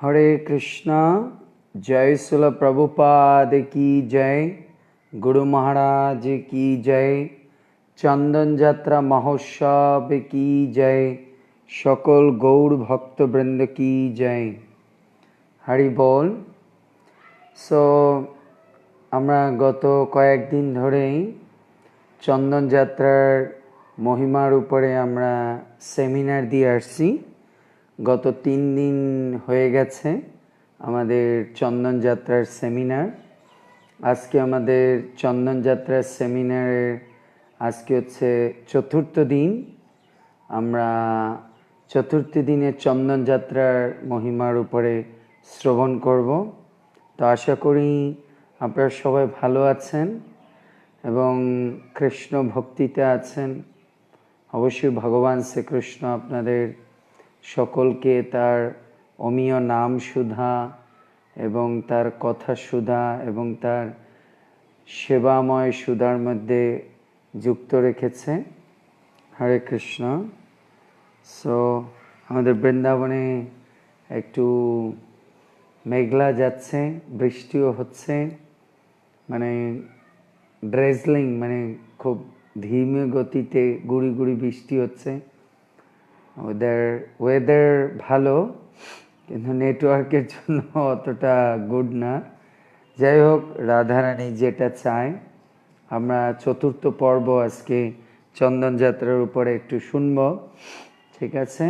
हरे कृष्णा। जय श्रील प्रभुपाद की जय। गुरु महाराज की जय। चंदन यात्रा महोत्सव की जय। सकल गौर भक्त वृंद की जय। हरि बोल। सो আমরা গত কয়েকদিন ধরেই চন্দন যাত্রার মহিমার উপরে আমরা সেমিনার দিয়ে আসছি। গত 3 দিন হয়ে গেছে আমাদের চন্দন যাত্রার সেমিনার। আজকে আমাদের চন্দন যাত্রার সেমিনারের আজকে হচ্ছে চতুর্থ দিন। আমরা চতুর্থ দিনে চন্দন যাত্রার মহিমার উপরে শ্রবণ করব। তো আশা করি আপনারা সবাই ভালো আছেন এবং কৃষ্ণ ভক্তিতে আছেন। অবশ্যই ভগবান শ্রীকৃষ্ণ আপনাদের সকলকে তার অমীয় নাম সুধা এবং তার কথা সুধা এবং তার সেবাময় সুধার মধ্যে যুক্ত রেখেছে। হরে কৃষ্ণ। সো আমাদের বৃন্দাবনে একটু মেঘলা যাচ্ছে, বৃষ্টিও হচ্ছে, মানে ড্রেজলিং, মানে খুব ধীমে গতিতে গুড়ি গুড়ি বৃষ্টি হচ্ছে। ওয়েদার ভালো, কিন্তু নেটওয়ার্কের জন্য অতটা গুড না। যাই হোক, রাধারানী যেটা চায়, আমরা চতুর্থ পর্ব আজকে চন্দন যাত্রার উপরে একটু শুনব। ঠিক আছে?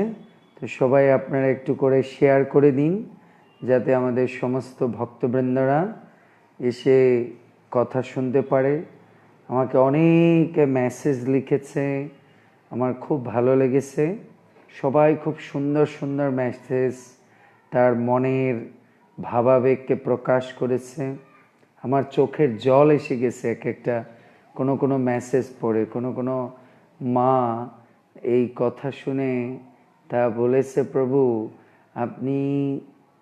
তো সবাই আপনারা একটু করে শেয়ার করে দিন, যাতে আমাদের সমস্ত ভক্তবৃন্দরা এসে কথা শুনতে পারে। আমাকে অনেকে মেসেজ লিখেছে, আমার খুব ভালো লেগেছে। সবাই খুব সুন্দর সুন্দর মেসেজ তার মনের ভাবাবেগকে প্রকাশ করেছে। আমার চোখের জল এসে গেছে এক একটা কোনো মেসেজ পড়ে। কোনো মা এই কথা শুনে তা বলেছে, প্রভু আপনি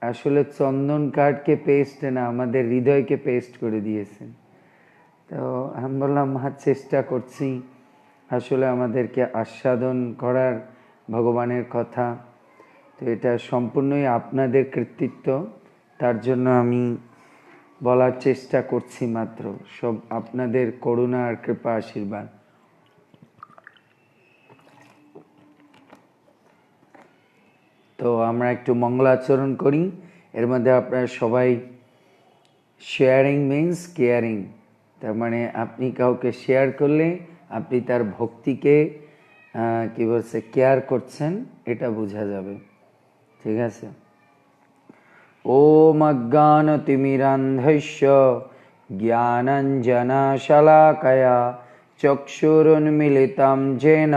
আসলে চন্দন কাঠকে পেস্ট না, আমাদের হৃদয়কে পেস্ট করে দিয়েছেন। তো আমি বললাম, মা চেষ্টা করছি আসলে আমাদেরকে আস্বাদন করার ভগবানের কথা। তো এটা সম্পূর্ণই আপনাদের কৃতিত্ব, তার জন্য আমি বলার চেষ্টা করছি মাত্র। সব আপনাদের করুণা আর কৃপা আশীর্বাদ। তো আমরা একটু মঙ্গলাচরণ করি। এর মধ্যে আপনারা সবাই, শেয়ারিং মিন্স কেয়ারিং, তার মানে আপনি কাউকে শেয়ার করলে আপনি তার ভক্তিকে কি বলছে কেয়ার করছেন, এটা বোঝা যাবে। ঠিক আছে? ওম অজ্ঞানতিমিরান্ধস্য জ্ঞানাঞ্জনশলাকয়া চক্ষুরুন্মিলিतं येन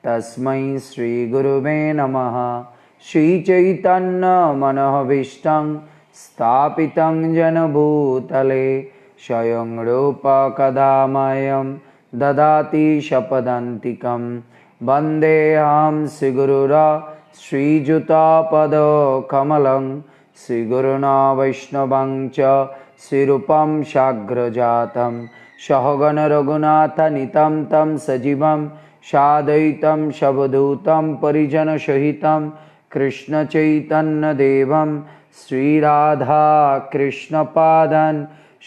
তস্मै শ্রীগুরুবে নমঃ। শ্রীচৈতন্যমনোভীষ্টং স্থাপিतं येन ভূতলে স্বয়ং রূপ কদা মह्यं দদাতি স্বপদান্তিকं। বন্দেऽহং শ্রীগুরুরা শ্রীযুতাপদকমलं শ্রীগুরুণা বৈষ্ণবং চ শ্রীরূপং সাগ্রজাতং সহগণ রঘুনাথনিतं तं সজীবং সাদ্বৈतं সবধূतं পরিজনসহিतं কৃষ্ণচৈতন্যদেবं শ্রীরাধাকৃষ্ণপাদান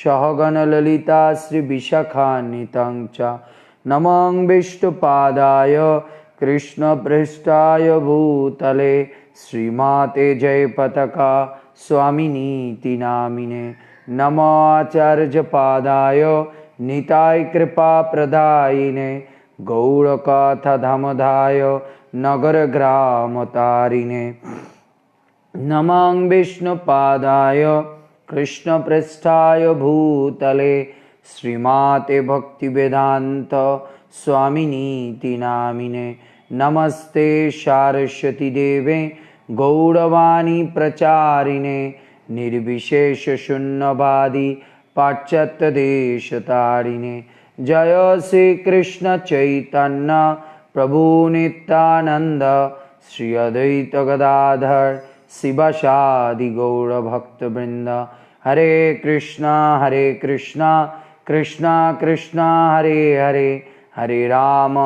সহগণ ললিতা শ্রীবিশাখান্বিतं চ নমো বিষ্ণুপাদায় কৃষ্ণপৃষ্ঠায় ভূতলে শ্রীমাতে জয় পতাকা স্বামিনীতি নামিনে। নমো আচার্যপাদায় নিতাই কৃপা প্রদায়িনে গৌরকথা ধামধায় নগর গ্রাম তারিণে। নমো বিষ্ণুপাদায় কৃষ্ণপৃষ্ঠায় ভূতলে শ্রীমাতে ভক্তিবেদান্ত স্বামিনীতি নামিনে। নমস্তে সারস্বতী দেবে গৌরবাণী প্রচারিণে নির্বিশেষ শূন্যবাদী পাশ্চাত্য দেশতারিণে। জয় শ্রীকৃষ্ণ চৈতন্য প্রভু নিত্যানন্দ শ্রী অদ্বৈত গদাধর শিবাসাদি গৌরভক্তবৃন্দ। হরে কৃষ্ণ কৃষ্ণ কৃষ্ণ হরে হরে, হরে রাম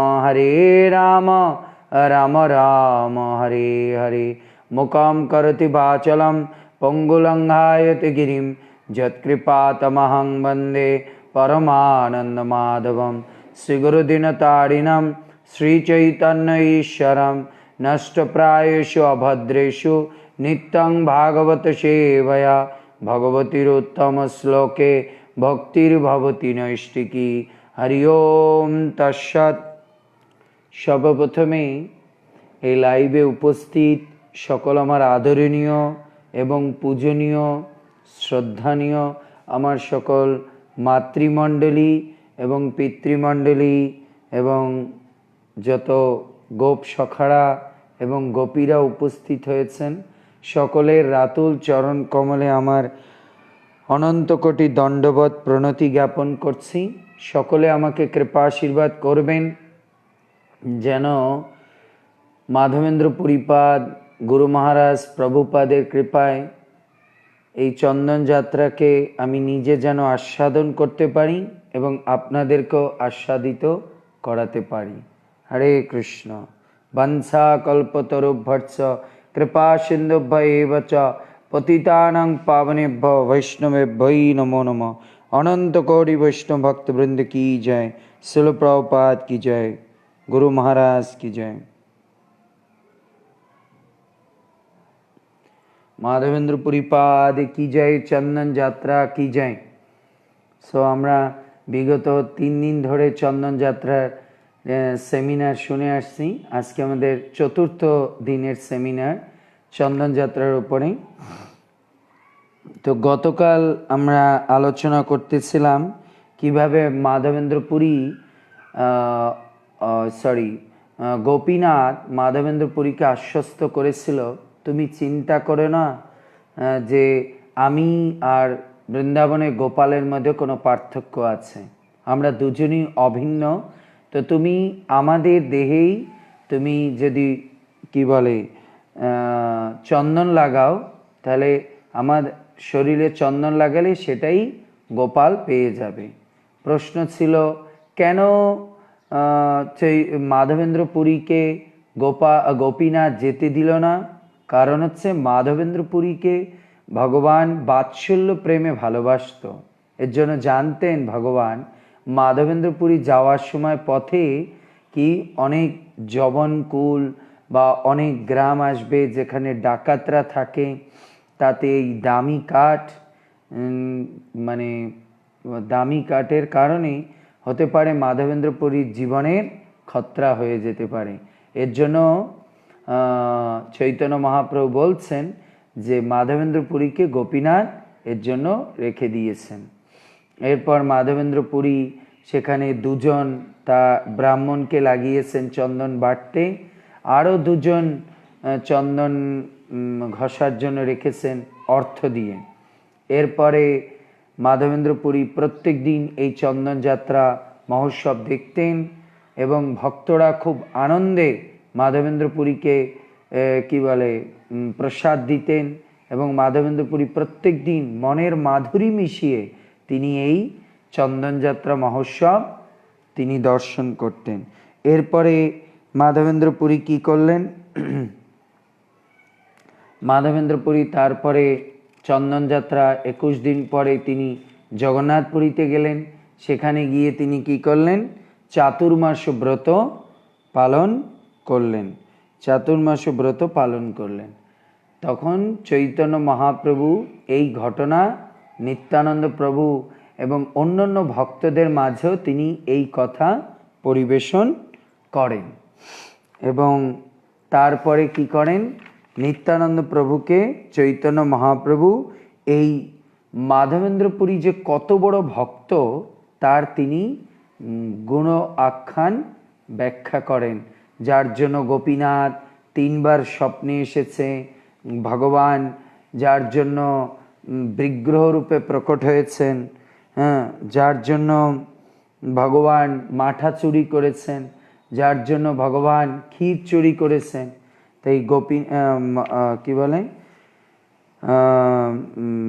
রাম রাম হরে হরে। मुखं करोति वाचालं पङ्गुलङ्घायते गिरिं यत्कृपातमहं वन्दे परमानन्दमाधवं श्रीगुरुदीनतारिणं श्रीचैतन्य ईश्वरं नष्टप्रायेषु अभद्रेषु नित्यं भागवत सेवया भगवतीरुत्तमश्लोके भक्तिर्भवति नैष्टिकी। हरि ओम तत्सत्। সর্বপ্রথমে এই লাইভে উপস্থিত সকল আমার আদরণীয় এবং পূজনীয় শ্রদ্ধানীয় আমার সকল মাতৃমণ্ডলী এবং পিতৃমণ্ডলী এবং যত গোপ সখারা এবং গোপীরা উপস্থিত হয়েছেন সকলের রাতুল চরণ কমলে আমার অনন্ত কোটি দণ্ডবত প্রণতি জ্ঞাপন করছি। সকলে আমাকে কৃপা আশীর্বাদ করবেন যেন মাধবেন্দ্র পুরীপাদ গুরু মহারাজ প্রভুপাদের কৃপায় এই চন্দন যাত্রাকে আমি নিজে যেন আস্বাদন করতে পারি এবং আপনাদেরকেও আস্বাদিত করাতে পারি। হরে কৃষ্ণ। বংশা কল্পতরুভ্যর্ষ কৃপা সিন্ধুভ্য এব চ পতিতানাং পাবনেভ্য বৈষ্ণবেভ্যৈ নমো নমঃ। অনন্ত কোটি বৈষ্ণব ভক্তবৃন্দ কি জয়। শিল প্রভুপাদ কি জয়। গুরু মহারাজ কি জয়। মাধবেন্দ্র পুরীপাদ কি জয়। চন্দন যাত্রা কি জয়। সো আমরা বিগত 3 দিন ধরে চন্দন যাত্রার সেমিনার শুনে আসছি। আজকে আমাদের 4র্থ দিনের সেমিনার চন্দন যাত্রার উপরে। তো গতকাল আমরা আলোচনা করতেছিলাম কিভাবে মাধবেন্দ্র পুরী গোপীনাথ মাধবেন্দ্র পুরীকে আশ্বস্ত করেছিল, তুমি চিন্তা করো না যে আমি আর বৃন্দাবনে গোপালের মধ্যে কোনো পার্থক্য আছে, আমরা দুজনই অভিন্ন। তো তুমি আমাদের দেহেই তুমি যদি কি বলে চন্দন লাগাও, তাহলে আমার শরীরে চন্দন লাগালে সেটাই গোপাল পেয়ে যাবে। প্রশ্ন ছিল কেন মাধবেন্দ্র পুরীকে গোপীনাথ যেতে দিল না? কারণ হচ্ছে মাধবেন্দ্র পুরীকে ভগবান বাৎসল্য প্রেমে ভালোবাসত। এর জন্য জানতেন ভগবান মাধবেন্দ্র পুরী যাওয়ার সময় পথে কি অনেক যবনকুল বা অনেক গ্রাম আসবে যেখানে ডাকাতরা থাকে, তাতে এই দামি কাঠ মানে দামি কাঠের কারণে হতে পারে মাধবেন্দ্র পুরীর জীবনের খতরা হয়ে যেতে পারে। এর জন্য চৈতন্য মহাপ্রভু বলছেন যে মাধবেন্দ্র পুরীকে গোপীনাথ এর জন্য রেখে দিয়েছেন। এরপর মাধবেন্দ্র পুরী সেখানে 2জন তা ব্রাহ্মণকে লাগিয়েছেন চন্দন বাটতে, আরও 2জন চন্দন ঘষার জন্য রেখেছেন অর্থ দিয়ে। এরপরে মাধবেন্দ্র পুরী প্রত্যেক দিন এই চন্দন যাত্রা মহোৎসব দেখতেন এবং ভক্তরা খুব আনন্দে মাধবেন্দ্র পুরীকে কি বলে প্রসাদ দিতেন এবং মাধবেন্দ্র পুরী প্রত্যেক দিন মনের মাধুরী মিশিয়ে তিনি এই চন্দন যাত্রা মহোৎসব তিনি দর্শন করতেন। এরপরে মাধবেন্দ্র পুরী কি করলেন? মাধবেন্দ্র পুরী তারপরে চন্দন যাত্রা 21 দিন পরে তিনি জগন্নাথপুরীতে গেলেন। সেখানে গিয়ে তিনি কি করলেন? চাতুর্মাস ব্রত পালন করলেন। চাতুর্মাস ব্রত পালন করলেন। তখন চৈতন্য মহাপ্রভু এই ঘটনা নিত্যানন্দ প্রভু এবং অন্যান্য ভক্তদের মাঝেও তিনি এই কথা পরিবেশন করেন এবং তারপরে কি করেন? নিত্যানন্দ প্রভুকে চৈতন্য মহাপ্রভু এই মাধবেন্দ্র পুরী যে কত বড় ভক্ত তার তিনি গুণ আখ্যান ব্যাখ্যা করেন, যার জন্য গোপীনাথ 3 বার স্বপ্নে এসেছে, ভগবান যার জন্য বিগ্রহ রূপে প্রকট হয়েছেন, যার জন্য ভগবান মাঠা চুরি করেছেন, যার জন্য ভগবান ক্ষীর চুরি করেছেন। তাই কি বলে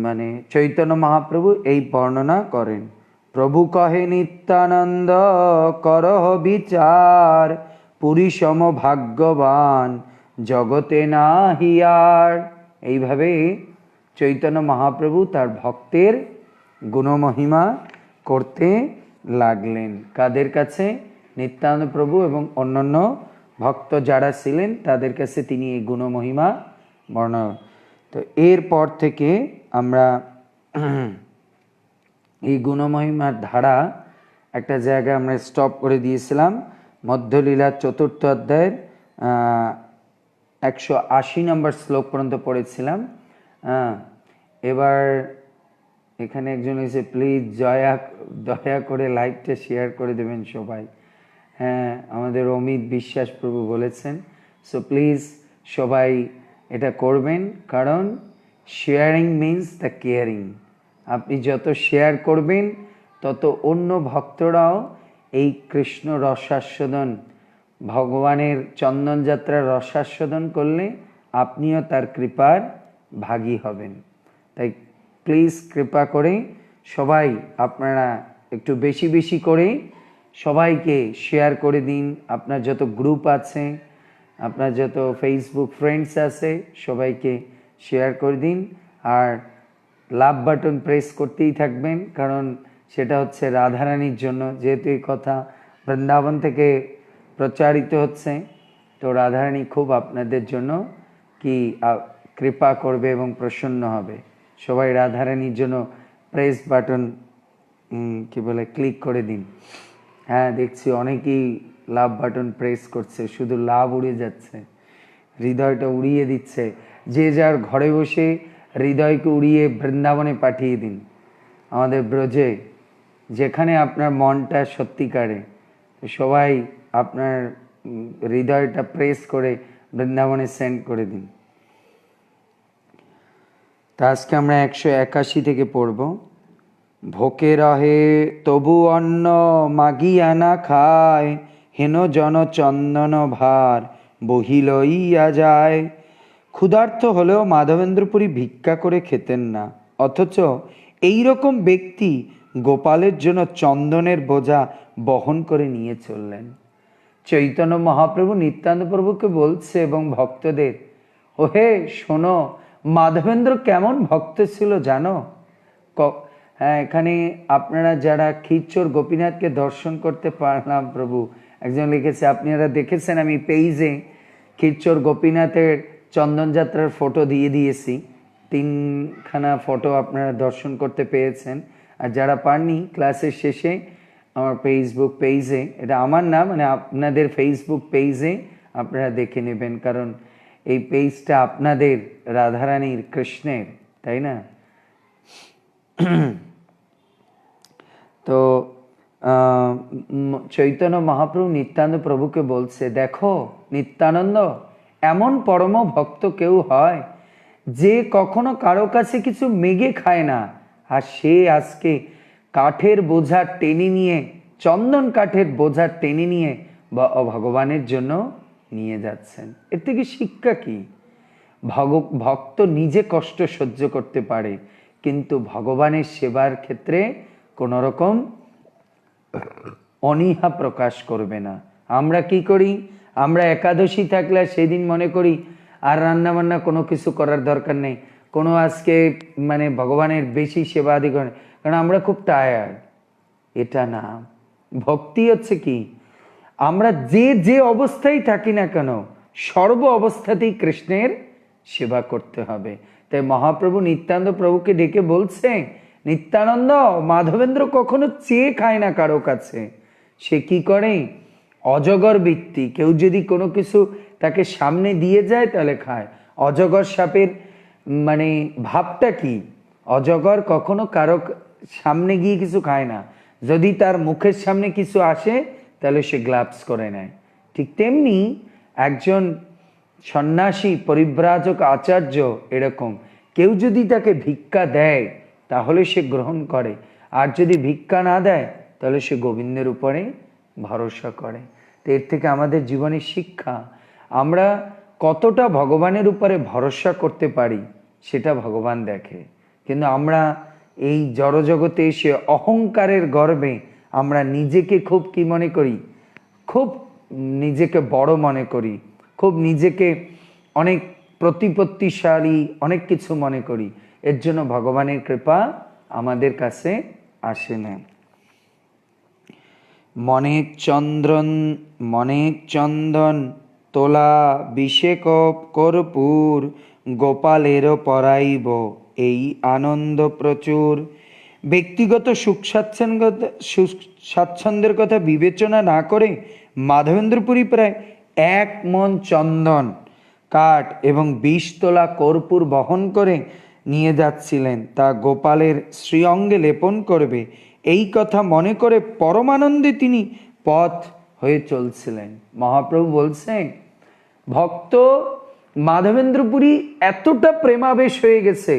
মানে চৈতন্য মহাপ্রভু এই বর্ণনা করেন। প্রভু কহে নিত্যানন্দ করহ বিচার, পুরী সম ভাগ্যবান জগতে না হিয়ার। এইভাবে চৈতন্য মহাপ্রভু তার ভক্তের গুণমহিমা করতে লাগলেন। কাদের কাছে? নিত্যানন্দ প্রভু এবং অন্যান্য ভক্ত যারা ছিলেন তাদের কাছে তিনি এই গুণমহিমা বর্ণনা। তো এরপর থেকে আমরা এই গুণমহিমার ধারা একটা জায়গায় আমরা স্টপ করে দিয়েছিলাম। মধ্যলীলার 4th অধ্যায়ের 180 নম্বর শ্লোক পর্যন্ত পড়েছিলাম। এবার এখানে একজন এসে প্লিজ দয়া করে লাইভটা শেয়ার করে দেবেন সবাই। হ্যাঁ, আমাদের অমিত বিশ্বাস প্রভু বলেছেন, সো প্লিজ সবাই এটা করবেন, কারণ শেয়ারিং মিন্স দ্য কেয়ারিং। আপনি যত শেয়ার করবেন তত অন্য ভক্তরাও এই কৃষ্ণ রসাস্বাদন, ভগবানের চন্দনযাত্রার রসাস্বাদন করলে আপনিও তার কৃপার ভাগী হবেন। তাই প্লিজ কৃপা করে সবাই আপনারা একটু বেশি বেশি করে সবাইকে শেয়ার করে দিন। আপনার যত গ্রুপ আছে, আপনার যত ফেসবুক ফ্রেন্ডস আছে, সবাইকে শেয়ার করে দিন। আর লাভ বাটন প্রেস করতেই থাকবেন, কারণ সেটা হচ্ছে রাধারানীর জন্য। যেহেতু এই কথা বৃন্দাবন থেকে প্রচারিত হচ্ছে, তো রাধারানী খুব আপনাদের জন্য কি কৃপা করবে এবং প্রসন্ন হবে। সবাই রাধারানীর জন্য প্রেস বাটন কি বলে ক্লিক করে দিন। হ্যাঁ, দেখছি অনেকেই লাভ বাটন প্রেস করছে, শুধু লাভ উড়ে যাচ্ছে, হৃদয়টা উড়িয়ে দিচ্ছে। যে যার ঘরে বসে হৃদয়কে উড়িয়ে বৃন্দাবনে পাঠিয়ে দিন, আমাদের ব্রজে, যেখানে আপনার মনটা সত্যিকারে। সবাই আপনার হৃদয়টা প্রেস করে বৃন্দাবনে সেন্ড করে দিন। তা আজকে আমরা 181 থেকে পড়ব। ভোকে রহে তবু অন্ন মাগিয়া না খায়, হেন জন চন্দন ভার বহি লইয়া যায়। ক্ষুধার্ত হলেও মাধবেন্দ্রপুরী ভিক্ষা করে খেতেন না, অথচ এই রকম ব্যক্তি গোপালের জন্য চন্দনের বোঝা বহন করে নিয়ে চললেন। চৈতন্য মহাপ্রভু নিত্যানন্দ প্রভুকে বলছে এবং ভক্তদের, ওহে শোনো, মাধবেন্দ্র কেমন ভক্ত ছিল জানো? হ্যাঁ, এখানে আপনারা যারা ক্ষীরচোর গোপীনাথকে দর্শন করতে পারলাম, প্রভু একজন লিখেছে, আপনারা দেখেছেন আমি পেইজে ক্ষীরচোর গোপীনাথের চন্দনযাত্রার ফটো দিয়ে দিয়েছি। 3খানা ফটো আপনারা দর্শন করতে পেয়েছেন। আর যারা পাননি, ক্লাসের শেষে আমার ফেসবুক পেজে, এটা আমার না, মানে আপনাদের ফেসবুক পেজে আপনারা দেখে নেবেন, কারণ এই পেজটা আপনাদের রাধারানীর কৃষ্ণের, তাই না? তো চৈতন্য মহাপ্রভু নিত্যানন্দ প্রভুকে বলছে, দেখো নিত্যানন্দ, এমন পরম ভক্ত কেউ হয় যে কখনো কারো কাছে কিছু মেগে খায় না, আর সে আজকে কাঠের বোঝা টেনে নিয়ে, চন্দন কাঠের বোঝা টেনে নিয়ে ভগবানের জন্য নিয়ে যাচ্ছেন। এর থেকে শিক্ষা কি? ভক্ত নিজে কষ্ট সহ্য করতে পারে, কিন্তু ভগবানের সেবার ক্ষেত্রে কোন রকম অনীহা প্রকাশ করবে না। আমরা কি করি? আমরা একাদশী থাকলে সেদিন মনে করি আর রান্না বান্না কোনো কিছু করার দরকার নেই, কোনো আজকে মানে ভগবানের বেশি সেবা আদি করে, কারণ আমরা খুব টায়ার্ড। এটা না, ভক্তি হচ্ছে কি, আমরা যে যে অবস্থায় থাকি না কেন, সর্ব অবস্থাতেই কৃষ্ণের সেবা করতে হবে। তাই মহাপ্রভু নিত্যানন্দ প্রভুকে ডেকে বলছে, নিত্যানন্দ, মাধবেন্দ্র কখনো চেয়ে খায় না কারো কাছে, সে কি করে? অজগর বৃত্তি। কেউ যদি কোনো কিছু তাকে সামনে দিয়ে যায় তাহলে খায়। অজগর সাপের মানে ভাবটা কি? অজগর কখনো কারো সামনে গিয়ে কিছু খায় না, যদি তার মুখের সামনে কিছু আসে তাহলে সে গ্লাভস করে নেয়। ঠিক তেমনি একজন সন্ন্যাসী, পরিব্রাজক, আচার্য, এরকম কেউ যদি তাকে ভিক্ষা দেয় তাহলে সে গ্রহণ করে, আর যদি ভিক্ষা না দেয় তাহলে সে গোবিন্দের উপরে ভরসা করে। তো এর থেকে আমাদের জীবনের শিক্ষা, আমরা কতটা ভগবানের উপরে ভরসা করতে পারি সেটা ভগবান দেখে। কিন্তু আমরা এই জড়জগতে এসে অহংকারের গর্বে আমরা নিজেকে খুব কি মনে করি? খুব নিজেকে বড় মনে করি, খুব নিজেকে অনেক প্রতিপত্তিশালী, অনেক কিছু মনে করি। এর জন্য ভগবানের কৃপা আমাদের কাছে আসে না। মনেক চন্দন তোলা বিশেক কর্পূর, গোপালেরও পরাইব এই আনন্দ প্রচুর। ব্যক্তিগত স্বাচ্ছন্দ্যের কথা বিবেচনা না করে মাধবেন্দ্রপুরী প্রায় 1 মণ চন্দন কাঠ এবং 20 তোলা কর্পূর বহন করে নিয়ে যাচ্ছিলেন, তা গোপালের শ্রীঅঙ্গে লেপন করবে এই কথা মনে করে পরমানন্দে তিনি পথ হয়ে চলছিলেন। মহাপ্রভু বলছেন, ভক্ত মাধবেন্দ্রপুরী এতটা প্রেমাবেশ হয়ে গেছে,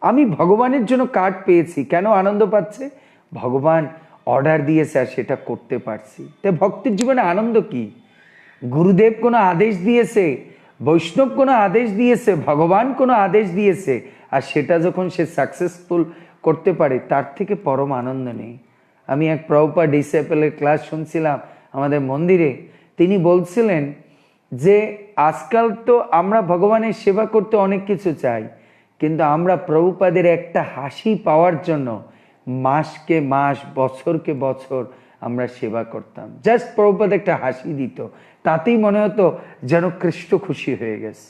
আমি ভগবানের জন্য কাঠ পেয়েছি। কেন আনন্দ পাচ্ছে? ভগবান অর্ডার দিয়েছে আর সেটা করতে পারছি। তাই ভক্তের জীবনে আনন্দ কি? গুরুদেব কোনো আদেশ দিয়েছে, বৈষ্ণব কোনো আদেশ দিয়েছে, ভগবান কোনো আদেশ দিয়েছে, আর সেটা যখন সে সাকসেসফুল করতে পারে, তার থেকে পরম আনন্দ নেই। আমি এক প্রভুপাদ ডিসাইপলের ক্লাস শুনছিলাম আমাদের মন্দিরে। তিনি বলছিলেন যে আজকাল তো আমরা ভগবানের সেবা করতে অনেক কিছু চাই, কিন্তু আমরা প্রভুপাদের একটা হাসি পাওয়ার জন্য মাসকে মাস, বছরকে বছর আমরা সেবা করতাম। জাস্ট প্রভুপাদ একটা হাসি দিত, তাতেই মনে হতো যেন কৃষ্ণ খুশি হয়ে গেছে।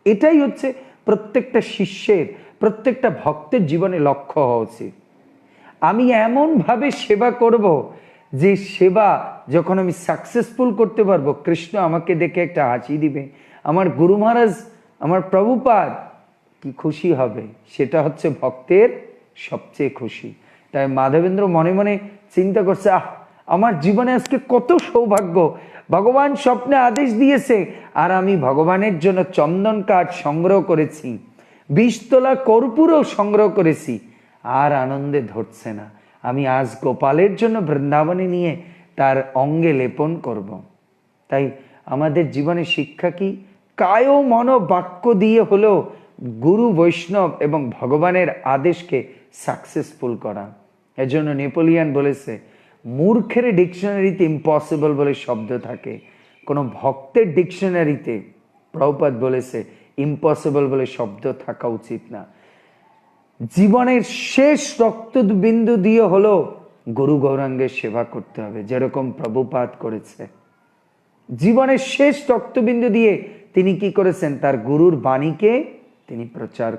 এটাই হচ্ছে প্রত্যেকটা শিষ্যের, প্রত্যেকটা ভক্তের জীবনে লক্ষ্য হওয়া উচিত। আমি এমনভাবে সেবা করব যে সেবা যখন আমি সাকসেসফুল করতে পারবো, কৃষ্ণ আমাকে দেখে একটা হাসি দিবে, আমার গুরু মহারাজ, আমার প্রভুপাদ কি খুশি হবে, সেটা হচ্ছে ভক্তের সবচেয়ে খুশি। তাই মাধবেন্দ্র মনে মনে চিন্তা করছে, আমার জীবনে আজকে কত সৌভাগ্য, ভগবান স্বপ্নে আদেশ দিয়েছে আর আমি ভগবানের জন্য চন্দন কাঠ সংগ্রহ করেছি, 20 তোলা কর্পূরও সংগ্রহ করেছি, আর আনন্দে ধরছে না। আমি আজ গোপালের জন্য বৃন্দাবনে নিয়ে তার অঙ্গে লেপন করব। তাই আমাদের জীবনে শিক্ষা কি? কায় মন বাক্য দিয়ে হলেও গুরু, বৈষ্ণব এবং ভগবানের আদেশকে সাকসেসফুল করা। এজন্য নেপোলিয়ান বলেছে, মূর্খের ডিকশনারিতে ইম্পসিবল বলে শব্দ থাকে, কোনো ভক্তের ডিকশনারিতে প্রভুপাদ বলেছে ইম্পসিবল বলে শব্দ থাকা উচিত না। জীবনের শেষ রক্তবিন্দু দিয়ে হলো গুরু গৌরাঙ্গের সেবা করতে হবে, যেরকম প্রভুপাদ করেছে। জীবনের শেষ রক্তবিন্দু দিয়ে তিনি কি করেছেন? তার গুরুর বাণীকে তিনি প্রচার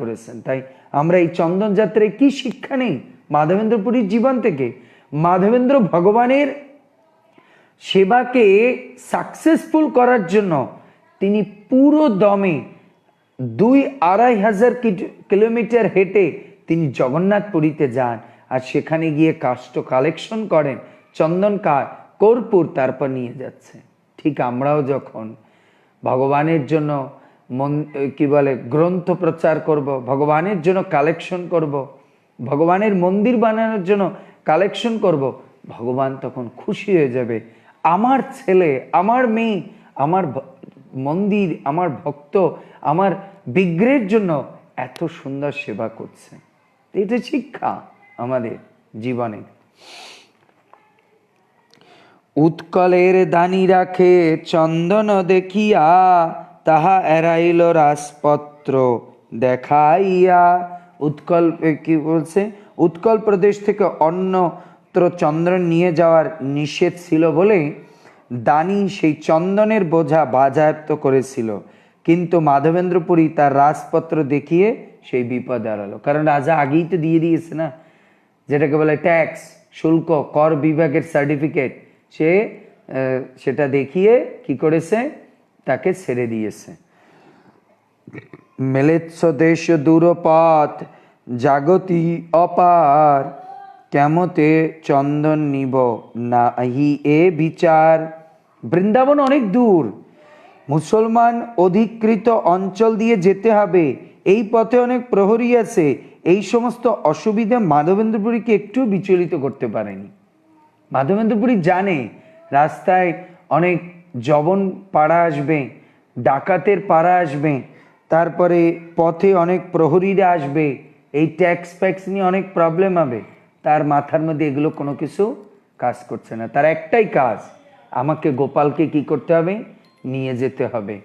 করেছেন। তাই আমরা এই চন্দন যাত্রায় কি শিক্ষা নেই মাধবেন্দ্রপুরীর জীবন থেকে? মাধবেন্দ্র ভগবানের সেবাকে সাকসেসফুল করার জন্য তিনি পুরো দমে 2-2.5 হাজার কিলোমিটার হেঁটে তিনি জগন্নাথপুরীতে যান, আর সেখানে গিয়ে কাষ্ঠ কালেকশন করেন, চন্দন কাঠ, কর্পূর, তারপর নিয়ে যাচ্ছে। ঠিক আমরাও যখন ভগবানের জন্য গ্রন্থ প্রচার করব, ভগবানের জন্য কালেকশন করব, ভগবানের মন্দির বানানোর জন্য কালেকশন করব, ভগবান তখন খুশি হয়ে যাবে। আমার ছেলে, আমার মেয়ে, আমার মন্দির, আমার ভক্ত, আমার বিগ্রহের জন্য এত সুন্দর সেবা করছে। এটা শিক্ষা আমাদের জীবনে। উৎকলের দানি রাখে চন্দন দেখিয়া, তাহা এড়াইল রাজপত্র দেখাইয়া। উৎকল কি বলছে? উৎকল প্রদেশ থেকে অন্যত্র চন্দন নিয়ে যাওয়ার নিষেধ ছিল বলে দানি সেই চন্দনের বোঝা বাজেয়াপ্ত করেছিল, কিন্তু মাধবেন্দ্রপুরী তার রাজপত্র দেখিয়ে সেই বিপদ এড়ালো। কারণ রাজা আগেই তো দিয়ে দিয়েছে না, যেটাকে বলে ট্যাক্স, শুল্ক, কর বিভাগের সার্টিফিকেট, সে সেটা দেখিয়ে কি করেছে? তাকে ছেড়ে দিয়েছে। মেলেচ্ছ দেশ দূরপথ জাগতি অপার, কেমতে চন্দন নিব নাহি এ বিচার। বৃন্দাবন অনেক দূর, মুসলমান অধিকৃত অঞ্চল দিয়ে যেতে হবে, এই পথে অনেক প্রহরী আছে, এই সমস্ত অসুবিধা মাধবেন্দ্রপুরীকে একটু বিচলিত করতে পারেনি। মাধবেন্দ্রপুরী জানে রাস্তায় অনেক জবন পাড়া আসবে, ডাকাতের পাড়া আসবে, তারপরে পথে অনেক প্রহরীরা আসবে, এই ট্যাক্স ফ্যাক্স নিয়ে অনেক প্রবলেম হবে। তার মাথার মধ্যে এগুলো কোনো কিছু কাজ করছে না। তার একটাই কাজ, আমাকে গোপালকে কি করতে হবে? নিয়ে যেতে হবে,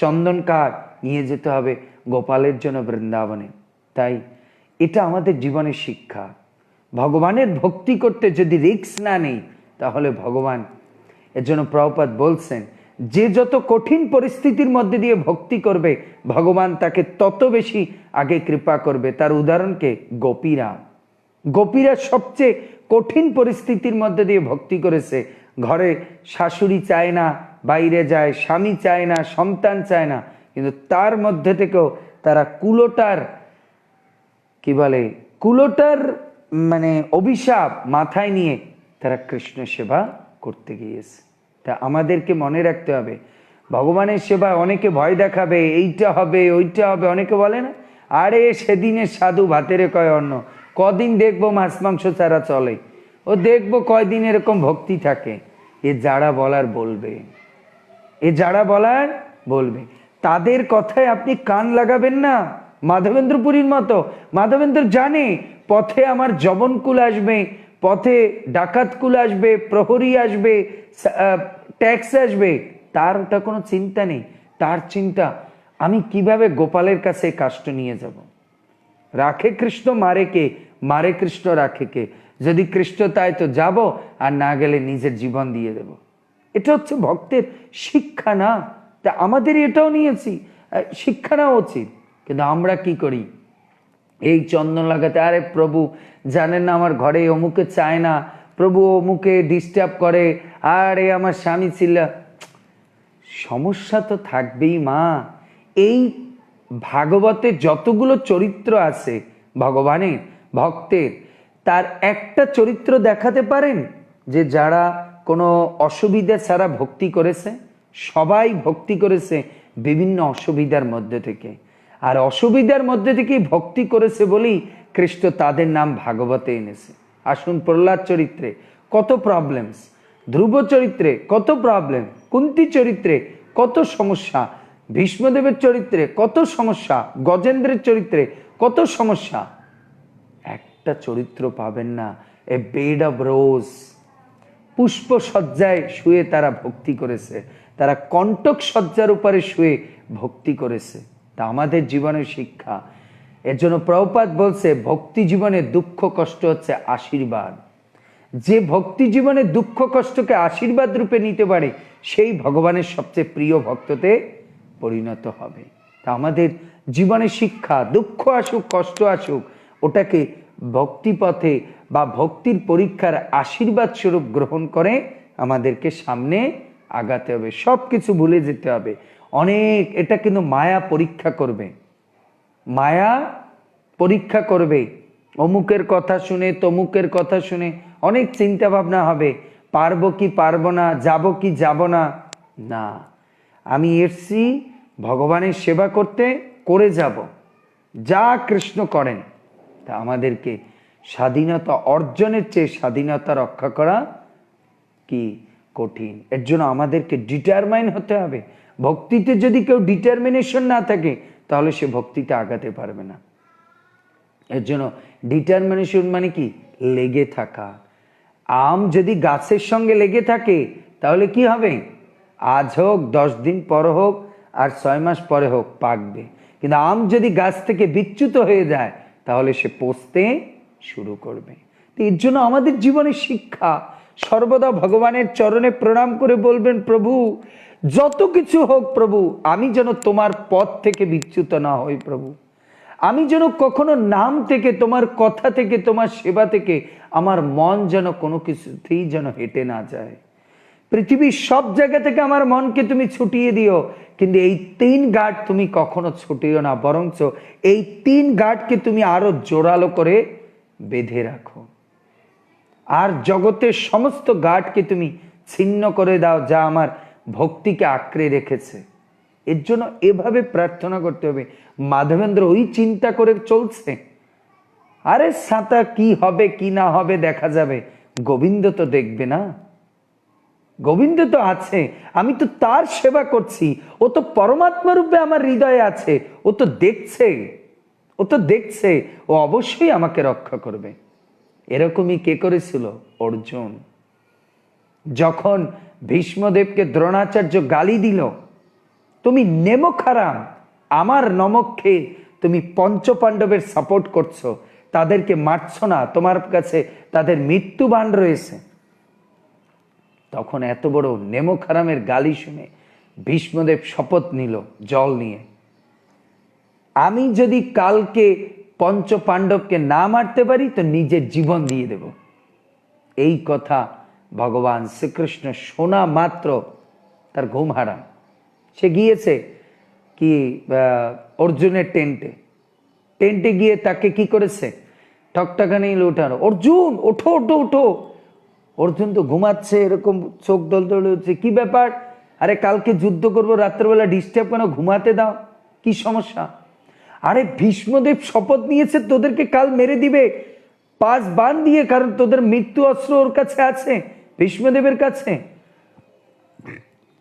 চন্দন কাঠ নিয়ে যেতে হবে গোপালের জন্য বৃন্দাবনে। তাই এটা আমাদের জীবনের শিক্ষা। ভগবানের ভক্তি করতে যদি রিস্ক না নেই তাহলে ভগবান, এর জন্য প্রভুপাদ বলছেন যে যত কঠিন পরিস্থিতির মধ্যে দিয়ে ভক্তি করবে ভগবান তাকে তত বেশি আগে কৃপা করবে। তার উদাহরণকে গোপীরা, গোপীরা সবচেয়ে কঠিন পরিস্থিতির মধ্যে দিয়ে ভক্তি করেছে। ঘরে শাশুড়ি চায় না, বাইরে যায়, স্বামী চায় না, সন্তান চায় না, কিন্তু তার মধ্যে থেকেও তারা কুলোটার কি বলে কুলোটার মানে অভিশাপ মাথায় নিয়ে তারা কৃষ্ণ সেবা করতে গিয়েছে। তা আমাদেরকে মনে রাখতে হবে ভগবানের সেবায় অনেকে ভয় দেখাবে, এইটা হবে ওইটা হবে, অনেকে বলে না আরে সেদিনের সাধু ভাতেরে কয় অন্ন, কদিন দেখবো মাছ মাংস ছাড়া চলে, ও দেখবো কয়দিন এরকম ভক্তি থাকে। এ যারা বলার বলবে, এ যারা বলার বলবে, তাদের কথায় আপনি কান লাগাবেন না। মাধবেন্দ্র পুরীর মতো, মাধবেন্দ্র জানে পথে আমার জবনকুল আসবে, পথে ডাকাতকুল আসবে, প্রহরী আসবে, ট্যাক্স আসবে, তার ওটা কোনো চিন্তা নেই। তার চিন্তা আমি কিভাবে গোপালের কাছে কাষ্ট নিয়ে যাব। রাখে কৃষ্ণ মারে কে, মারে কৃষ্ণ রাখে কে। যদি কৃষ্ণ তাই তো যাব, আর না গেলে নিজের জীবন দিয়ে দেব। এটা হচ্ছে ভক্তের শিক্ষা না? তা আমাদের এটাও নিয়েছি, শিক্ষা নেওয়া উচিত। কিন্তু আমরা কি করি, এই চন্দন লাগাতে, আরে প্রভু জানেন না আমার ঘরে অমুকে চায় না, প্রভু অমুকে ডিস্টার্ব করে, আরে আমার স্বামী ছিল। সমস্যা তো থাকবেই মা। এই ভাগবতে যতগুলো চরিত্র আছে ভগবানের ভক্তের, তার একটা চরিত্র দেখাতে পারেন যে যারা কোনো অসুবিধা ছাড়া ভক্তি করেছে? সবাই ভক্তি করেছে বিভিন্ন অসুবিধার মধ্যে থেকে, আর অসুবিধার মধ্যে থেকেই ভক্তি করেছে বলেই কৃষ্ণ তাদের নাম ভাগবতে এনেছে। আসুন প্রহ্লাদ চরিত্রে কত প্রবলেমস, ধ্রুব চরিত্রে কত প্রবলেম, কুন্তী চরিত্রে কত সমস্যা, ভীষ্মদেবের চরিত্রে কত সমস্যা, গজেন্দ্রের চরিত্রে কত সমস্যা। একটা চরিত্র পাবেন না, এ বেড অফ রোজ, পুষ্প সজ্জায় শুয়ে তারা ভক্তি করেছে, তারা কণ্টক সজ্জার উপরে শুয়ে ভক্তি করেছে। তা আমাদের জীবনের শিক্ষা। এর জন্য প্রভুপাদ বলছে ভক্তি জীবনে দুঃখ কষ্ট হচ্ছে আশীর্বাদ। যে ভক্তি জীবনে দুঃখ কষ্টকে আশীর্বাদ রূপে নিতে পারে সেই ভগবানের সবচেয়ে প্রিয় ভক্ততে পরিণত হবে। তা আমাদের জীবনের শিক্ষা, দুঃখ আসুক কষ্ট আসুক, ওটাকে ভক্তি পথে বা ভক্তির পরীক্ষার আশীর্বাদ স্বরূপ গ্রহণ করে আমাদেরকে সামনে আগাতে হবে। সব কিছু ভুলে যেতে হবে। অনেক, এটা কিন্তু মায়া পরীক্ষা করবে, মায়া পরীক্ষা করবে। অমুকের কথা শুনে তমুকের কথা শুনে অনেক চিন্তা ভাবনা হবে, পারবো কি পারবো না, যাব কি যাব না। না, আমি এসছি ভগবানের সেবা করতে, করে যাব যা কৃষ্ণ করেন। তা আমাদেরকে স্বাধীনতা অর্জনের চেয়ে স্বাধীনতা রক্ষা করা কি কঠিন। এর জন্য আমাদেরকে ডিটারমাইন হতে হবে। ভক্তিতে যদি কেউ ডিটারমিনেশন না থাকে তাহলে সে ভক্তিতে আগাতে পারবে না। এর জন্য ডিটারমিনেশন মানে কি, লেগে থাকা। আম যদি গাছের সঙ্গে লেগে থাকে তাহলে কি হবে, আজ হোক 10 দিন পর হোক আর 6 মাস পরে হোক পাকবে। কিন্তু আম যদি গাছ থেকে বিচ্যুত হয়ে যায় তাহলে সে পচতে শুরু করবে। তো এর জন্য আমাদের জীবনের শিক্ষা, সর্বদা ভগবানের চরণে প্রণাম করে বলবেন, প্রভু যত কিছু হোক প্রভু, আমি যেন তোমার পথ থেকে বিচ্যুত না হই প্রভু। আমি যেন কখনো নাম থেকে, তোমার কথা থেকে, তোমার সেবা থেকে আমার মন যেন কোনো কিছুতেই যেন হেঁটে না যায়। পৃথিবীর সব জায়গা থেকে আমার মনকে তুমি ছুটিয়ে দিও, কিন্তু এই 3 গাঁট তুমি কখনো ছুটিও না, বরঞ্চ এই 3 গাঁটকে তুমি আরো জোরালো করে বেঁধে রাখো। আর জগতের সমস্ত গাঁটকে তুমি ছিন্ন করে দাও যা আমার ভক্তিকে আঁকড়ে রেখেছে। এর জন্য এভাবে প্রার্থনা করতে হবে। মাধবেন্দ্র ওই চিন্তা করে চলছে, আরে সাঁতা কি হবে কি না হবে দেখা যাবে, গোবিন্দ তো দেখবে না, গোবিন্দ তো আছে, আমি তো তার সেবা করছি, ও তো পরমাত্মা রূপে আমার হৃদয়ে আছে, ও তো দেখছে, ও তো দেখছে, ও অবশ্যই আমাকে রক্ষা করবে। এরকমই কে করেছিল? অর্জুন। যখন ভীষ্মদেবকে দ্রোণাচার্য গালি দিল, তুমি নেমক হারাম, আমার নমক খেয়ে তুমি পঞ্চপাণ্ডবের সাপোর্ট করছো, তাদেরকে মারছ না, তোমার কাছে তাদের মৃত্যুবাণ রয়েছে। তখন এত বড় নেমক হারামের গালি শুনে ভীষ্মদেব শপথ নিল জল নিয়ে, আমি যদি কালকে পঞ্চপাণ্ডবকে না মারতে পারি তো নিজের জীবন দিয়ে দেব। এই কথা ভগবান শ্রীকৃষ্ণ শোনা মাত্র তার ঘুম হারাম। সে গিয়েছে কি অর্জুনের টেন্টে গিয়ে তাকে কি করেছে, ঠকটাকানি উঠানো, অর্জুন ওঠো ওঠো ওঠো। অর্জুন তো ঘুমাচ্ছে, এরকম চোখ দল দলে হচ্ছে, কি ব্যাপার, আরে কালকে যুদ্ধ করবো, রাত্রেবেলা ডিস্টার্ব কেন, ঘুমাতে দাও, কি সমস্যা? আরে ভীষ্মদেব শপথ নিয়েছে তোদেরকে কাল মেরে দিবে 5 বাণ দিয়ে, কারণ তোদের মৃত্যু অস্ত্র ওর কাছে আছে, ভীষ্মদেবের কাছে।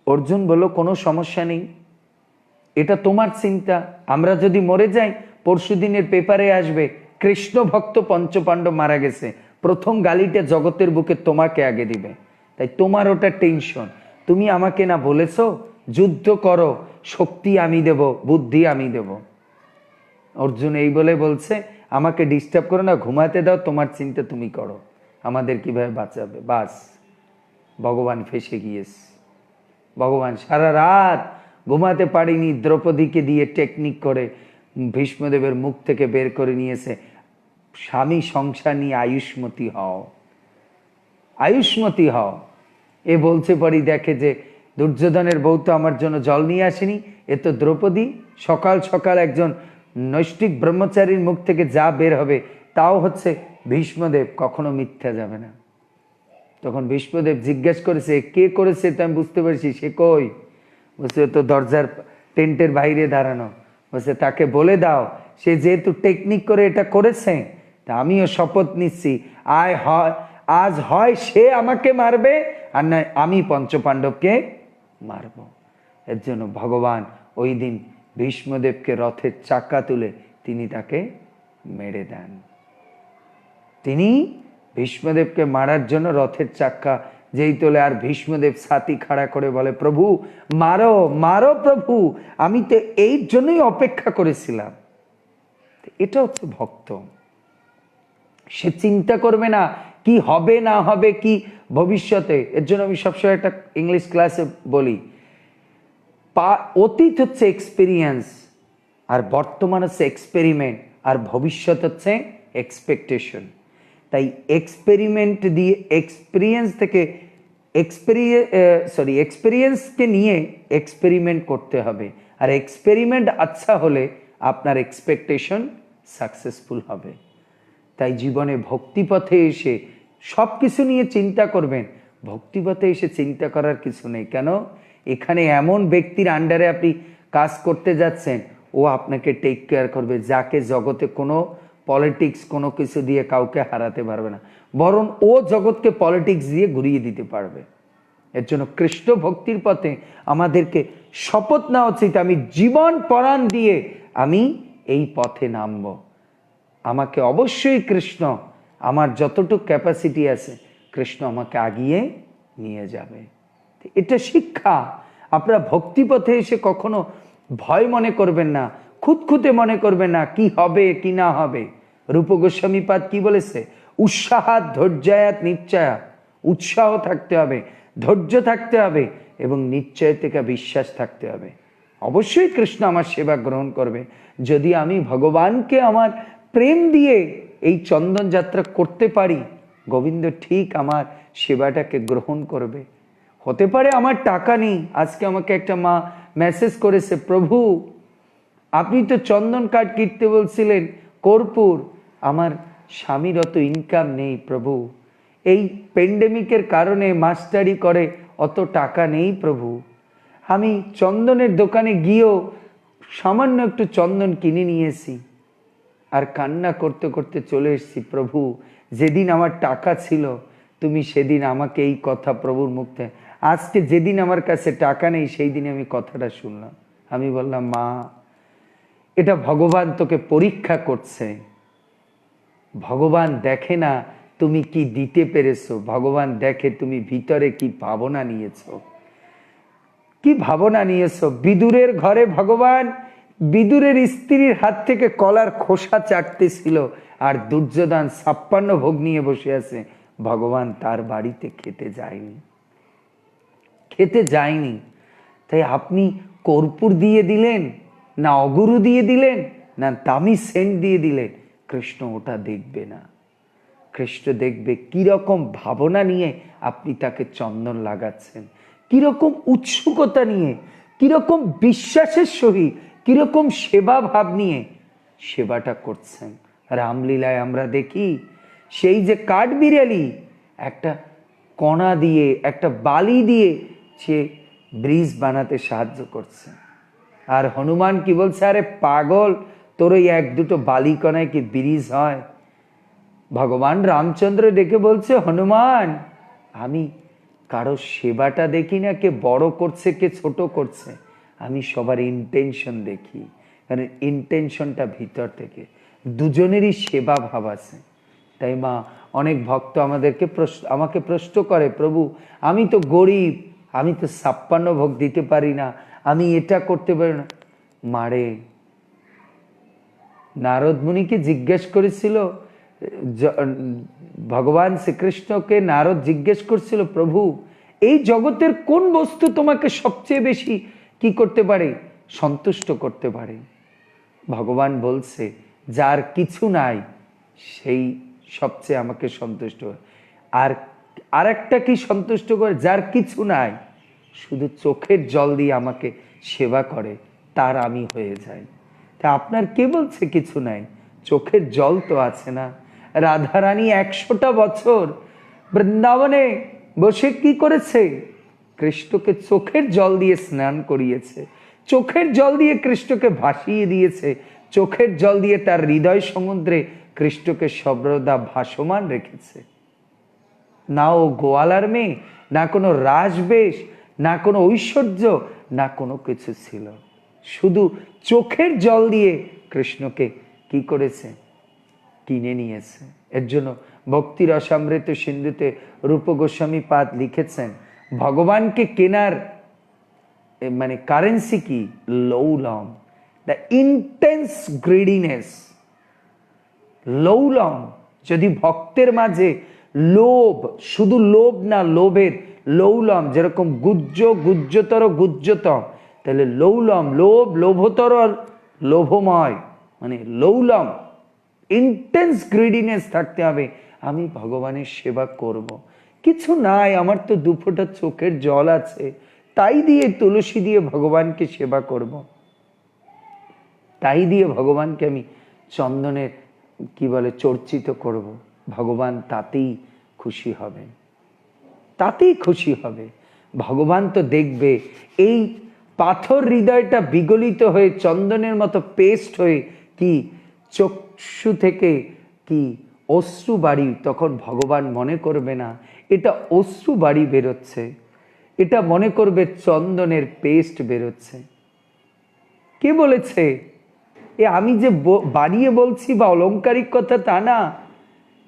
অর্জুন বলল কোনো সমস্যা নেই, এটা তোমার চিন্তা, আমরা যদি মরে যাই পরশু দিনের পেপারে আসবে কৃষ্ণ ভক্ত পঞ্চপাণ্ডব মারা গেছে, প্রথম গালিটা জগতের বুকে তোমাকে আগে দিবে, তাই তোমার ওটা টেনশন। তুমি আমাকে না বলেছো যুদ্ধ করো, শক্তি আমি দেব, বুদ্ধি আমি দেব। অর্জুন এই বলে বলছে আমাকে ডিস্টার্ব করো না, ঘুমাতে দাও, তোমার চিন্তা তুমি করো, আমাদের কিভাবে বাঁচাবে। বাস, ভগবান ফেসে গিয়েছে। ভগবান সারা রাত ঘুমাতে পারিনি, দ্রৌপদীকে দিয়ে টেকনিক করে ভীষ্মদেবের মুখ থেকে বের করে নিয়েছে, স্বামী সংসার নিয়ে আয়ুষ্মতী হও, আয়ুষ্মতী হও। এ বলছে পরই দেখে যে দুর্যোধনের বউ তো আমার জন্য জল নিয়ে আসেনি, এ তো দ্রৌপদী। সকাল সকাল একজন নৈষ্ঠিক ব্রহ্মচারীর মুখ থেকে যা বের হবে তাও হচ্ছে ভীষ্মদেব, কখনো মিথ্যা যাবে না। তখন ভীষ্মদেব জিজ্ঞেস করেছে কে করেছে, তো আমি বুঝতে পারছি, সে কই? বলছে তো দরজার টেন্টের বাইরে দাঁড়ানো। বলছে তাকে বলে দাও, সে যেহেতু টেকনিক করে এটা করেছে, তা আমিও শপথ নিচ্ছি আজ হয় সে আমাকে মারবে, আর নয় আমি পঞ্চপাণ্ডবকে মারব। এর জন্য ভগবান ওই দিন ভীষ্মদেবকে রথের চাকা তুলে তিনি তাকে মেরে দেন। তিনি ভীষ্মদেবকে মারার জন্য রথের চাকা যেই তোলে, আর ভীষ্মদেব ছাতি খাড়া করে বলে প্রভু মারো মারো প্রভু, আমি তো এই জন্যই অপেক্ষা করেছিলাম। এটা হচ্ছে ভক্ত। সে চিন্তা করবে না কি হবে না হবে, কি ভবিষ্যতে। এর জন্য আমি সবসময় একটা ইংলিশ ক্লাসে বলি, অতীত হচ্ছে এক্সপিরিয়েন্স, আর বর্তমান হচ্ছে এক্সপেরিমেন্ট, আর ভবিষ্যৎ হচ্ছে এক্সপেকটেশন। তাই এক্সপেরিমেন্ট দিয়ে এক্সপিরিয়েন্স থেকে এক্সপিরিয়েন্সকে নিয়ে এক্সপেরিমেন্ট করতে হবে, আর এক্সপেরিমেন্ট আচ্ছা হলে আপনার এক্সপেকটেশন সাকসেসফুল হবে। তাই জীবনে ভক্তিপথে এসে সব কিছু নিয়ে চিন্তা করবেন, ভক্তিপথে এসে চিন্তা করার কিছু নেই। কেন? এখানে এমন ব্যক্তির আন্ডারে আপনি কাজ করতে যাচ্ছেন, ও আপনাকে টেক কেয়ার করবে, যাকে জগতে কোনো পলিটিক্স কোনো কিছু দিয়ে কাউকে হারাতে পারবে না, বরং ও জগৎকে পলিটিক্স দিয়ে ঘুরিয়ে দিতে পারবে। এর জন্য কৃষ্ণ ভক্তির পথে আমাদেরকে শপথ নেওয়া উচিত, আমি জীবন পরাণ দিয়ে আমি এই পথে নামব। আমাকে অবশ্যই কৃষ্ণ, আমার যতটুকু ক্যাপাসিটি আছে, কৃষ্ণ আমাকে আগিয়ে নিয়ে যাবে। এটা শিক্ষা। আপনারা ভক্তিপথে এসে কখনো ভয় মনে করবেন না, খুঁতখুঁতে মনে করবেন না কি হবে কি না হবে। রূপ গোস্বামীপাদ কি বলেছে? উৎসাহাত ধৈর্যায়াত নিশ্চয়া। উৎসাহ থাকতে হবে, ধৈর্য থাকতে হবে, এবং নিশ্চয় থেকে বিশ্বাস থাকতে হবে। অবশ্যই কৃষ্ণ আমার সেবা গ্রহণ করবে যদি আমি ভগবানকে আমার প্রেম দিয়ে এই চন্দন যাত্রা করতে পারি। গোবিন্দ ঠিক আমার সেবাটাকে গ্রহণ করবে। হতে পারে আমার টাকা নেই, আজকে আমাকে একটা মা মেসেজ করেছে, প্রভু আপনি তো চন্দন কাঠ কিনতে বলছিলেন, কর্পূর, আমার স্বামীর অত ইনকাম নেই প্রভু, এই প্যান্ডেমিকের কারণে মাস্টারি করে অত টাকা নেই প্রভু, আমি চন্দনের দোকানে গিয়েও সামান্য একটু চন্দন কিনে নিয়েছি, আর কান্না করতে করতে চলে এসেছি প্রভু, যেদিন আমার টাকা ছিল তুমি সেদিন আমাকে এই কথা প্রভুর মুখ থেকে, আজকে যেদিন আমার কাছে টাকা নেই সেই দিনে আমি কথাটা শুনলাম। আমি বললাম মা, এটা ভগবান তোকে পরীক্ষা করছে। ভগবান দেখে না তুমি কি দিতে পেরেছো। ভগবান দেখে তুমি ভিতরে কি ভাবনা নিয়েছো, কি ভাবনা নিয়েছো। বিদুরের ঘরে ভগবান বিদুরের স্ত্রীর হাত থেকে কলার খোসা চাটতেছিল, আর দুর্যোধন 56 ভোগ নিয়ে বসে আছে। ভগবান তার বাড়িতে খেতে যায়নি, খেতে যায়নি। তাই আপনি কর্পূর দিয়ে দিলেন, না অগুরু দিয়ে দিলেন, না দামি সেন্ট দিয়ে দিলেন, কৃষ্ণ ওটা দেখবে না। কৃষ্ণ দেখবে কিরকম ভাবনা নিয়ে আপনি তাকে চন্দন লাগাচ্ছেন, কিরকম উৎসুকতা নিয়ে, কিরকম বিশ্বাসের সহিত, কিরকম সেবা ভাব নিয়ে সেবাটা করছেন। রামলীলায় আমরা দেখি সেই যে কাঠবিড়ালি একটা কণা দিয়ে, একটা বালি দিয়ে সে ব্রিজ বানাতে সাহায্য করছে। আর হনুমান কি বলছে, আরে পাগল, তোর ওই 1-2 বালি কণায় কি ব্রিজ হয়। ভগবান রামচন্দ্র ডেকে বলছে, হনুমান আমি কারো সেবাটা দেখি না, কে বড় করছে কে ছোট করছে, আমি সবার ইন্টেনশন দেখি। কারণ ইন্টেনশনটা ভিতর থেকে, দুজনেরই সেবা ভাব আছে। তাই মা অনেক ভক্ত আমাকে প্রশ্ন করে, প্রভু আমি তো গরিব, আমি তো 56 ভোগ দিতে পারি না, আমি এটা করতে পারি না। মারে, নারদ মুনিকে জিজ্ঞেস করেছিল, ভগবান শ্রীকৃষ্ণকে নারদ জিজ্ঞেস করছিল, প্রভু এই জগতের কোন বস্তু তোমাকে সবচেয়ে বেশি কি করতে পারে, সন্তুষ্ট করতে পারে। ভগবান বলছে, যার কিছু নাই সেই সবচেয়ে আমাকে সন্তুষ্ট করে। আর একটা কি সন্তুষ্ট করে, যার কিছু নাই, শুধু চোখের জল দিয়ে আমাকে সেবা করে, তার আমি হয়ে যাই। তা আপনার কে বলছে কিছু নাই, চোখের জল তো আছে না। রাধারানী 100টা বছর বৃন্দাবনে বসে কি করেছে, কৃষ্ণকে চোখের জল দিয়ে স্নান করিয়েছে, চোখের জল দিয়ে কৃষ্ণকে ভাসিয়ে দিয়েছে, চোখের জল দিয়ে তার হৃদয় সমুদ্রে কৃষ্ণকে সর্বদা ভাসমান রেখেছে। না ও গোয়ালার মেয়ে, না কোনো রাজবেশ, না কোনো ঐশ্বর্য, না কোনো কিছু ছিল, শুধু চোখের জল দিয়ে কৃষ্ণকে কি করেছে, কিনে নিয়েছে। এর জন্য ভক্তি রসামৃত সিন্ধুতে রূপ গোস্বামী পাদ লিখেছেন, ভগবানকে কেনার মানে কারেন্সি কি, লৌলম, দ্য ইন্টেন্স গ্রিডিনেস। লৌলম, যদি ভক্তের মাঝে লোভ, শুধু লোভ না, লোভের লৌলম, যেরকম গুজ্জতর গুজ্জতম, তাহলে লৌলম, লোভ, লোভতর আর লোভময়, মানে লৌলম, ইন্টেন্স গ্রিডিনেস থাকতে হবে। আমি ভগবানের সেবা করব, কিছু নাই, আমার তো 2 ফোঁটা চোখের জল আছে, তাই দিয়ে তুলসী দিয়ে ভগবানকে সেবা করব, তাই দিয়ে ভগবানকে আমি চন্দনের কি বলে চর্চিত করব। ভগবান তাতেই খুশি হবে, তাতেই খুশি হবে। ভগবান তো দেখবে এই পাথর হৃদয়টা বিগলিত হয়ে চন্দনের মতো পেস্ট হয়ে কি চক্ষু থেকে কি অশ্রু বাড়ি, তখন ভগবান মনে করবে না এটা অশ্রু বাড়ি বেরোচ্ছে, এটা মনে করবে চন্দনের পেস্ট বেরোচ্ছে। কে বলেছে এ, আমি যে বাড়িয়ে বলছি বা অলংকারিক কথা তা না,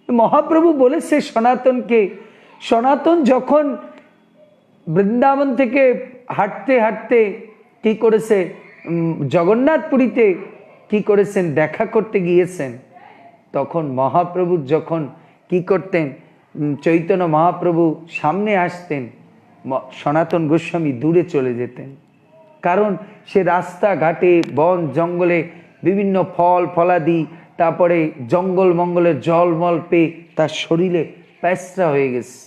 মহাপ্রভু বলেছে সনাতনকে। সনাতন যখন বৃন্দাবন থেকে হাঁটতে হাঁটতে কি করেছে, জগন্নাথপুরীতে কি করেছেন, দেখা করতে গিয়েছেন, তখন মহাপ্রভু যখন কি করতেন, চৈতন্য মহাপ্রভু সামনে আসতেন, সনাতন গোস্বামী দূরে চলে যেতেন। কারণ সে রাস্তাঘাটে বন জঙ্গলে বিভিন্ন ফল ফলাদি, তারপরে জঙ্গল মঙ্গলের জলমল পেয়ে তার শরীরে প্যাঁচড়া হয়ে গেছে,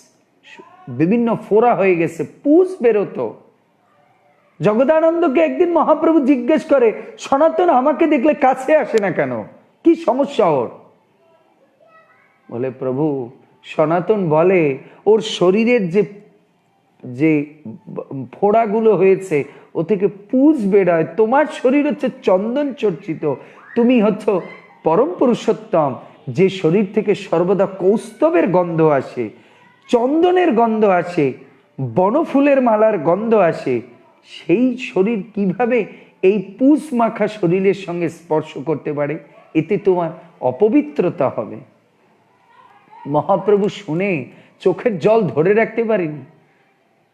বিভিন্ন ফোড়া হয়ে গেছে, পুষ বেরোতো। জগদানন্দকে একদিন মহাপ্রভু জিজ্ঞেস করে, সনাতন আমাকে দেখলে কাছে আসে না কেন, কি সমস্যা ওর? বলে, প্রভু সনাতন বলে ওর শরীরের যে ফোড়াগুলো হয়েছে ও থেকে পুষ বেরোয়, তোমার শরীর হচ্ছে চন্দন চর্চিত, তুমি হচ্ছ পরম পুরুষোত্তম, যে শরীর থেকে সর্বদা কৌস্তবের গন্ধ আসে, চন্দনের গন্ধ আসে, বনফুলের মালার গন্ধ আসে, সেই শরীর কিভাবে এই পুষ মাখা শরীরের সঙ্গে স্পর্শ করতে পারে? এতে তোমার অপবিত্রতা হবে। মহাপ্রভু শুনে চোখের জল ধরে রাখতে পারেনি।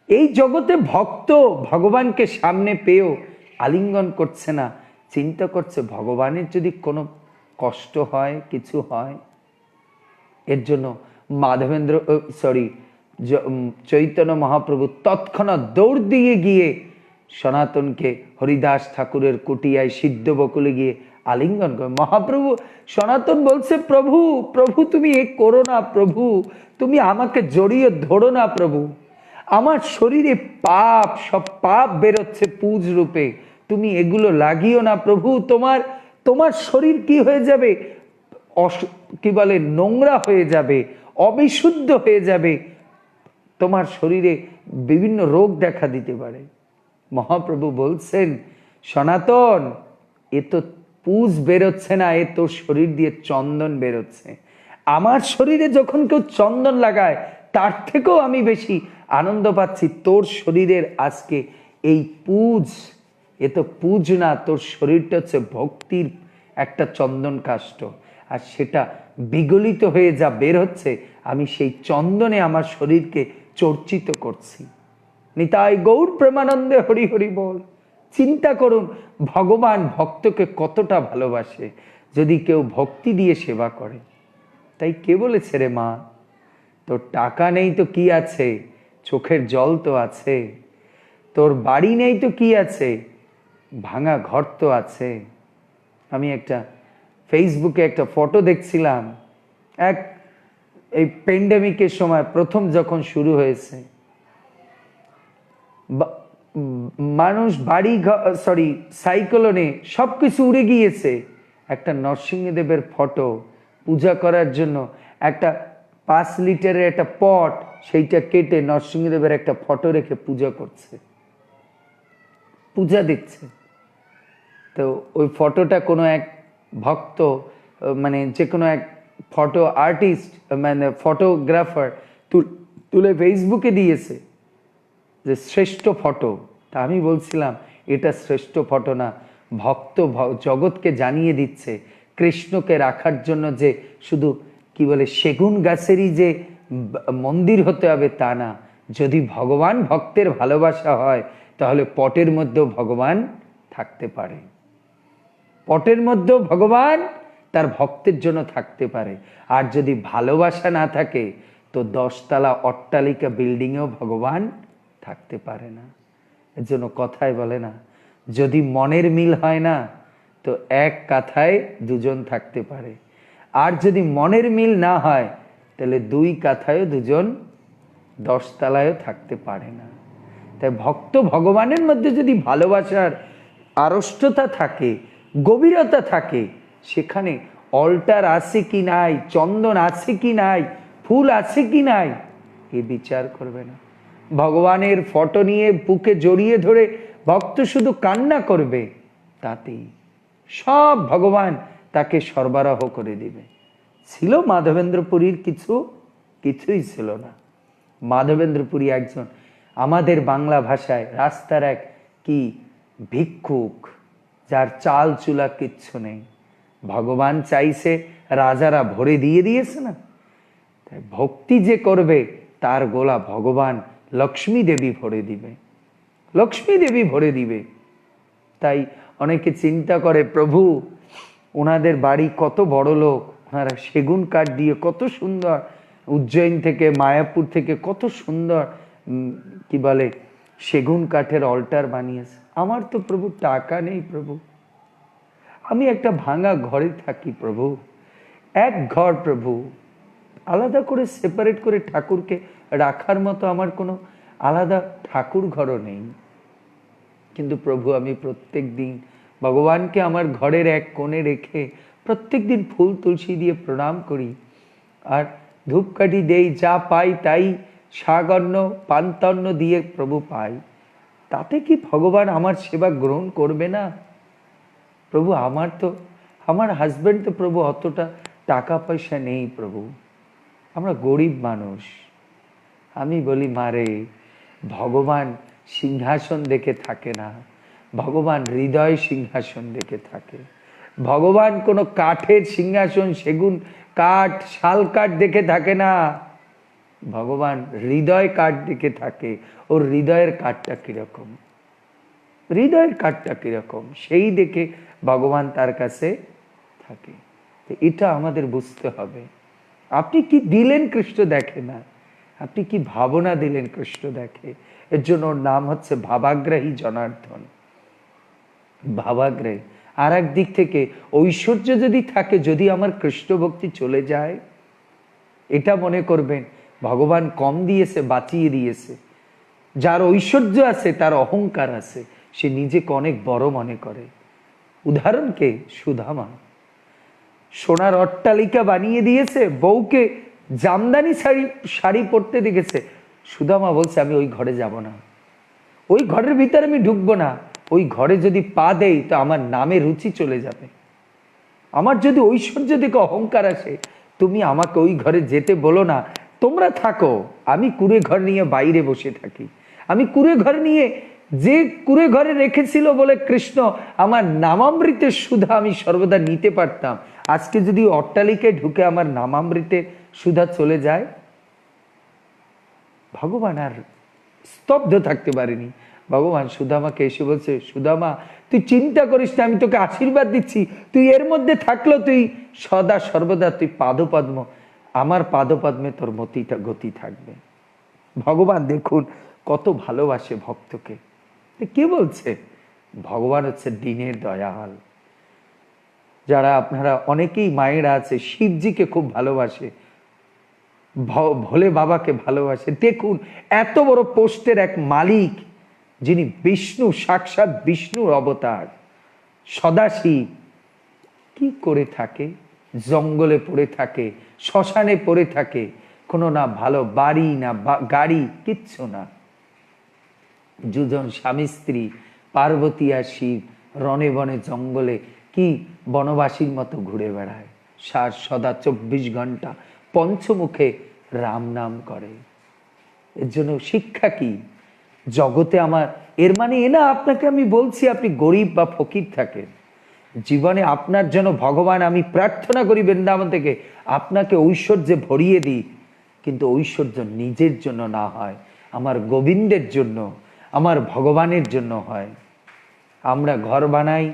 এই জগতে ভক্ত ভগবানকে সামনে পেয়েও আলিঙ্গন করছে না, চিন্তা করছে ভগবানের যদি কোনো কষ্ট হয়, কিছু হয়। এর জন্য মাধবেন্দ্র চৈতন্য মহাপ্রভু তৎক্ষণাৎ দৌড় দিয়ে গিয়ে সনাতনকে হরিদাস ঠাকুরের কুটিয়ায় সিদ্ধ বকুলে গিয়ে আলিঙ্গন করে। মহাপ্রভু, সনাতন বলছে, প্রভু প্রভু তুমি এ করো না, প্রভু তুমি আমাকে জড়িয়ে ধরো না, প্রভু আমার শরীরে পাপ, সব পাপ বেরোচ্ছে পুজ রূপে, তুমি এগুলো লাগিও না প্রভু। তোমার তোমার শরীর কি হয়ে যাবে, কি বলে, নোংরা হয়ে যাবে, অবিশুদ্ধ হয়ে যাবে, তোমার শরীরে বিভিন্ন রোগ দেখা দিতে পারে। মহাপ্রভু বলছেন, সনাতন এ তো পুজ বেরোচ্ছে না, এ তোর শরীর দিয়ে চন্দন বেরোচ্ছে। আমার শরীরে যখন কেউ চন্দন লাগায় তার থেকেও আমি বেশি আনন্দ পাচ্ছি। তোর শরীরের আজকে এই পুজ, এ তো পুজ না, তোর শরীরটা হচ্ছে ভক্তির একটা চন্দন কাষ্ঠ, আর সেটা বিগলিত হয়ে যা বের হচ্ছে, আমি সেই চন্দনে আমার শরীরকে চর্চিত করছি। নিতাই গৌর প্রেমানন্দে হরি হরি বল। চিন্তা করুন ভগবান ভক্তকে কতটা ভালোবাসে যদি কেউ ভক্তি দিয়ে সেবা করে। তাই কে বলেছে রে মা, তোর টাকা নেই তো কি আছে, চোখের জল তো আছে। তোর বাড়ি নেই তো কি আছে, ভাঙা ঘর তো আছে। আমি একটা ফেসবুকে একটা ফটো দেখছিলাম, এক এই প্যান্ডেমিকের সময় প্রথম যখন শুরু হয়েছে, মানুষ বাড়ি সাইক্লোনে সবকিছু উড়ে গিয়েছে, একটা নরসিংহদেবের ফটো পূজা করার জন্য একটা 5 লিটারের একটা পট, সেইটা কেটে নরসিংহদেবের একটা ফটো রেখে পূজা করছে, পূজা দিচ্ছে। তো ওই ফটোটা কোনো এক ভক্ত, মানে যে কোনো এক ফটো আর্টিস্ট, মানে ফটোগ্রাফার তুলে ফেসবুকে দিয়েছে যে শ্রেষ্ঠ ফটো। তা আমি বলছিলাম এটা শ্রেষ্ঠ ফটো না, ভক্ত জগৎকে জানিয়ে দিচ্ছে কৃষ্ণকে রাখার জন্য যে শুধু কি বলে সেগুন গাছেরই যে মন্দির হতে হবে তা না। যদি ভগবান ভক্তের ভালোবাসা হয় তাহলে পটের মধ্যেও ভগবান থাকতে পারে, পটের মধ্যেও ভগবান তার ভক্তের জন্য থাকতে পারে। আর যদি ভালোবাসা না থাকে তো 10 তলা অট্টালিকা বিল্ডিংয়েও ভগবান থাকতে পারে না। এর জন্য কথায় বলে না, যদি মনের মিল হয় না তো এক কাথায় দুজন থাকতে পারে, আর যদি মনের মিল না হয় তাহলে 2 কাথায়ও দুজন 10 তলায়ও থাকতে পারে না। তাই ভক্ত ভগবানের মধ্যে যদি ভালোবাসার আড়ষ্টতা থাকে, গভীরতা থাকে, সেখানে অল্টার আছে কি নাই, চন্দন আছে কি নাই, ফুল আছে কি নাই, এ বিচার করবে না। ভগবানের ফটো নিয়ে বুকে জড়িয়ে ধরে ভক্ত শুধু কান্না করবে, তাতেই সব ভগবান তাকে সরবরাহ করে দিবে। ছিল মাধবেন্দ্রপুরীর কিছুই ছিল না। মাধবেন্দ্রপুরী একজন আমাদের বাংলা ভাষায় রাস্তার এক কি ভিক্ষুক, যার চাল চুলা কিচ্ছু নেই। ভগবান চাইছে, রাজারা ভরে দিয়ে দিয়েছে না। তাই ভক্তি যে করবে তার গোলা ভগবান লক্ষ্মী দেবী ভরে দিবে, লক্ষ্মী দেবী ভরে দিবে। তাই অনেকে চিন্তা করে প্রভু ওনাদের বাড়ি কত বড় লোক, ওনারা সেগুন কাঠ দিয়ে কত সুন্দর, উজ্জয়ন থেকে মায়াপুর থেকে কত সুন্দর কি বলে সেগুন কাঠের অল্টার বানিয়েছে। আমার তো প্রভু টাকা নেই, প্রভু আমি একটা ভাঙা ঘরে থাকি, প্রভু এক ঘর, প্রভু আলাদা করে সেপারেট করে ঠাকুরকে রাখার মতো আমার কোনো আলাদা ঠাকুর ঘরও নেই। কিন্তু প্রভু আমি প্রত্যেক দিন ভগবানকে আমার ঘরের এক কোণে রেখে প্রত্যেক দিন ফুল তুলসী দিয়ে প্রণাম করি, আর ধূপকাঠি দেই, যা পাই তাই সাগর্ণ পান্তন্ন দিয়ে প্রভু পাই। তাতে কি ভগবান আমার সেবা গ্রহণ করবে না? প্রভু আমার হাজব্যান্ড তো প্রভু অতটা টাকা পয়সা নেই, প্রভু আমরা গরিব মানুষ। আমি বলি মারে, ভগবান সিংহাসন দেখে থাকে না, ভগবান হৃদয় সিংহাসন দেখে থাকে। ভগবান কোনো কাঠের সিংহাসন, সেগুন কাঠ, শাল কাঠ দেখে থাকে না, ভগবান হৃদয় কাঠ দেখে থাকে। ওর হৃদয়ের কাঠটা কিরকম, হৃদয়ের কাঠটা কিরকম, সেই দেখে ভগবান তার কাছে থাকে। এটা আমাদের বুঝতে হবে। আপনি কি দিলেন কৃষ্ণ দেখে না, আপনি কি ভাবনা দিলেন কৃষ্ণ দেখে। এর জন্য ওর নাম হচ্ছে ভাবাগ্রাহী জনার্দন, ভাবাগ্রাহী। আর এক দিক থেকে ঐশ্বর্য যদি থাকে, যদি আমার কৃষ্ণ ভক্তি চলে যায়, এটা মনে করবেন ভগবান কম দিয়েছে, বাঁচিয়ে দিয়েছে। যার ঐশ্বর্য আছে তার অহংকার আছে, সে নিজেকে অনেক বড় মনে করে। উদাহরণ কে? সুদামা। সোনার অট্টালিকা বানিয়ে দিয়েছে, বউকে জামদানি শাড়ি পরতে দেখেছে। সুদামা বলছে আমি ওই ঘরে যাব না, ওই ঘরের ভিতরে আমি ঢুকবো না। ওই ঘরে যদি পা দেই তো আমার নামে রুচি চলে যাবে। আমার যদি ঐশ্বর্য দেখে অহংকার আসে, তুমি আমাকে ওই ঘরে যেতে বলো না, তোমরা থাকো, আমি কুড়ে ঘর নিয়ে বাইরে বসে থাকি। আমি কুড়ে ঘর নিয়ে, যে কুড়ে ঘরে রেখেছিল বলে কৃষ্ণ আমার নামামৃতের সুধা আমি সর্বদা নিতে পারতাম, আজকে যদি অট্টালিকায় ঢুকে আমার নামামৃতের সুধা চলে যায়, ভগবান আর স্তব্ধ থাকতে পারেনি। ভগবান সুদামাকে এসে বলছে, সুদামা তুই চিন্তা করিস না, আমি তোকে আশীর্বাদ দিচ্ছি, তুই এর মধ্যে থাকলো, তুই সদা সর্বদা তুই পাদপদ্ম, আমার পাদপদ্মে তোর মতিটা গতি থাকবে। ভগবান দেখুন কত ভালোবাসে ভক্তকে। কে বলছে? ভগবান হচ্ছে দিনের দয়াল। যারা আপনারা অনেকেই মায়েরা আছে শিবজিকে খুব ভালোবাসে, ভোলে বাবাকে ভালোবাসে। দেখুন এত বড় পোস্টের এক মালিক, যিনি বিষ্ণু, সাক্ষাৎ বিষ্ণুর অবতার সদাশিব, কি করে থাকে? জঙ্গলে পড়ে থাকে, শ্মশানে পড়ে থাকে, কোনো না ভালো বাড়ি না গাড়ি, কিচ্ছু না। দুজন স্বামী স্ত্রী, পার্বতী আর শিব রণে বনে জঙ্গলে কি বনবাসীর মতো ঘুরে বেড়ায়, সদা 24 ঘন্টা পঞ্চমুখে রাম নাম করে। এর জন্য শিক্ষা কি জগতে আমার? এর মানে এ না আপনাকে আমি বলছি আপনি গরিব বা ফকির থাকেন, জীবনে আপনার জন্য ভগবান, আমি প্রার্থনা করি বৃন্দাবন থেকে আপনাকে ঐশ্বর্যে ভরিয়ে দিই, কিন্তু ঐশ্বর্য নিজের জন্য না হয়, আমার গোবিন্দের জন্য, আমার ভগবানের জন্য হয়। আমরা ঘর বানাই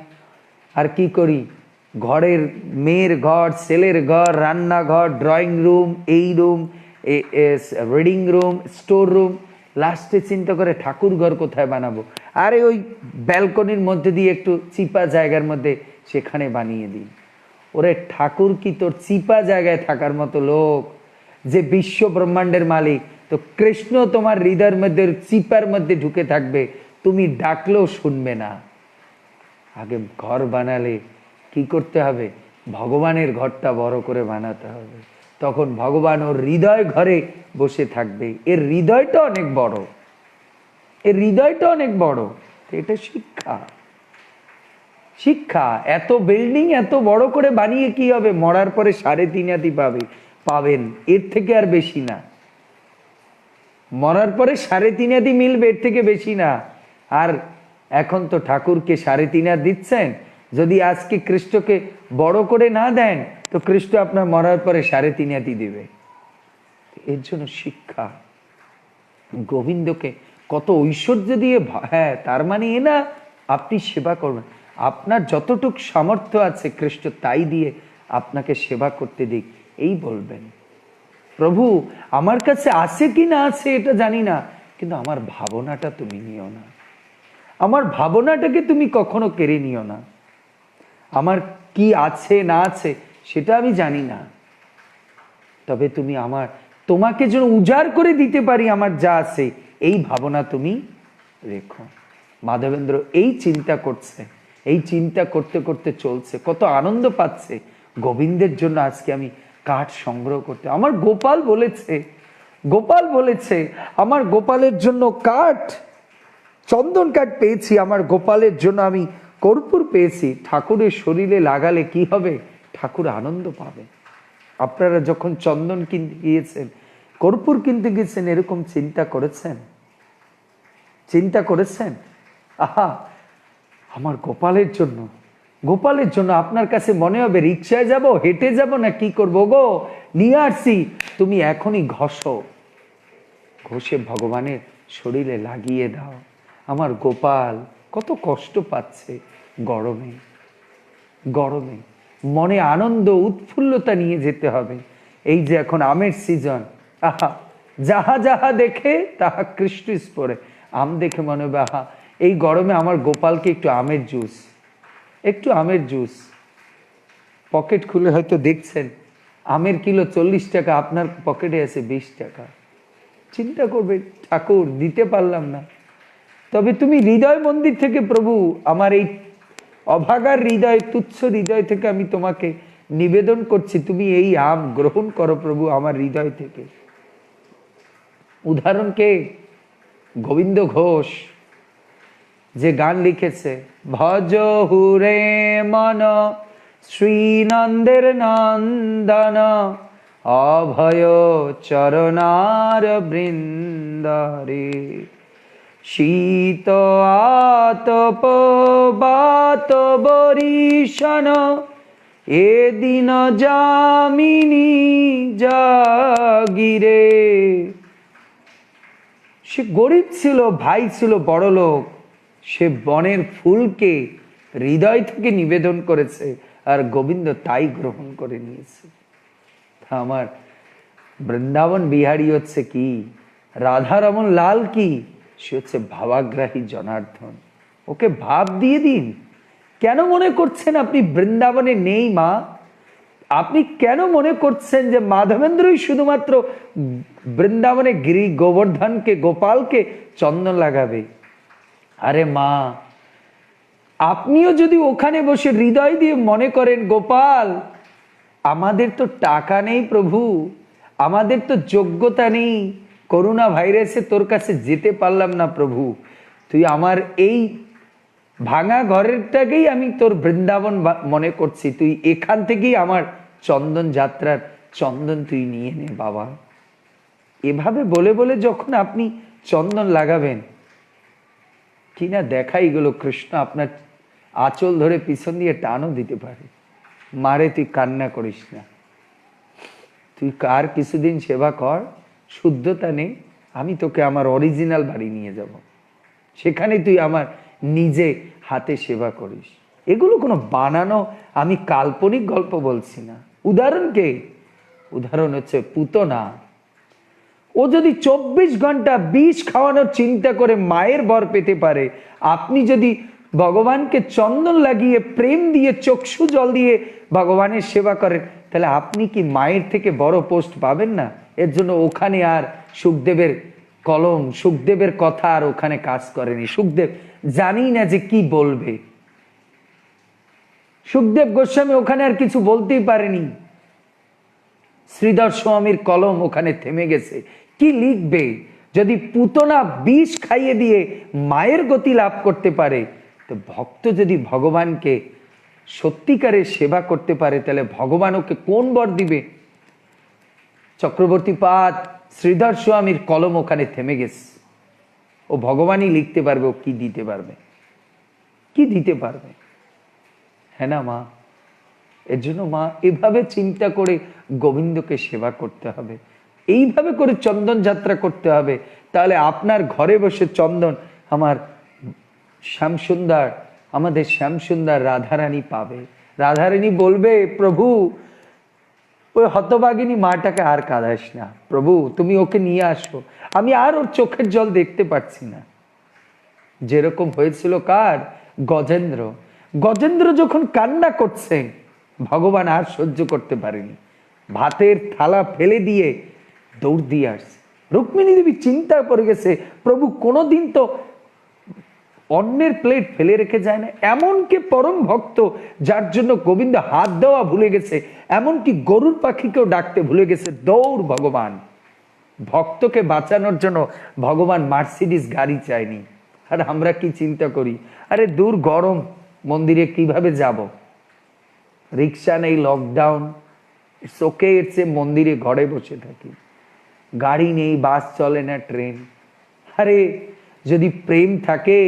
আর কি করি? ঘরের মেয়ের ঘর, ছেলের ঘর, রান্নাঘর, ড্রয়িং রুম, এই room, reading room, store room, লাস্টে চিন্তা করে ঠাকুর ঘর কোথায় বানাবো? আরে ওই ব্যালকনির মধ্যে দিয়ে একটু চিপা জায়গার মধ্যে সেখানে বানিয়ে দিই। ওরে ঠাকুর কি তোর চিপা জায়গায় থাকার মতো লোক? যে বিশ্ব ব্রহ্মাণ্ডের মালিক, তো কৃষ্ণ তোমার হৃদয়ের মধ্যে চিপার মধ্যে ঢুকে থাকবে, তুমি ডাকলেও শুনবে না। আগে ঘর বানালে কি করতে হবে? ভগবানের ঘরটা বড় করে বানাতে হবে, তখন ভগবান ওর হৃদয় ঘরে বসে থাকবে। এর হৃদয়টা অনেক বড়, এর হৃদয়টা অনেক বড়। এটা শিক্ষা, শিক্ষা। এত বিল্ডিং এত বড় করে বানিয়ে কি হবে? মরার পরে 3.5 হাতি পাবেন, এর থেকে আর বেশি না। মরার পরে 3.5 হাতি মিলবে, এর থেকে বেশি না। আর এখন তো ঠাকুরকে 3.5 হাত দিচ্ছেন, যদি আজকে কৃষ্ণকে বড় করে না দেন তো কৃষ্ণ আপনার মরার পরে 3.5 হাতি দেবে। এর জন্য শিক্ষা। গোবিন্দকে কত ঐশ্বর্য দিয়ে, হ্যাঁ তার মানে এ না আপনি সেবা করবেন, আপনার যতটুক সামর্থ্য আছে কৃষ্ণ তাই দিয়ে আপনাকে সেবা করতে দিক, এই বলবেন। প্রভু আমার কাছে আছে কি না আছে এটা জানি না, কিন্তু আমার ভাবনাটা তুমি নিও না, আমার ভাবনাটাকে তুমি কখনো কেড়ে নিও না। আমার কি আছে না আছে সেটা আমি জানি না, তবে তুমি আমার, তোমাকে যেন উজাড় করে দিতে পারি আমার যা আছে, এই ভাবনা তুমি রেখো। মাধবেন্দ্র এই চিন্তা করছে, এই চিন্তা করতে করতে চলছে, কত আনন্দ পাচ্ছে। গোবিন্দের জন্য আজকে আমি কাঠ সংগ্রহ করতে, আমার গোপাল বলেছে, গোপাল বলেছে আমার গোপালের জন্য কাঠ, চন্দন কাঠ পেয়েছি, আমার গোপালের জন্য আমি কর্পূর পেয়েছি। ঠাকুরের শরীরে লাগালে কি হবে? ঠাকুর আনন্দ পাবে। আপনারা যখন চন্দন কিনতে গিয়েছেন, কর্পূর কিনতে গিয়েছেন, এরকম চিন্তা করেছেন? চিন্তা করেছেন আহা আমার গোপালের জন্য গোপালের জন্য আপনার কাছে মনে হবে রিক্সায় যাব, হেঁটে যাব, না কি করবো গো, নিয়ে আসছি, তুমি এখনই ঘষো, ঘষে ভগবানের শরীরে লাগিয়ে দাও। আমার গোপাল কত কষ্ট পাচ্ছে গরমে, গরমে মনে আনন্দ উৎফুল্লতা নিয়ে যেতে হবে। এই যে এখন আমের সিজন, আহা, যাহা যাহা দেখে তাহা কৃষ্ণ স্পরে। আম দেখে মনে হবে আহা, এই গরমে আমার গোপালকে একটু আমের জুস, একটু আমের জুস। পকেট খুলে হয়তো দেখছেন আমের কিলো 40 টাকা, আপনার পকেটে আছে 20 টাকা। চিন্তা করবে, ঠাকুর দিতে পারলাম না, তবে তুমি হৃদয় মন্দির থেকে প্রভু, আমার এই অভাগার হৃদয়, তুচ্ছ হৃদয় থেকে আমি তোমাকে নিবেদন করছি, তুমি এই আম গ্রহণ করো প্রভু আমার হৃদয় থেকে। উদাহরণ কে? গোবিন্দ ঘোষ, যে গান লিখেছে, ভজ হুরে মন শ্রীনন্দের নন্দন, অভয় চরণার বৃন্দারে, শীত আতপ বাত বরিশন, এ দিন যামিনী জাগিরে। সে গরিব ছিল, ভাই ছিল বড় লোক, সে বনের ফুলকে হৃদয় থেকে নিবেদন করেছে, আর গোবিন্দ তাই গ্রহণ করে নিয়েছে। আমার বৃন্দাবন বিহারী হচ্ছে কি, রাধারমন লাল কি, সে হচ্ছে ভাবাগ্রাহী জনার্দন। ওকে ভাব দিয়ে দিন। কেন মনে করছেন আপনি বৃন্দাবনে নেই মা? আপনি কেন মনে করছেন যে মাধবেন্দ্রই শুধুমাত্র বৃন্দাবনে গিরি গোবর্ধনকে, গোপালকে চন্দন লাগাবে? আরে মা, আপনিও যদি ওখানে বসে হৃদয় দিয়ে মনে করেন, গোপাল আমাদের তো টাকা নেই প্রভু, আমাদের তো যোগ্যতা নেই, করোনা ভাইরাসে তোর কাছে যেতে পারলাম না প্রভু, তুই আমার এই ভাঙা ঘরেরটাকেই আমি তোর বৃন্দাবন মনে করছি, তুই এখান থেকেই আমার চন্দন যাত্রার চন্দন তুই নিয়ে নে বাবা। এভাবে বলে বলে যখন আপনি চন্দন লাগাবেন, কিনা দেখাই গেল কৃষ্ণ আপনার আঁচল ধরে পিছন দিয়ে টানও দিতে পারে, মারে তুই কান্না করিস না, তুই কার কিছুদিন সেবা কর, শুদ্ধতা নেই, আমি তোকে আমার অরিজিনাল বাড়ি নিয়ে যাব, সেখানে তুই আমার নিজে হাতে সেবা করিস। এগুলো কোনো বানানো, আমি কাল্পনিক গল্প বলছি না। উদাহরণ কে? উদাহরণ হচ্ছে পুতনা। ও যদি 24 ঘন্টা বিষ খাওয়ানোর চিন্তা করে মায়ের বর পেতে পারে, আপনি যদি ভগবানকে চন্দন লাগিয়ে প্রেম দিয়ে চক্ষু জল দিয়ে ভগবানের সেবা করেন, তাহলে আপনি কি মায়ের থেকে বড় পোস্ট পাবেন না? এর জন্য ওখানে আর সুখদেবের কলম, সুখদেবের কথা আর ওখানে কাজ করেনি। সুখদেব জানি না যে কি বলবে, সুখদেব গোস্বামী ওখানে আর কিছু বলতেই পারেনি। শ্রীধর স্বামীর কলম ওখানে থেমে গেছে, কি লিখবে? যদি পুতনা বিষ খাইয়ে দিয়ে মায়ের গতি লাভ করতে পারে, তো ভক্ত যদি ভগবানকে সত্যিকারের সেবা করতে পারে, তাহলে ভগবান ওকে কোন বর দিবে? চক্রবর্তী পাদ শ্রীধর স্বামীর কলম ওখানে থেমে গেছে, ও ভগবানই লিখতে পারবে ও কি দিতে পারবে, কি দিতে পারবে। হ্যাঁ না মা? এর জন্য মা এভাবে চিন্তা করে গোবিন্দকে সেবা করতে হবে, এইভাবে করে চন্দন যাত্রা করতে হবে, তাহলে আপনার ঘরে বসে চন্দন আমার শ্যামসুন্দর, আমাদের শ্যামসুন্দর রাধারানী পাবে। রাধারানী বলবে, প্রভু ওই হতভাগিনী মাটাকে আর কাঁদাস না প্রভু, তুমি ওকে নিয়ে আসো, আমি আর ওর চোখের জল দেখতে পাচ্ছি না। যেরকম হয়েছিল কার? গজেন্দ্র। গজেন্দ্র যখন কান্না করছে, ভগবান আর সহ্য করতে পারেনি, ভাতের থালা ফেলে দিয়ে দৌড় দিয়ে আসছে। রুক্মিণী দেবী চিন্তা করে গেছে, প্রভু কোনোদিন তো অন্যের প্লেট ফেলে রেখে যায় না, এমনকি পরম ভক্ত যার জন্য গোবিন্দ হাত দেওয়া ভুলে গেছে, এমনকি গরুর পাখিকেও ডাকতে ভুলে গেছে। দৌড় ভগবান, ভক্তকে বাঁচানোর জন্য ভগবান মার্সিডিজ গাড়ি চায়নি। আর আমরা কি চিন্তা করি, আরে দূর গরম, মন্দিরে কিভাবে যাব, রিক্সা নেই, lockdown, it's okay, it's a, মন্দিরে ঘরে বসে থাকি, গাড়ি নেই, বাস চলে না, ট্রেন। আরে যদি প্রেম থাকে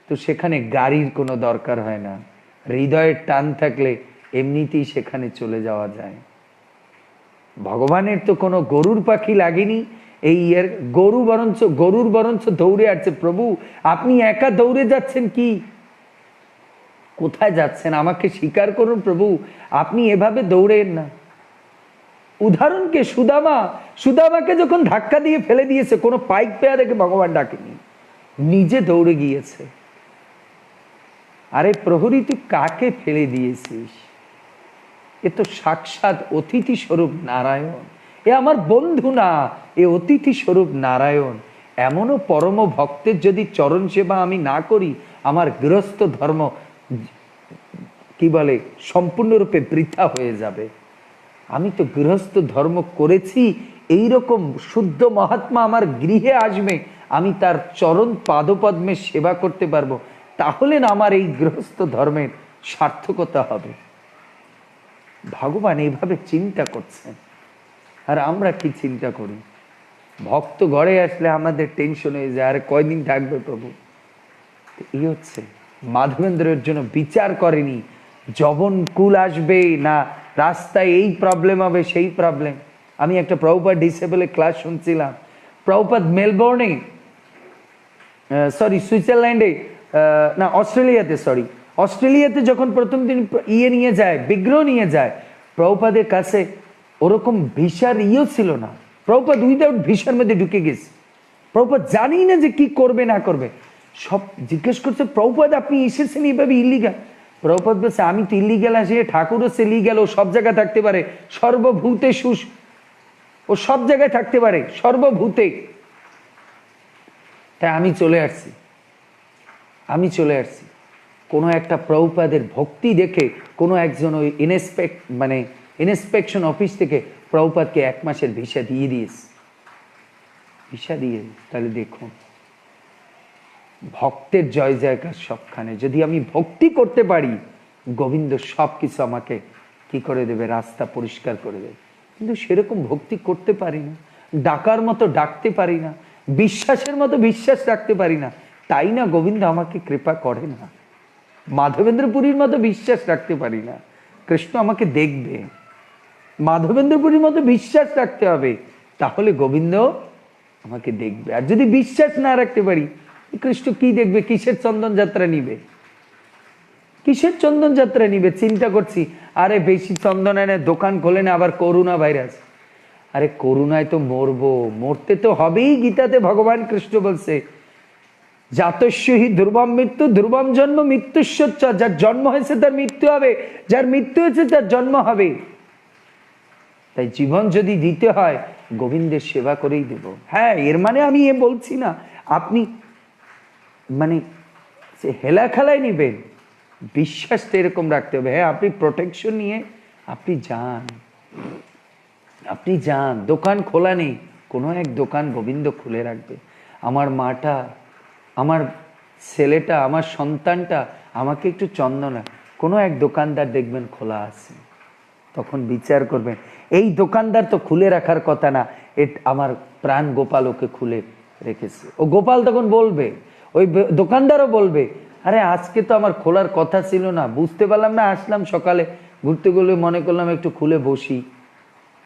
তো সেখানে গাড়ির কোনো দরকার হয় না, হৃদয়ের টান থাকলে এমনিতেই সেখানে চলে যাওয়া যায়। ভগবানের তো কোনো গরুর পাখি লাগেনি, এই এর গরুর বরঞ্চ দৌড়ে আসছে। প্রভু আপনি একা দৌড়ে যাচ্ছেন কি, কোথায় যাচ্ছেন আমাকে স্বীকার করুন প্রভু, আপনি এভাবে দৌড়েন না। উদাহরণকে সুদামাকে যখন ধাক্কা দিয়ে ফেলে দিয়েছে, কোনো পাইক পেয়া দেখে ভগবান ডাকেনি, নিজে দৌড়ে গিয়েছে। আরে প্রহরী তুই কাকে ফেলে দিয়েছিস, এ তো সাক্ষাৎ অতিথি স্বরূপ নারায়ণ, এ আমার বন্ধু না, এ অতিথি স্বরূপ নারায়ণ। এমনও পরম ভক্তের যদি চরণ সেবা আমি না করি, আমার গৃহস্থ ধর্ম কি বলে সম্পূর্ণরূপে বৃথা হয়ে যাবে। আমি তো গৃহস্থ ধর্ম করেছি, এই রকম শুদ্ধ মহাত্মা আমার গৃহে আসবে, আমি তার চরণ পাদপদ্মে সেবা করতে পারবো, তাহলে না আমার এই গৃহস্থ ধর্মের সার্থকতা হবে। ভগবান এইভাবে চিন্তা করছেন, আর আমরা কি চিন্তা করি? ভক্ত ঘরে আসলে আমাদের টেনশন হয়ে যায়, আর কয়দিন থাকবে প্রভু। এই হচ্ছে মাধবেন্দ্রের জন্য বিচার করেনি যবন কুল আসবে না, রাস্তায় এই প্রবলেম হবে সেই প্রবলেম। আমি একটা প্রভুপাদ ডিসেবলের ক্লাস শুনছিলাম। প্রভুপাদ মেলবোর্নে, সুইজারল্যান্ডে না অস্ট্রেলিয়াতে যখন প্রথম দিন নিয়ে যায়, বিগ্রহ নিয়ে যায়, প্রভুপাদের কাছে ওরকম ভিসার ছিল না। প্রভুপাদ উইদাউট ভিসার মধ্যে ঢুকে গেছে। প্রভুপাদ জানি না যে কি করবে না করবে, সব জিজ্ঞেস করছে প্রভুপাদ আপনি এসেছেন এইভাবে ইলিগাল। প্রভুপাদ বলছে আমি তো ইলিগাল আসি, ঠাকুর হচ্ছে লিগ্যাল, ও সব জায়গায় থাকতে পারে, সর্বভূতে ও সব জায়গায় থাকতে পারে, সর্বভূতে। তাই আমি চলে আসছি। কোনো একটা প্রভুপাদের ভক্তি দেখে কোনো একজন ওই ইন্সপেকশন অফিস থেকে প্রভুপাদকে 1 মাসের ভিসা দিয়ে দিয়েছে। তাহলে দেখুন ভক্তের জয় জয়কার সবখানে। যদি আমি ভক্তি করতে পারি, গোবিন্দ সবকিছু আমাকে কি করে দেবে, রাস্তা পরিষ্কার করে দেবে। কিন্তু সেরকম ভক্তি করতে পারি না, ডাকার মতো ডাকতে পারি না, বিশ্বাসের মতো বিশ্বাস রাখতে পারি না, তাই না গোবিন্দ আমাকে কৃপা করে না। মাধবেন্দ্রপুরীর মতো বিশ্বাস রাখতে পারি না, কৃষ্ণ আমাকে দেখবে। মাধবেন্দ্রপুরীর মতো বিশ্বাস রাখতে হবে, তাহলে গোবিন্দ আমাকে দেখবে। আর যদি বিশ্বাস না রাখতে পারি, কৃষ্ণ কি দেখবে? কিসের চন্দন যাত্রা নিবে? চিন্তা করছি, আরে বেশি চন্দন এনে দোকান খোলে না, আবার করোনা ভাইরাস। আরে করোনায় তো মরতে তো হবেই। গীতাতে ভগবান কৃষ্ণ বলছে জাতস্যহি ধ্রুবম মৃত্যু, ধ্রুবম জন্ম মৃত্যুস্য। যার জন্ম হয়েছে তার মৃত্যু হবে, যার মৃত্যু হয়েছে তার জন্ম হবে। তাই জীবন যদি দিতে হয়, গোবিন্দের সেবা করেই দেব। হ্যাঁ, এর মানে আমি বলছি না আপনি হেলা খেলায় নিবেন, বিশ্বাসটা এরকম রাখতে হবে। হ্যাঁ, আপনি প্রোটেকশন নিয়ে আপনি যান, দোকান খোলা নেই, কোনো এক দোকান গোবিন্দ খুলে রাখবে। আমার মাটা, আমার ছেলেটা, আমার সন্তানটা আমাকে একটু চন্দনা, কোনো এক দোকানদার দেখবেন খোলা আছে, তখন বিচার করবেন এই দোকানদার তো খুলে রাখার কথা না, আমার প্রাণ গোপাল ওকে খুলে রেখেছে। ও গোপাল তখন বলবে, ওই দোকানদারও বলবে, আরে আজকে তো আমার খোলার কথা ছিল না, বুঝতে পারলাম না, আসলাম সকালে ঘুরতে গেলে, মনে করলাম একটু খুলে বসি,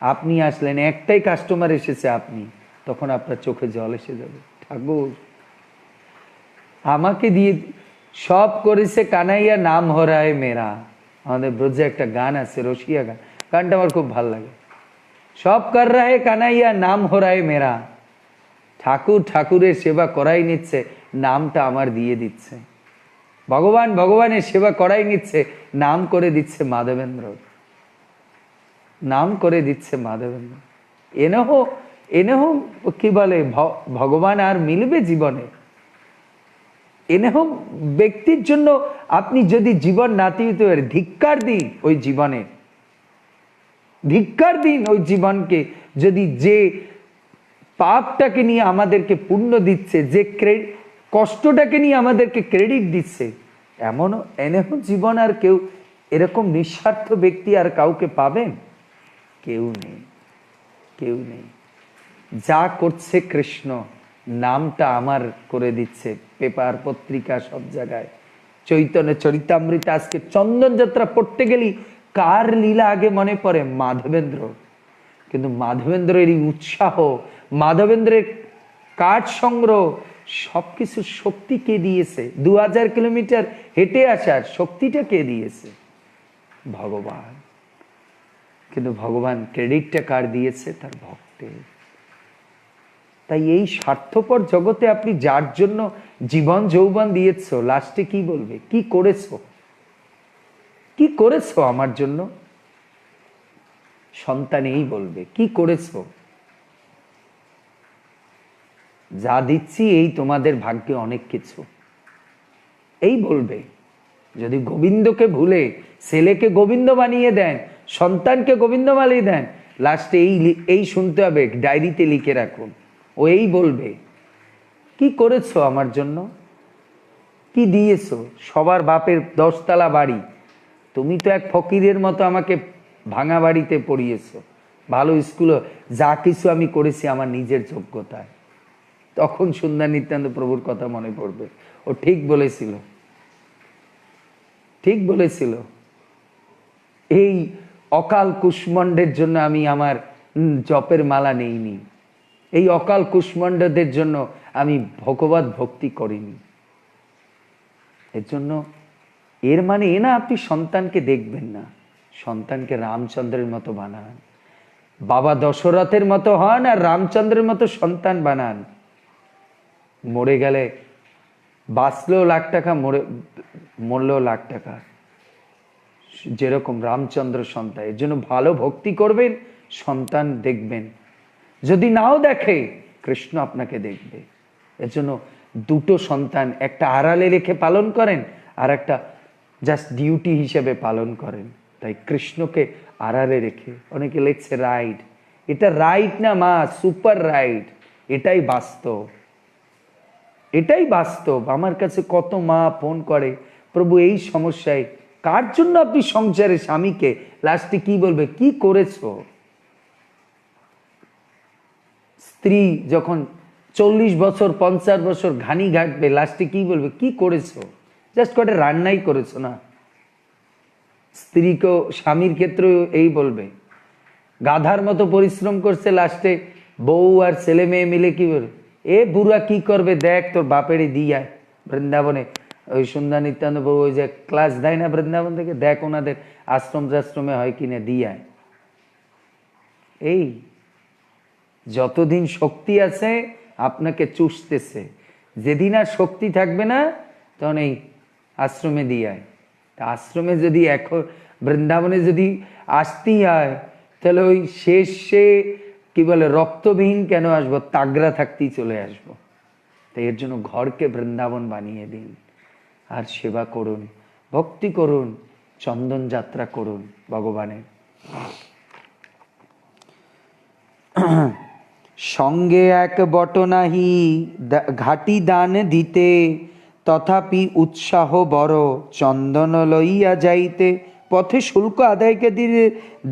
আপনি আসলেন, একটাই কাস্টমার এসেছে আপনি, তখন আপনার চোখে জল এসে যাবে। ঠাকুর আমাকে দিয়ে সব করেছে কানাইয়া, নাম হরায় মেরা। আমাদের ব্রজে একটা গান আছে, রসিয়া গান, গানটা আমার খুব ভালো লাগে। সব কর রাহে কানাইয়া, নাম হরায় মেরা। ঠাকুরের সেবা করাই নিচ্ছে, নামটা আমার দিয়ে দিচ্ছে। ভগবানের সেবা করাই নিচ্ছে, নাম করে দিচ্ছে মাধবেন্দ্র, এনেহ কি বলে ভগবান আর মিলবে জীবনে? এনেহ ব্যক্তির জন্য আপনি যদি জীবন নাতিতে ধিক্কার দিন ওই জীবনকে, যদি যে পাপটাকে নিয়ে আমাদেরকে পুণ্য দিচ্ছে, যে কষ্টটাকে নিয়ে আমাদেরকে ক্রেডিট দিচ্ছে, এনেহ জীবন আর কেউ এরকম নিঃস্বার্থ ব্যক্তি আর কাউকে পাবেন? কেউ নেই। যা করছে কৃষ্ণ, নামটা আমার করে দিচ্ছে, পেপার পত্রিকা সব জায়গায় চৈতন্য চরিতামৃত আজকে চন্দন যাত্রা পড়তে গেলি কার লীলা আগে মনে পড়ে? মাধবেন্দ্র। কিন্তু মাধবেন্দ্রের এই উৎসাহ, মাধবেন্দ্রের কাঠ সংগ্রহ, সবকিছু শক্তি কে দিয়েছে? 2000 কিলোমিটার হেঁটে আসার শক্তিটা কে দিয়েছে? ভগবান। কিন্তু ভগবান ক্রেডিটটা কার দিয়েছে? তার ভক্তের। তাই এই স্বার্থপর জগতে আপনি যার জন্য জীবন যৌবন দিয়েছ, লাস্টে কি বলবে? কি করেছো? কি করেছো আমার জন্য? সন্তান এই বলবে, কি করেছো? যা দিচ্ছি এই তোমাদের ভাগ্যে অনেক কিছু, এই বলবে। যদি গোবিন্দকে ভুলে ছেলেকে গোবিন্দ বানিয়ে দেন, সন্তানকে গোবিন্দ বানিয়ে দেন, লাস্টে এই শুনতে হবে, ডায়েরিতে লিখে রাখুন। ও এই বলবে, কি করেছো আমার জন্য? কি দিয়েছো? সবার বাপের 10 তলা বাড়ি, তুমি তো এক ফকিরের মতো আমাকে ভাঙা বাড়িতে পড়িয়েছো। ভালো স্কুল, যা কিছু আমি করেছি আমার নিজের যোগ্যতায়। তখন সুন্দর নিত্যানন্দ প্রভুর কথা মনে পড়বে। ও ঠিক বলেছিল, ঠিক বলেছিল। এই অকাল কুষ্মণ্ডের জন্য আমি আমার জপের মালা নেইনি, এই অকাল কুষ্মণ্ডদের জন্য আমি ভগবত ভক্তি করিনি। এর জন্য এর মানে এ না আপনি সন্তানকে দেখবেন না, সন্তানকে রামচন্দ্রের মতো বানান, বাবা দশরথের মতো হন আর রামচন্দ্রের মতো সন্তান বানান। মরে গেলে বাঁচলেও লাখ টাকা, মরলেও লাখ টাকা, যেরকম রামচন্দ্র সন্তান। এর জন্য ভালো ভক্তি করবেন, সন্তান দেখবেন। যদি নাও দেখে, কৃষ্ণ আপনাকে দেখবে। এর জন্য দুটো সন্তান, একটা আড়ালে রেখে পালন করেন, আর একটা জাস্ট ডিউটি হিসেবে পালন করেন। তাই কৃষ্ণকে আড়ালে রেখে, অনেকে লেখছে রাইট, এটা রাইট না মা, সুপার রাইট। এটাই বাস্তব, এটাই বাস্তব। আমার কাছে কত মা ফোন করে, প্রভু এই সমস্যায়, কার জন্য আপনি সংসারে স্বামীকে, লাস্টে কি বলবে? কি করেছো? স্ত্রী যখন 40 বছর 50 বছর ঘানি ঘাটবে, লাস্টে কি বলবে? কি করেছো? জাস্ট কটা রান্নাই করেছো না। স্ত্রীকেও স্বামীর ক্ষেত্রেও এই বলবে, গাধার মতো পরিশ্রম করছে, লাস্টে বউ আর ছেলে মেয়ে মিলে কি বলবে? এ বুড়া কি করবে, দেখ তোর বাপেরই দিয়ে বৃন্দাবনে। ওই সন্ধ্যা নিত্যানন্দ বউ ওই যে ক্লাস দেয় না বৃন্দাবন থেকে, দেখ ওনাদের আশ্রমে হয় কিনা, দিয়ে এই যতদিন শক্তি আছে আপনাকে চুষতেছে, যেদিন আর শক্তি থাকবে না তখন এই আশ্রমে দিয়ে আশ্রমে যদি এখন বৃন্দাবনে যদি আসতেই হয়, তাহলে ওই শেষে কি বলে রক্তবিহীন কেন আসবো, তাগড়া থাকতেই চলে আসবো। তাই এর জন্য ঘরকে বৃন্দাবন বানিয়ে দিন, আর সেবা করুন, ভক্তি করুন, চন্দন যাত্রা করুন ভগবানের। সঙ্গে এক বট নাহি ঘাটি দান দিতে, তথাপি উৎসাহ বড় চন্দন লইয়া যাইতে। পথে শুল্ক আদায়কে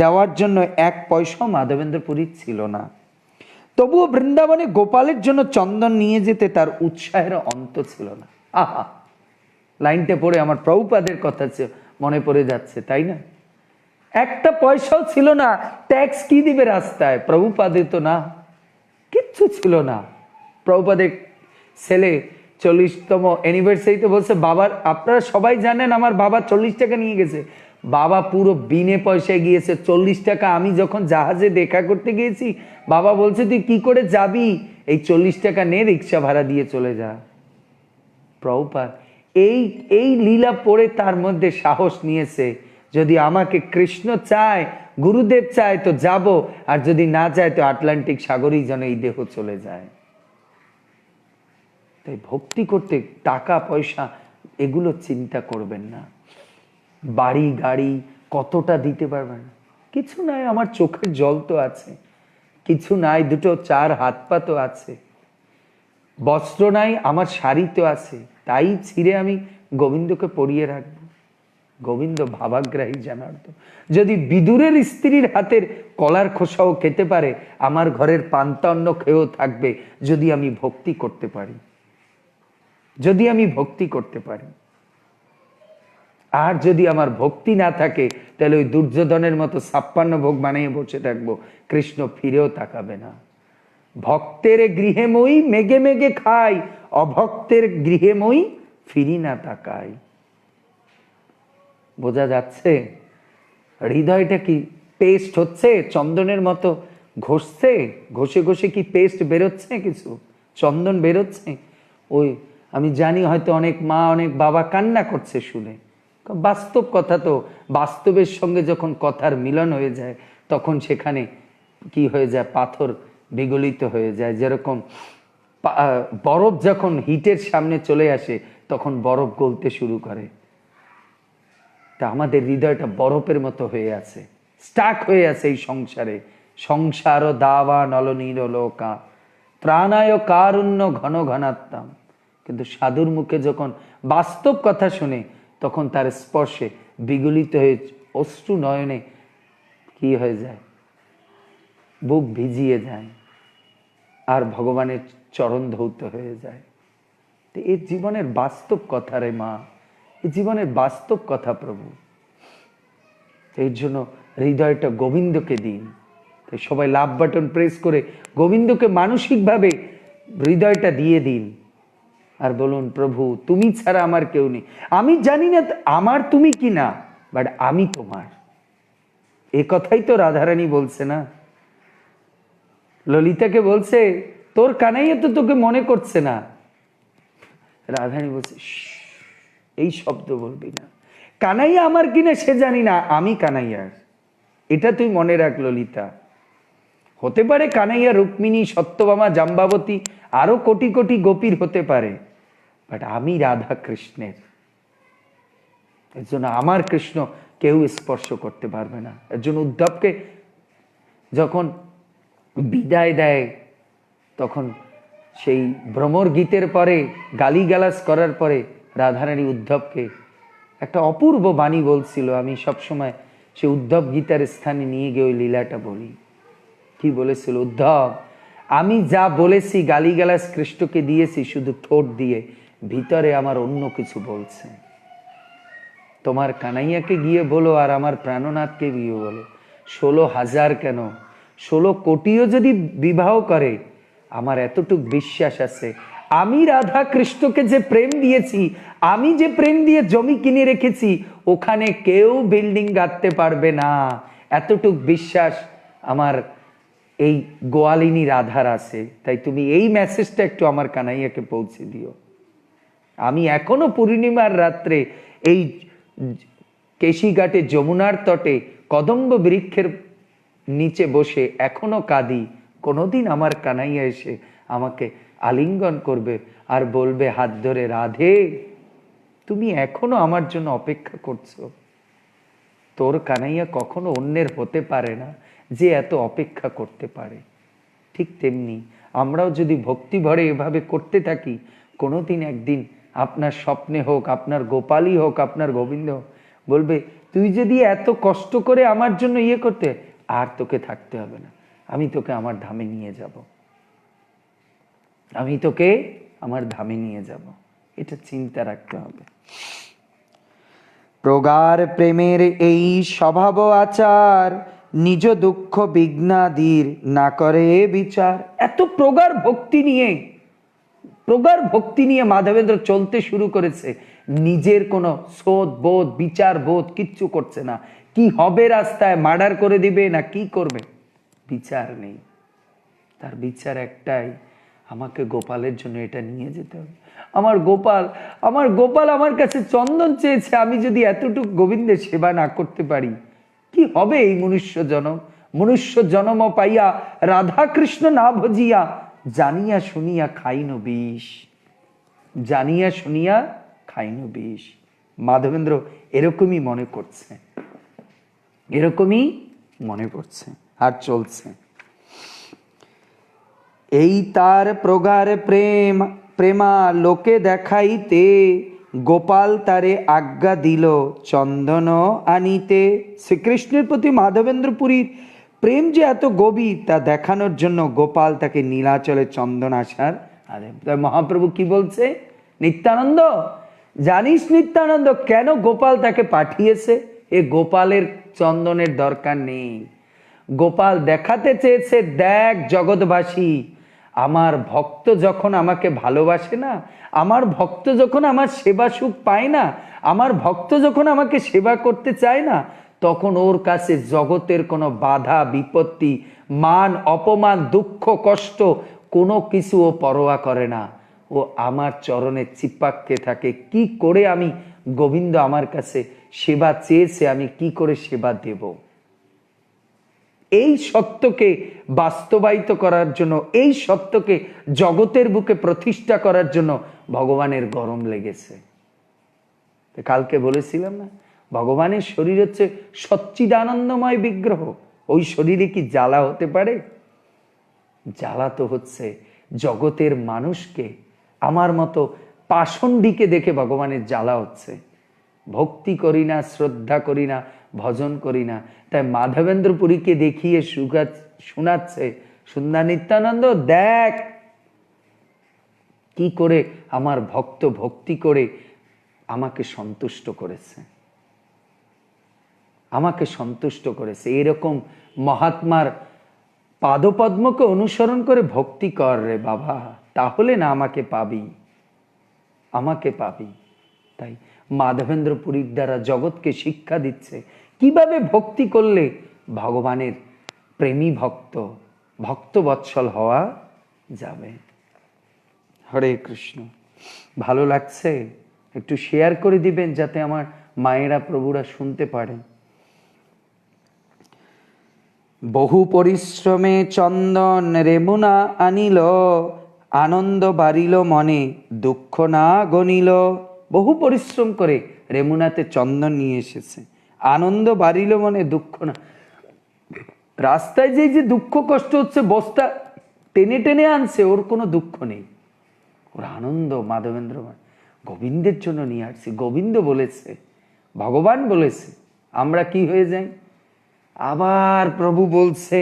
দেওয়ার জন্য 1 পয়সাও মাধবেন্দ্র পুরীর ছিল না, তবুও বৃন্দাবনে গোপালের জন্য চন্দন নিয়ে যেতে তার উৎসাহের অন্ত ছিল না। আহা, লাইনটা পড়ে আমার প্রভুপাদের কথা মনে পড়ে যাচ্ছে, তাই না? 1টা পয়সাও ছিল না, ট্যাক্স কি দিবে রাস্তায়? প্রভুপাদে তো না, কিচ্ছু ছিল না। প্রভুপাদের ছেলে 40তম অ্যানিভার্সারিতে বলছে, বাবার, আপনারা সবাই জানেন আমার বাবা 40 টাকা নিয়ে গেছে। বাবা পুরো বিনে পয়সায় গিয়েছে, 40 টাকা। আমি যখন জাহাজে দেখা করতে গিয়েছি, বাবা বলছে তুই কি করে যাবি, এই 40 টাকা নে, রিক্সা ভাড়া দিয়ে চলে যা। প্রভুপাদ এই লীলা পড়ে তার মধ্যে সাহস নিয়েছে, যদি আমাকে কৃষ্ণ চায়, গুরুদেব চায় তো যাব, আর যদি না চায় তো আটলান্টিক সাগরেই যেন এই দেহ চলে যায়। তাই ভক্তি করতে টাকা পয়সা এগুলো চিন্তা করবেন না। বাড়ি গাড়ি কতটা দিতে পারবেন, কিছু নাই, আমার চোখের জল তো আছে, কিছু নাই, 2-4 হাত পা তো আছে, বস্ত্র নাই, আমার শাড়ি তো আছে, তাই ছিঁড়ে আমি গোবিন্দকে পরিয়ে রাখবো। গোবিন্দ ভাবাগ্রাহী জানার্থ। যদি বিদুরের স্ত্রীর হাতের কলার খোসাও খেতে পারে, আমার ঘরের পান্তা অন্ন খেয়েও থাকবে, যদি আমি ভক্তি করতে পারি, যদি আমি ভক্তি করতে পারি। আর যদি আমার ভক্তি না থাকে তাহলে ওই দুর্যোধনের মতো 56 ভোগ বানিয়ে বসে থাকবো, কৃষ্ণ ফিরেও তাকাবে না। ভক্তের গৃহে মই মেঘে মেঘে খাই, অভক্তের গৃহে মই ফিরি না তাকাই। বোঝা যাচ্ছে? হৃদয়টা কি পেস্ট হচ্ছে চন্দনের মতো, ঘষছে, ঘষে ঘষে কি পেস্ট বেরোচ্ছে, কিছু চন্দন বেরোচ্ছে? ওই আমি জানি হয়তো অনেক মা অনেক বাবা কান্না করছে শুনে, বাস্তব কথা তো, বাস্তবের সঙ্গে যখন কথার মিলন হয়ে যায় তখন সেখানে কি হয়ে যায়, পাথর বিগলিত হয়ে যায়। যেরকম বরফ যখন হিটের সামনে চলে আসে তখন বরফ গলতে শুরু করে, তা আমাদের হৃদয়টা বরফের মতো হয়ে আছে, স্টাক হয়ে আছে এই সংসারে। সংসার দাবা নলনীর লোকা প্রাণায় কারুণ্য ঘন ঘনাত্মাম। কিন্তু সাধুর মুখে যখন বাস্তব কথা শুনে তখন তার স্পর্শে বিগলিত হয়ে অশ্রু নয়নে কি হয়ে যায়, বুক ভিজিয়ে যায় আর ভগবানের চরণ ধৌত হয়ে যায়। তো এই জীবনের বাস্তব কথা রে মা, এই জীবনের বাস্তব কথা প্রভু। এর জন্য হৃদয়টা গোবিন্দকে দিন। তাই সবাই লাভ বাটন প্রেস করে গোবিন্দকে মানসিকভাবে হৃদয়টা দিয়ে দিন আর বলুন, প্রভু তুমি ছাড়া আমার কেউ নেই। আমি জানি না আমার তুমি কি না, বাট আমি তোমার। এ কথাই তো রাধারানী বলছে না, ললিতাকে বলছে তোর কানাইয়া তো তোকে মনে করছে না। রাধারানী বলছে এই শব্দ বলবি না, কানাইয়া আমার কিনা সে জানি না, আমি কানাইয়ার। এটা তুই মনে রাখ ললিতা। হতে পারে কানাইয়া রুক্মিণী সত্যভামা জাম্বাবতী আরো কোটি কোটি গোপীর হতে পারে, বাট আমি রাধা কৃষ্ণের। এর জন্য আমার কৃষ্ণ কেউ স্পর্শ করতে পারবে না। এর জন্য উদ্ধবকে যখন বিদায় দেয় তখন সেই ভ্রমর গীতের পরে গালিগালাজ করার পরে রাধারানী উদ্ধবকে একটা অপূর্ব বাণী বলছিল। আমি সবসময় সে উদ্ধব গীতার স্থানে নিয়ে গিয়ে ওই লীলাটা বলি। কি বলেছিল উদ্ধব, আমি যা বলেছি গালিগালাজ কৃষ্ণকে দিয়েছি শুধু ঠোঁট দিয়ে, ভিতরে আমার অন্য কিছু বলছে। তোমার কানাইয়াকে গিয়ে বলো আর আমার প্রাণনাথকে গিয়ে বলো, 16,000 কেন 16 কোটিও যদি বিবাহ করে, আমার এতটুক বিশ্বাস আছে আমি রাধা কৃষ্ণকে যে প্রেম দিয়েছি, আমি যে প্রেম দিয়ে জমি কিনে রেখেছি, ওখানে কেউ বিল্ডিং গাঁথতে পারবে না। এতটুক বিশ্বাস আমার এই গোয়ালিনী রাধার আছে। তাই তুমি এই মেসেজটা একটু আমার কানাইয়াকে পৌঁছে দিও। আমি এখনো পূর্ণিমার রাত্রে এই কেশিঘাটে যমুনার তটে কদম্ব বৃক্ষের নিচে বসে এখনো কাঁদি। কোনোদিন আমার কানাইয়া এসে আমাকে আলিঙ্গন করবে আর বলবে হাত ধরে, রাধে তুমি এখনো আমার জন্য অপেক্ষা করছো। তোর কানাইয়া কখনো অন্যের হতে পারে না যে এত অপেক্ষা করতে পারে। ঠিক তেমনি আমরাও যদি ভক্তি ভরে এভাবে করতে থাকি, কোনোদিন একদিন আপনার স্বপ্নে হোক, আপনার গোপালই হোক, আপনার গোবিন্দ হোক, বলবে তুই যদি এত কষ্ট করে আমার জন্য ইয়ে করতে, আর তোকে থাকতে হবে না, আমি তোকে আমার ধামে নিয়ে যাব, আমি তোকে আমার ধামে নিয়ে যাব। এটা চিন্তা রাখতে হবে। প্রগাঢ় প্রেমের এই স্বভাব আচার, নিজ দুঃখ বিঘ্নাদির না করে বিচার। এত প্রগাঢ় ভক্তি নিয়ে মাধবেন্দ্র চলতে শুরু করেছে। নিজের কোনো শোধ বোধ বিচার বোধ কিচ্ছু করছে না। কি হবে রাস্তায়, মার্ডার করে দিবে না কি করবে, বিচার নেই। তার বিচার একটাই, আমাকে গোপালের জন্য এটা নিয়ে যেতে হবে। আমার গোপাল আমার কাছে চন্দন চেয়েছে, আমি যদি এতটুকু গোবিন্দের সেবা না করতে পারি কি হবে এই মনুষ্য জনম পাইয়া রাধা কৃষ্ণ না ভজিয়া, জানিয়া শুনিয়া খাইন বিষ, জানিয়া শুনিয়া খাইন বিষ। মাধবেন্দ্র এরকমই মনে করছে আর চলছে। এই তার প্রগাঢ় প্রেমা লোকে দেখাইতে, গোপাল তারে আজ্ঞা দিল চন্দন আনিতে। শ্রীকৃষ্ণের প্রতি মাধবেন্দ্র পুরীর প্রেম যে এত গভীর তা দেখানোর জন্য গোপাল তাকে নীলাচলে চন্দন আসার মহাপ্রভু কি বলছে, নিত্যানন্দ জানিস নিত্যানন্দ কেন গোপাল তাকে পাঠিয়েছে? এ গোপালের চন্দনের দরকার নেই। গোপাল দেখাতে চেয়েছে, দেখ জগৎবাসী, আমার ভক্ত যখন আমাকে ভালোবাসে না, আমার ভক্ত যখন আমার সেবা সুখ পায় না, আমার ভক্ত যখন আমাকে সেবা করতে চায় না, তখন ওর কাছে জগতের কোনো বাধা বিপত্তি, মান অপমান, দুঃখ কষ্ট কোনো কিছু ও পরোয়া করে না। ও আমার চরণে চিপাক্কে থাকে। কি করে আমি, গোবিন্দ আমার কাছে সেবা চেয়েছে, আমি কি করে সেবা দেব? এই সত্যকে বাস্তবায়িত করার জন্য, এই সত্যকে জগতের বুকে প্রতিষ্ঠা করার জন্য ভগবানের গরম লেগেছে। কালকে বলেছিলাম না, ভগবানের শরীর হচ্ছে সচ্চিদানন্দময় বিগ্রহ। ওই শরীরে কি জ্বালা হতে পারে? জ্বালা তো হচ্ছে জগতের মানুষকে, আমার মতো পাষণ্ডীকে দেখে ভগবানের জ্বালা হচ্ছে। ভক্তি করি না, শ্রদ্ধা করি না, ভজন করি না, তাই মাধবেন্দ্র পুরীকে দেখিয়ে শোনাচ্ছে, সুন্দর নিত্যানন্দ দেখ কি করে আমার ভক্ত ভক্তি করে আমাকে সন্তুষ্ট করেছে, আমাকে সন্তুষ্ট করেছে। এরকম মহাত্মার পাদপদ্মকে অনুসরণ করে ভক্তি কর রে বাবা, তাহলে না আমাকে পাবি, আমাকে পাবি। তাই মাধবেন্দ্র পুরীর দ্বারা জগৎকে শিক্ষা দিচ্ছে কিভাবে ভক্তি করলে ভগবানের প্রেমী ভক্ত, ভক্ত বৎসল হওয়া যাবে। হরে কৃষ্ণ। ভালো লাগছে? একটু শেয়ার করে দিবেন যাতে আমার মায়েরা প্রভুরা শুনতে পারে। বহু পরিশ্রমে চন্দন রেমুনা আনিল, আনন্দ বাড়িল মনে, দুঃখ না গনিল। বহু পরিশ্রম করে রেমুনাতে চন্দন নিয়ে এসেছে, আনন্দ বাড়িল মনে, দুঃখ না। রাস্তায় যে দুঃখ কষ্ট হচ্ছে, বস্তা টেনে টেনে আনছে, ওর কোনো দুঃখ নেই, ওর আনন্দ। মাধবেন্দ্র গোবিন্দের জন্য নিয়ে আসছি। গোবিন্দ বলেছে, ভগবান বলেছে, আমরা কি হয়ে যাই? আবার প্রভু বলছে,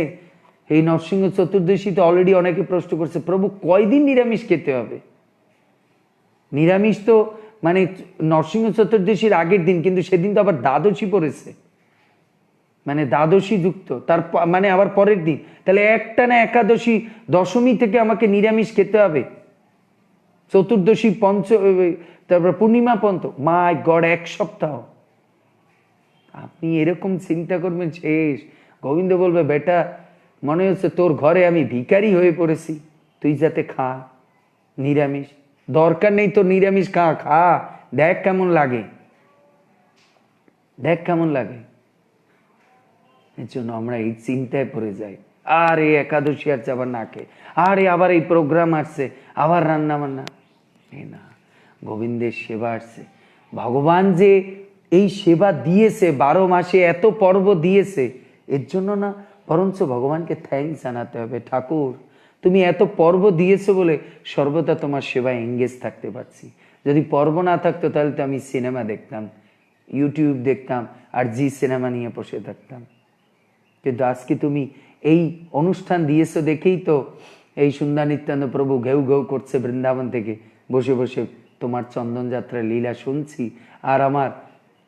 এই নরসিংহ চতুর্দশীতে অলরেডি অনেকে প্রশ্ন করছে, প্রভু কয়দিন নিরামিষ খেতে হবে? নিরামিষ তো মানে নরসিংহ চতুর্দশীর আগের দিন, কিন্তু সেদিন তো আবার দ্বাদশী পড়েছে, মানে দ্বাদশী যুক্ত তার মানে আবার পরের দিন। তাহলে একটা না একাদশী, দশমী থেকে আমাকে নিরামিষ খেতে হবে, চতুর্দশী তারপর পূর্ণিমা পর্যন্ত। মাই গড, 1 সপ্তাহ। আপনি এরকম চিন্তা করবেন শেষ। গোবিন্দ বলবে, বেটা মনে হচ্ছে তোর ঘরে আমি ভিখারি হয়ে পড়েছি, তুই যাতে খা নিরামিষ। দরকার নেই তোর নিরামিষ, খা খা, দেখ কেমন লাগে, দেখ কেমন লাগে। এর জন্য আমরা এই চিন্তায় পড়ে যাই, আর এই একাদশী আসছে আবার না খেয়ে, আরে আবার এই প্রোগ্রাম আসছে, আবার রান্না বান্না। না, গোবিন্দের সেবা আসছে। ভগবান যে এই সেবা দিয়েছে, 12 মাসে এত পর্ব দিয়েছে, এর জন্য না, বরঞ্চ ভগবানকে থ্যাঙ্কস জানাতে হবে। ঠাকুর তুমি এত পর্ব দিয়েছো বলে সর্বদা তোমার সেবায় এঙ্গেজ থাকতে পারছি। যদি পর্ব না থাকতো তাহলে তো আমি সিনেমা দেখতাম, ইউটিউব দেখতাম, আর জি সিনেমা নিয়ে বসে থাকতাম। কিন্তু আজকে তুমি এই অনুষ্ঠান দিয়েছো দেখেই তো এই সুন্দর নিত্যানন্দ প্রভু ঘেউ ঘেউ করছে বৃন্দাবন থেকে বসে বসে তোমার চন্দন যাত্রার লীলা শুনছি। আর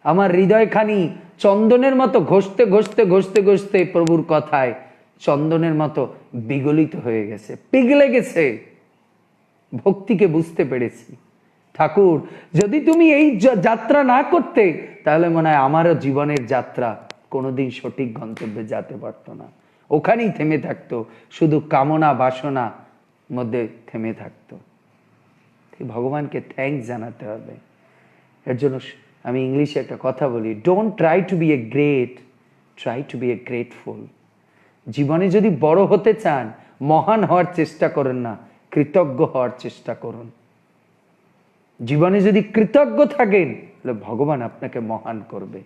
আমার হৃদয়খানি চন্দনের মতো ঘষতে ঘষতে ঘষতে ঘষতে প্রভুর কথায় চন্দনের মতো বিগলিত হয়ে গেছে, পিঘলে গেছে। ভক্তিকে বুঝতে পেরেছি। ঠাকুর যদি তুমি এই যাত্রা না করতে, তাহলে মনে হয় আমারও জীবনের যাত্রা কোনোদিন সঠিক গন্তব্যে যেতে পারতো না, ওখানেই থেমে থাকতো, শুধু কামনা বাসনা মধ্যে থেমে থাকতো। ভগবানকে থ্যাঙ্কস জানাতে হবে। এর জন্য আমি ইংলিশে একটা কথা বলি, don't try to be a great, try to be a grateful. জীবনে যদি বড় হতে চান, মহান হওয়ার চেষ্টা করেন না, কৃতজ্ঞ হওয়ার চেষ্টা করুন। জীবনে যদি কৃতজ্ঞ থাকেন, তাহলে ভগবান আপনাকে মহান করবে।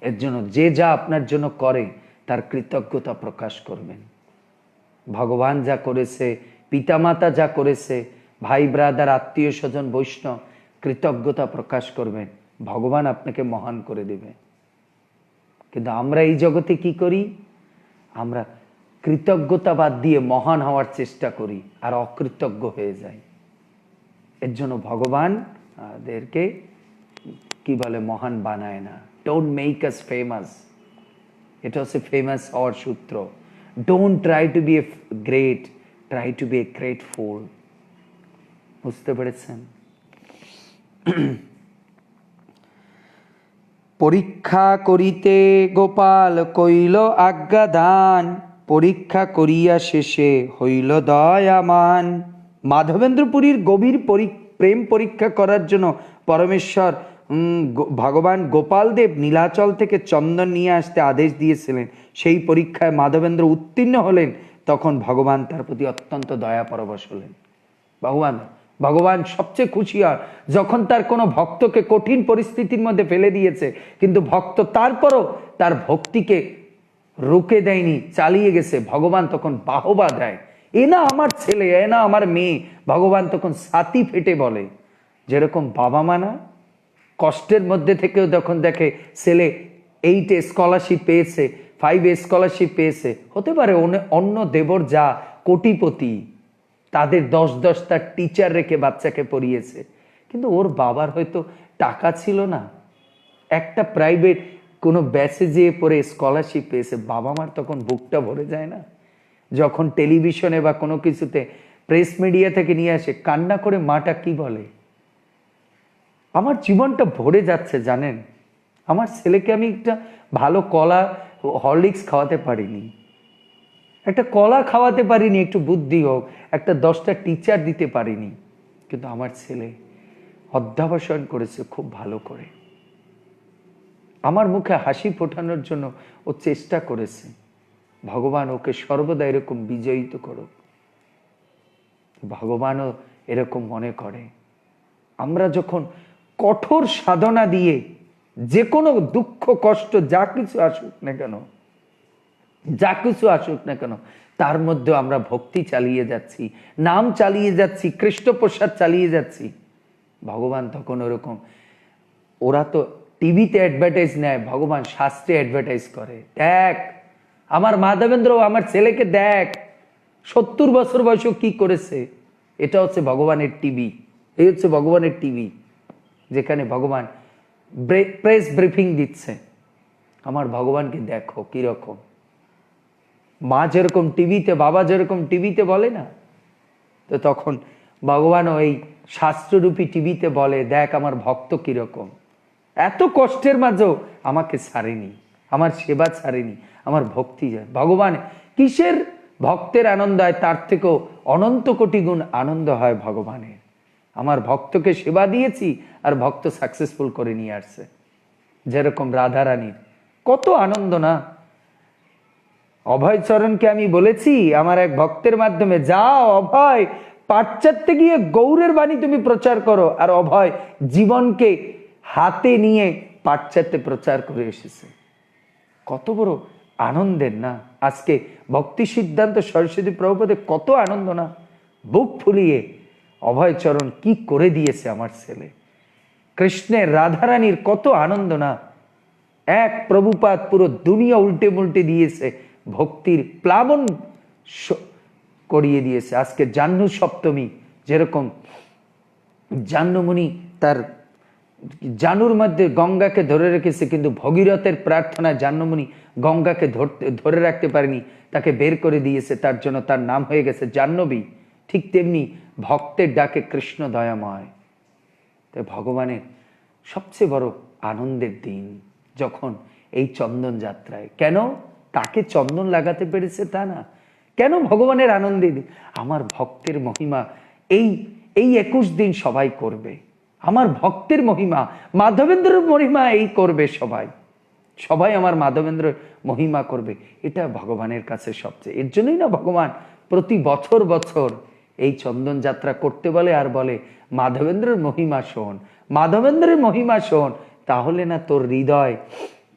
এর জন্য যে যা আপনার জন্য করে তার কৃতজ্ঞতা প্রকাশ করবেন। ভগবান যা করেছে, পিতামাতা যা করেছে, ভাই ব্রাদার আত্মীয় স্বজন বৈষ্ণব, কৃতজ্ঞতা প্রকাশ করবেন, ভগবান আপনাকে মহান করে দেবে। কিন্তু আমরা এই জগতে কি করি? আমরা কৃতজ্ঞতা বাদ দিয়ে মহান হওয়ার চেষ্টা করি আর অকৃতজ্ঞ হয়ে যাই। এর জন্য ভগবান আমাদেরকে কি বলে মহান বানায় না। ডোন্ট মেক আস ফেমাস, এটা হচ্ছে ফেমাস হওয়ার সূত্র। Don't try to be a great, try to be a grateful. বুঝতে পেরেছেন? পরীক্ষা করিতে গোপাল কইল আজ্ঞা দান, পরীক্ষা করিয়া শেষে হইল দয়ামান। মাধবেন্দ্রপুরীর গভীর প্রেম পরীক্ষা করার জন্য পরমেশ্বর ভগবান গোপালদেব নীলাচল থেকে চন্দন নিয়ে আসতে আদেশ দিয়েছিলেন। সেই পরীক্ষায় মাধবেন্দ্র উত্তীর্ণ হলেন। তখন ভগবান তার প্রতি অত্যন্ত দয়া পরবশ হলেন। ভগবান সবচেয়ে খুশি হয় যখন তার কোনো ভক্তকে কঠিন পরিস্থিতির মধ্যে ফেলে দিয়েছে, কিন্তু ভক্ত তারপরও তার ভক্তিকে রুকে দেয়নি, চালিয়ে গেছে। ভগবান তখন বাহবা দেয়, এ না আমার ছেলে, এ না আমার মেয়ে। ভগবান তখন ছাতি ফেটে বলে। যেরকম বাবা মা না কষ্টের মধ্যে থেকেও যখন দেখে ছেলে 8 স্কলারশিপ পেয়েছে, 5 স্কলারশিপ পেয়েছে, হতে পারে অন্য দেবর যা কোটিপতি, তাদের 10-10টা টিচার রেখে বাচ্চাকে পড়িয়েছে, কিন্তু ওর বাবার হয়তো টাকা ছিল না, একটা প্রাইভেট কোনো ব্যাচে যেয়ে পড়ে স্কলারশিপ পেয়েছে। বাবা মার তখন বুকটা ভরে যায় না? যখন টেলিভিশনে বা কোনো কিছুতে প্রেস মিডিয়া থেকে নিয়ে আসে, কান্না করে মাটা কি বলে, আমার জীবনটা ভরে যাচ্ছে জানেন, আমার ছেলেকে আমি একটা ভালো কলা হরলিক্স খাওয়াতে পারিনি, একটা কলা খাওয়াতে পারিনি, একটু বুদ্ধি হোক, একটা 10টা টিচার দিতে পারিনি, কিন্তু আমার ছেলে অধ্যাবসান করেছে খুব ভালো করে, আমার মুখে হাসি ফোটানোর জন্য ও চেষ্টা করেছে। ভগবান ওকে সর্বদা এরকম বিজয়িত করুক। ভগবানও এরকম মনে করে। আমরা যখন কঠোর সাধনা দিয়ে যে কোনো দুঃখ কষ্ট যা কিছু আসুক না কেন, যা কিছু আসুক না কেন, তার মধ্যে আমরা ভক্তি চালিয়ে যাচ্ছি, নাম চালিয়ে যাচ্ছি, কৃষ্ণ প্রসাদ চালিয়ে যাচ্ছি, ভগবান তখন ওরকম, ওরা তো টিভিতে অ্যাডভার্টাইজ নেয়, ভগবান শাস্ত্রে অ্যাডভার্টাইজ করে। দেখ আমার মাধবেন্দ্র, আমার ছেলেকে দেখ, 70 বছর বয়সেও কি করেছে। এটা হচ্ছে ভগবানের টিভি, এই হচ্ছে ভগবানের টিভি, যেখানে ভগবান প্রেস ব্রিফিং দিচ্ছে। আমার ভগবানকে দেখো কিরকম, মা যেরকম টিভিতে, বাবা যেরকম টিভিতে বলে না, তো তখন ভগবানও এই শাস্ত্ররূপী টিভিতে বলে, দেখ আমার ভক্ত কিরকম, এত কষ্টের মাঝেও আমাকে ছাড়েনি, আমার সেবা ছাড়েনি, আমার ভক্তি যায়। ভগবান কিসের ভক্তের আনন্দ হয়, তার থেকেও অনন্ত কোটি গুণ আনন্দ হয় ভগবানের। আমার ভক্তকে সেবা দিয়েছি আর ভক্ত সাকসেসফুল করে নিয়ে আসছে। যেরকম রাধারানীর কত আনন্দ না। অভয়চরণকে আমি বলেছি আমার এক ভক্তের মাধ্যমে, যাও অভয় পাশ্চাত্যে গিয়ে গৌরের বাণী তুমি প্রচার করো, আর অভয় জীবনকে হাতে নিয়ে পাশ্চাত্যে প্রচার করে এসেছে। কত বড় আনন্দের না। আজকে ভক্তি সিদ্ধান্ত সরস্বতী প্রভুপাদের কত আনন্দ না, বুক ফুলিয়ে অভয়চরণ কি করে দিয়েছে আমার ছেলে। কৃষ্ণের রাধারানীর কত আনন্দ না, এক প্রভুপাদ পুরো দুনিয়া উল্টে মুল্টে দিয়েছে, ভক্তির প্লাবন করিয়ে দিয়েছে। আজকে জাহ্নু সপ্তমী, যেরকম জাহ্নুমুনি তার জানুর মধ্যে গঙ্গাকে ধরে রেখেছে, কিন্তু ভগীরথের প্রার্থনায় জাহ্নুমুনি গঙ্গাকে ধরে রাখতে পারেনি, তাকে বের করে দিয়েছে, তার জন্য তার নাম হয়ে গেছে জাহ্নবী। ঠিক তেমনি ভক্তের ডাকে কৃষ্ণ দয়াময়। তাই ভগবানের সবচেয়ে বড় আনন্দের দিন যখন এই চন্দন যাত্রায়। কেন তাকে চন্দন লাগাতে পেরেছে তা না, কেন ভগবানের আনন্দের দিন, আমার ভক্তের মহিমা এই 21 দিন সবাই করবে, আমার ভক্তের মহিমা, মাধবেন্দ্রের মহিমা এই করবে সবাই, সবাই আমার মাধবেন্দ্রের মহিমা করবে। এটা ভগবানের কাছে সবচেয়ে, এর জন্যই না ভগবান প্রতি বছর বছর এই চন্দন যাত্রা করতে বলে, আর বলে মাধবেন্দ্রের মহিমা শোন, মাধবেন্দ্রের মহিমা শোন, তাহলে না তোর হৃদয়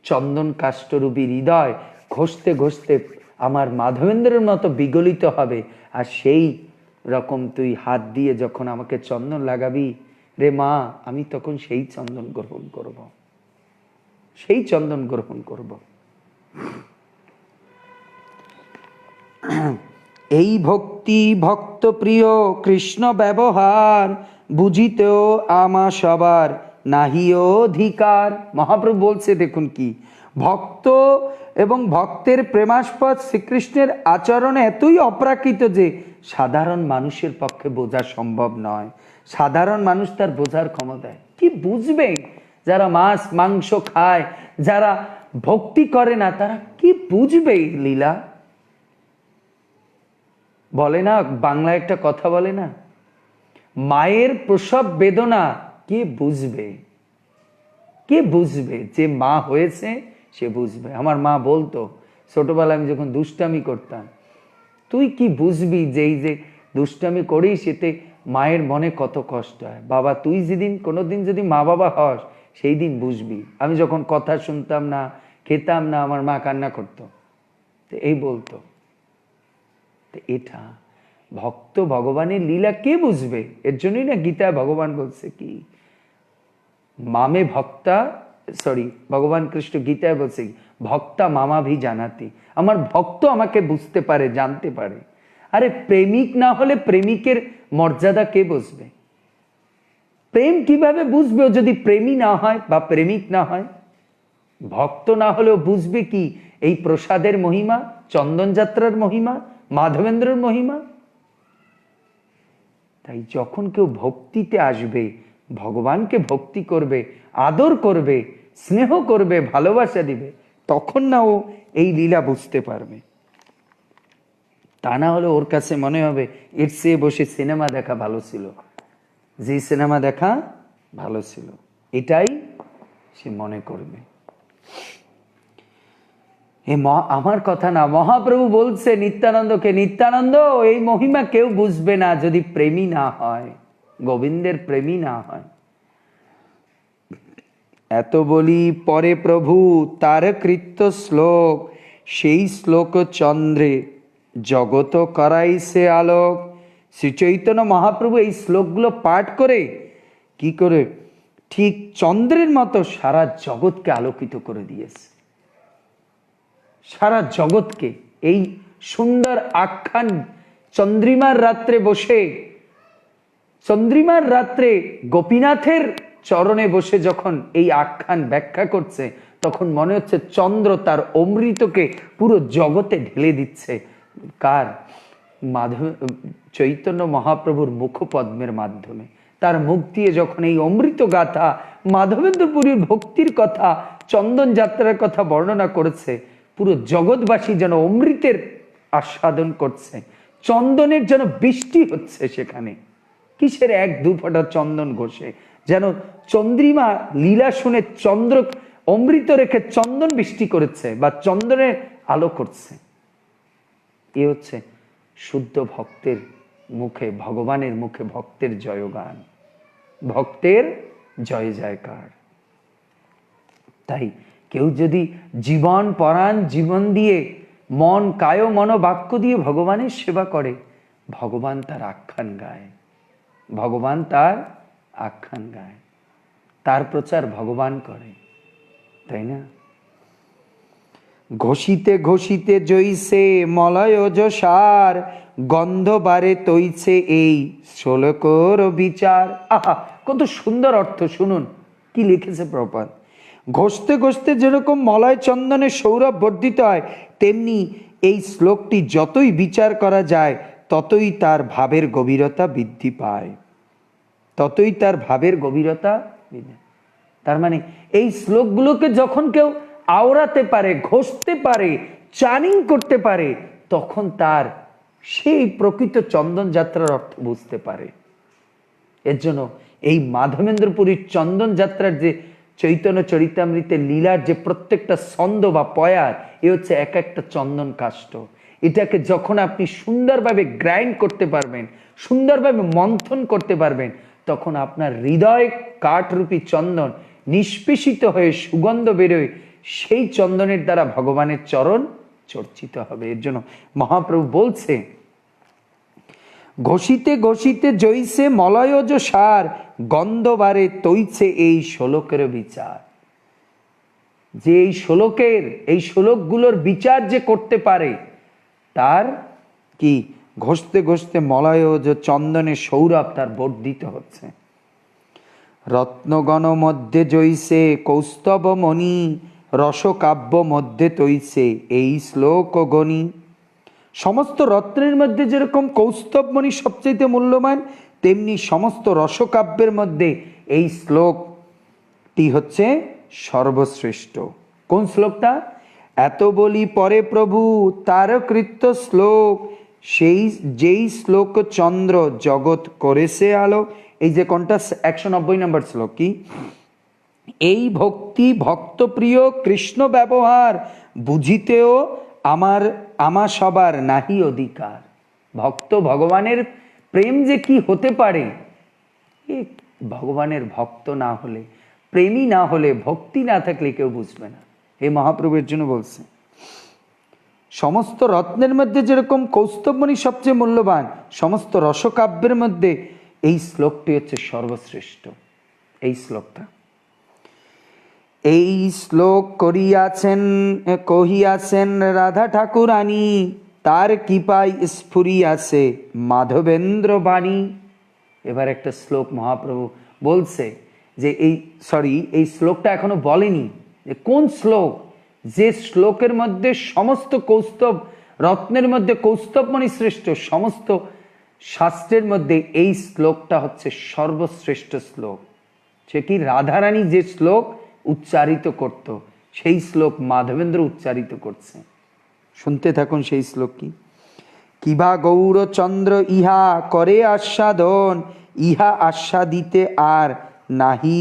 চন্দন কাষ্ঠরূপী হৃদয় ঘষতে ঘষতে আমার মাধবেন্দ্রের মতো বিগলিত হবে, আর সেই রকম তুই হাত দিয়ে যখন আমাকে চন্দন লাগাবি রে মা, আমি তখন সেই চন্দন গ্রহণ করব, সেই চন্দন গ্রহণ করব। এই ভক্তি ভক্ত প্রিয় কৃষ্ণ ব্যবহার, বুঝিতেও আমা সবার নাহি অধিকার। মহাপ্রভু বলছে দেখুন কি, ভক্ত এবং ভক্তের প্রেমাস্পদ শ্রীকৃষ্ণের আচরণে এতই অপ্রাকৃত যে সাধারণ মানুষের পক্ষে বোঝা সম্ভব নয়। সাধারণ মানুষ তার বোঝার ক্ষমতায় কি বুঝবে? যারা মাছ মাংস খায়, যারা ভক্তি করে না, তারা কি বুঝবে লীলা? বলে না, বাংলায় একটা কথা বলে না, মায়ের প্রসব বেদনা কে বুঝবে? কে বুঝবে? যে মা হয়েছে সে বুঝবে। আমার মা বলতো ছোটবেলায় আমি যখন দুষ্টামি করতাম, তুই কি বুঝবি যে এই যে দুষ্টামি করিস এতে মায়ের মনে কত কষ্ট হয়। বাবা তুই যেদিন কোনোদিন যদি মা বাবা হস সেই দিন বুঝবি। আমি যখন কথা শুনতাম না, খেতাম না, আমার মা কান্না করতো, তো এই বলতো। তো এটা ভক্ত ভগবানের লীলা কে বুঝবে? এর জন্যই না গীতায় ভগবান বলছে কি, মামে ভক্তা, সরি, ভগবান কৃষ্ণ গীতায় বলছে ভক্তা মামা ভি জানাতি, আমার ভক্ত আমাকে বুঝতে পারে, জানতে পারে। আরে প্রেমিক না হলে প্রেমিকের মর্যাদা কে বুঝবে? প্রেম কিভাবে বুঝবে ও যদি প্রেমী না হয় বা প্রেমিক না হয়? ভক্ত না হলেও বুঝবে কি এই প্রসাদের মহিমা, চন্দন যাত্রার মহিমা, মাধবেন্দ্রের মহিমা? তাই যখন কেউ ভক্তিতে আসবে, ভগবানকে ভক্তি করবে, আদর করবে, স্নেহ করবে, ভালোবাসা দিবে, তখন না ও এই লীলা বুঝতে পারবে। তা না হলে ওর কাছে মনে হবে এর চেয়ে বসে সিনেমা দেখা ভালো ছিল, যে সিনেমা দেখা ভালো ছিল, এটাই সে মনে করবে। আমার কথা না, মহাপ্রভু বলছে নিত্যানন্দকে, নিত্যানন্দ এই মহিমা কেউ বুঝবে না যদি প্রেমী না হয়, গোবিন্দের প্রেমী না হয়। এত বলি পরে প্রভু তার কৃত্য শ্লোক, সেই শ্লোক চন্দ্রে জগত করাইছে আলোক। শ্রী চৈতন্য মহাপ্রভু এই শ্লোকগুলো পাঠ করে কি করে ঠিক চন্দ্রের মতো সারা জগৎকে আলোকিত করে দিয়েছে। সারা জগৎকে এই সুন্দর আখ্যান, চন্দ্রিমার রাত্রে বসে, চন্দ্রিমার রাত্রে গোপীনাথের চরণে বসে যখন এই আখ্যান ব্যাখ্যা করছে, তখন মনে হচ্ছে চন্দ্র তার অমৃতকে পুরো জগতে ঢেলে দিচ্ছে। কার মাধব? চৈতন্য মহাপ্রভুর মুখপদ্মের মাধ্যমে তার মুখ দিয়ে যখন এই অমৃত গাথা, মাধবেন্দ্রপুরীর ভক্তির কথা, চন্দন যাত্রার কথা বর্ণনা করেছে, পুরো জগৎবাসী যেন অমৃতের আস্বাদন করছে, চন্দনের যেন বৃষ্টি হচ্ছে সেখানে। কিসের এক দু ফোঁটা চন্দন ঘষে, যেন চন্দ্রিমা লীলা শুনে চন্দ্র অমৃত রেখে চন্দন বৃষ্টি করেছে বা চন্দনের আলো করছে। এ হচ্ছে শুদ্ধ ভক্তের মুখে, ভগবানের মুখে ভক্তের জয়গান, ভক্তের জয় জয়কার। তাই কেউ যদি জীবন পরাণ জীবন দিয়ে, মন কায় মন বাক্য দিয়ে ভগবানের সেবা করে, ভগবান তার আখ্যান গায়, ভগবান তার আখ্যান গায়, তার প্রচার ভগবান করে, তাই না? ঘষিতে ঘষিতে জইছে মলয়জ সার, গন্ধ বারে তৈছে এই শ্লোকর বিচার। আহা, কত সুন্দর অর্থ! শুনুন কি লিখেছে প্রপাত। ঘষতে ঘষতে যেরকম মলয় চন্দনের সৌরভ বর্ধিত হয়, তেমনি এই শ্লোকটি যতই বিচার করা যায় ততই তার ভাবের গভীরতা বৃদ্ধি পায়, ততই তার ভাবের গভীরতা। তার মানে এই শ্লোকগুলোকে যখন কেউ আওড়াতে পারে, ঘষতে পারে, চানিং করতে পারে, তখন তার সেই প্রকৃত চন্দন যাত্রার অর্থ বুঝতে পারে। এর জন্য এই মাধবেন্দ্রপুরীর চন্দন যাত্রার যে চৈতন্য চরিতামৃতের লীলার যে প্রত্যেকটা ছন্দ বা পয়ার, এ হচ্ছে এক একটা চন্দন কাষ্ঠ। এটাকে যখন আপনি সুন্দরভাবে গ্রাইন্ড করতে পারবেন, সুন্দরভাবে মন্থন করতে পারবেন, তখন আপনার হৃদয় কাঠরূপী চন্দন নিষ্পেষিত হয়ে সুগন্ধ বেরোয়, সেই চন্দনের দ্বারা ভগবানের চরণ চর্চিত হবে। এর জন্য মহাপ্রভু বলছে, ঘষিতে ঘষিতে জইছে মলয়জ সার, গন্ধবারে তৈছে এই শ্লোকের বিচার। যে এই শ্লোকের, এই শ্লোকগুলোর বিচার যে করতে পারে, তার কি ঘষতে ঘষতে মলয় যে চন্দনে সৌরভ তার বর্ধিত হচ্ছে। রত্নগণ মধ্যে জৈসে কৌস্তব মণি, রসকাব্য মধ্যে তৈছে এই শ্লোক গণি। সমস্ত রত্নের মধ্যে যেরকম কৌস্তবমণি সবচেয়ে মূল্যবান, তেমনি সমস্ত রসকাব্যের মধ্যে এই শ্লোকটি হচ্ছে সর্বশ্রেষ্ঠ। কোন শ্লোকটা? এত বলি পরে প্রভু তার কৃত্য শ্লোক, সেই যেই শ্লোক চন্দ্র জগৎ করেছে আলো। এই যে কোনটা? 190 নম্বর শ্লোক। কি? এই ভক্তি ভক্তপ্রিয় কৃষ্ণ ব্যবহার, বুঝিতেও আমার সবার নাহি অধিকার। ভক্ত ভগবানের প্রেম যে কি হতে পারে, ভগবানের ভক্ত না হলে, প্রেমী না হলে, ভক্তি না থাকলে কেউ বুঝবে না। এই মহাপ্রভুর জন্য বলছে সমস্ত রত্নের মধ্যে যেরকম কৌস্তবমণি সবচেয়ে মূল্যবান, সমস্ত রসকাব্যের মধ্যে এই শ্লোকটি হচ্ছে সর্বশ্রেষ্ঠ। এই শ্লোকটা, এই শ্লোক কহিয়াছেন রাধা ঠাকুরানী, তার কৃপায় স্ফুরিয়াছে মাধবেন্দ্র বাণী। এবার একটা শ্লোক মহাপ্রভু বলছে যে এই শ্লোকটা এখনো বলেনি যে কোন শ্লোক, যে শ্লোকের মধ্যে সমস্ত কৌস্তব রত্নের মধ্যে কৌস্তবমণি শ্রেষ্ঠ, সমস্ত শাস্ত্রের মধ্যে এই শ্লোকটা হচ্ছে সর্বশ্রেষ্ঠ শ্লোক। সে কি? রাধারানী যে শ্লোক উচ্চারিত করত, সেই শ্লোক মাধবেন্দ্র উচ্চারিত করছে। শুনতে থাকুন সেই শ্লোক কি? কিবা গৌরচন্দ্র ইহা করে আস্বাদন, ইহা আস্বাদিতে আর নাহি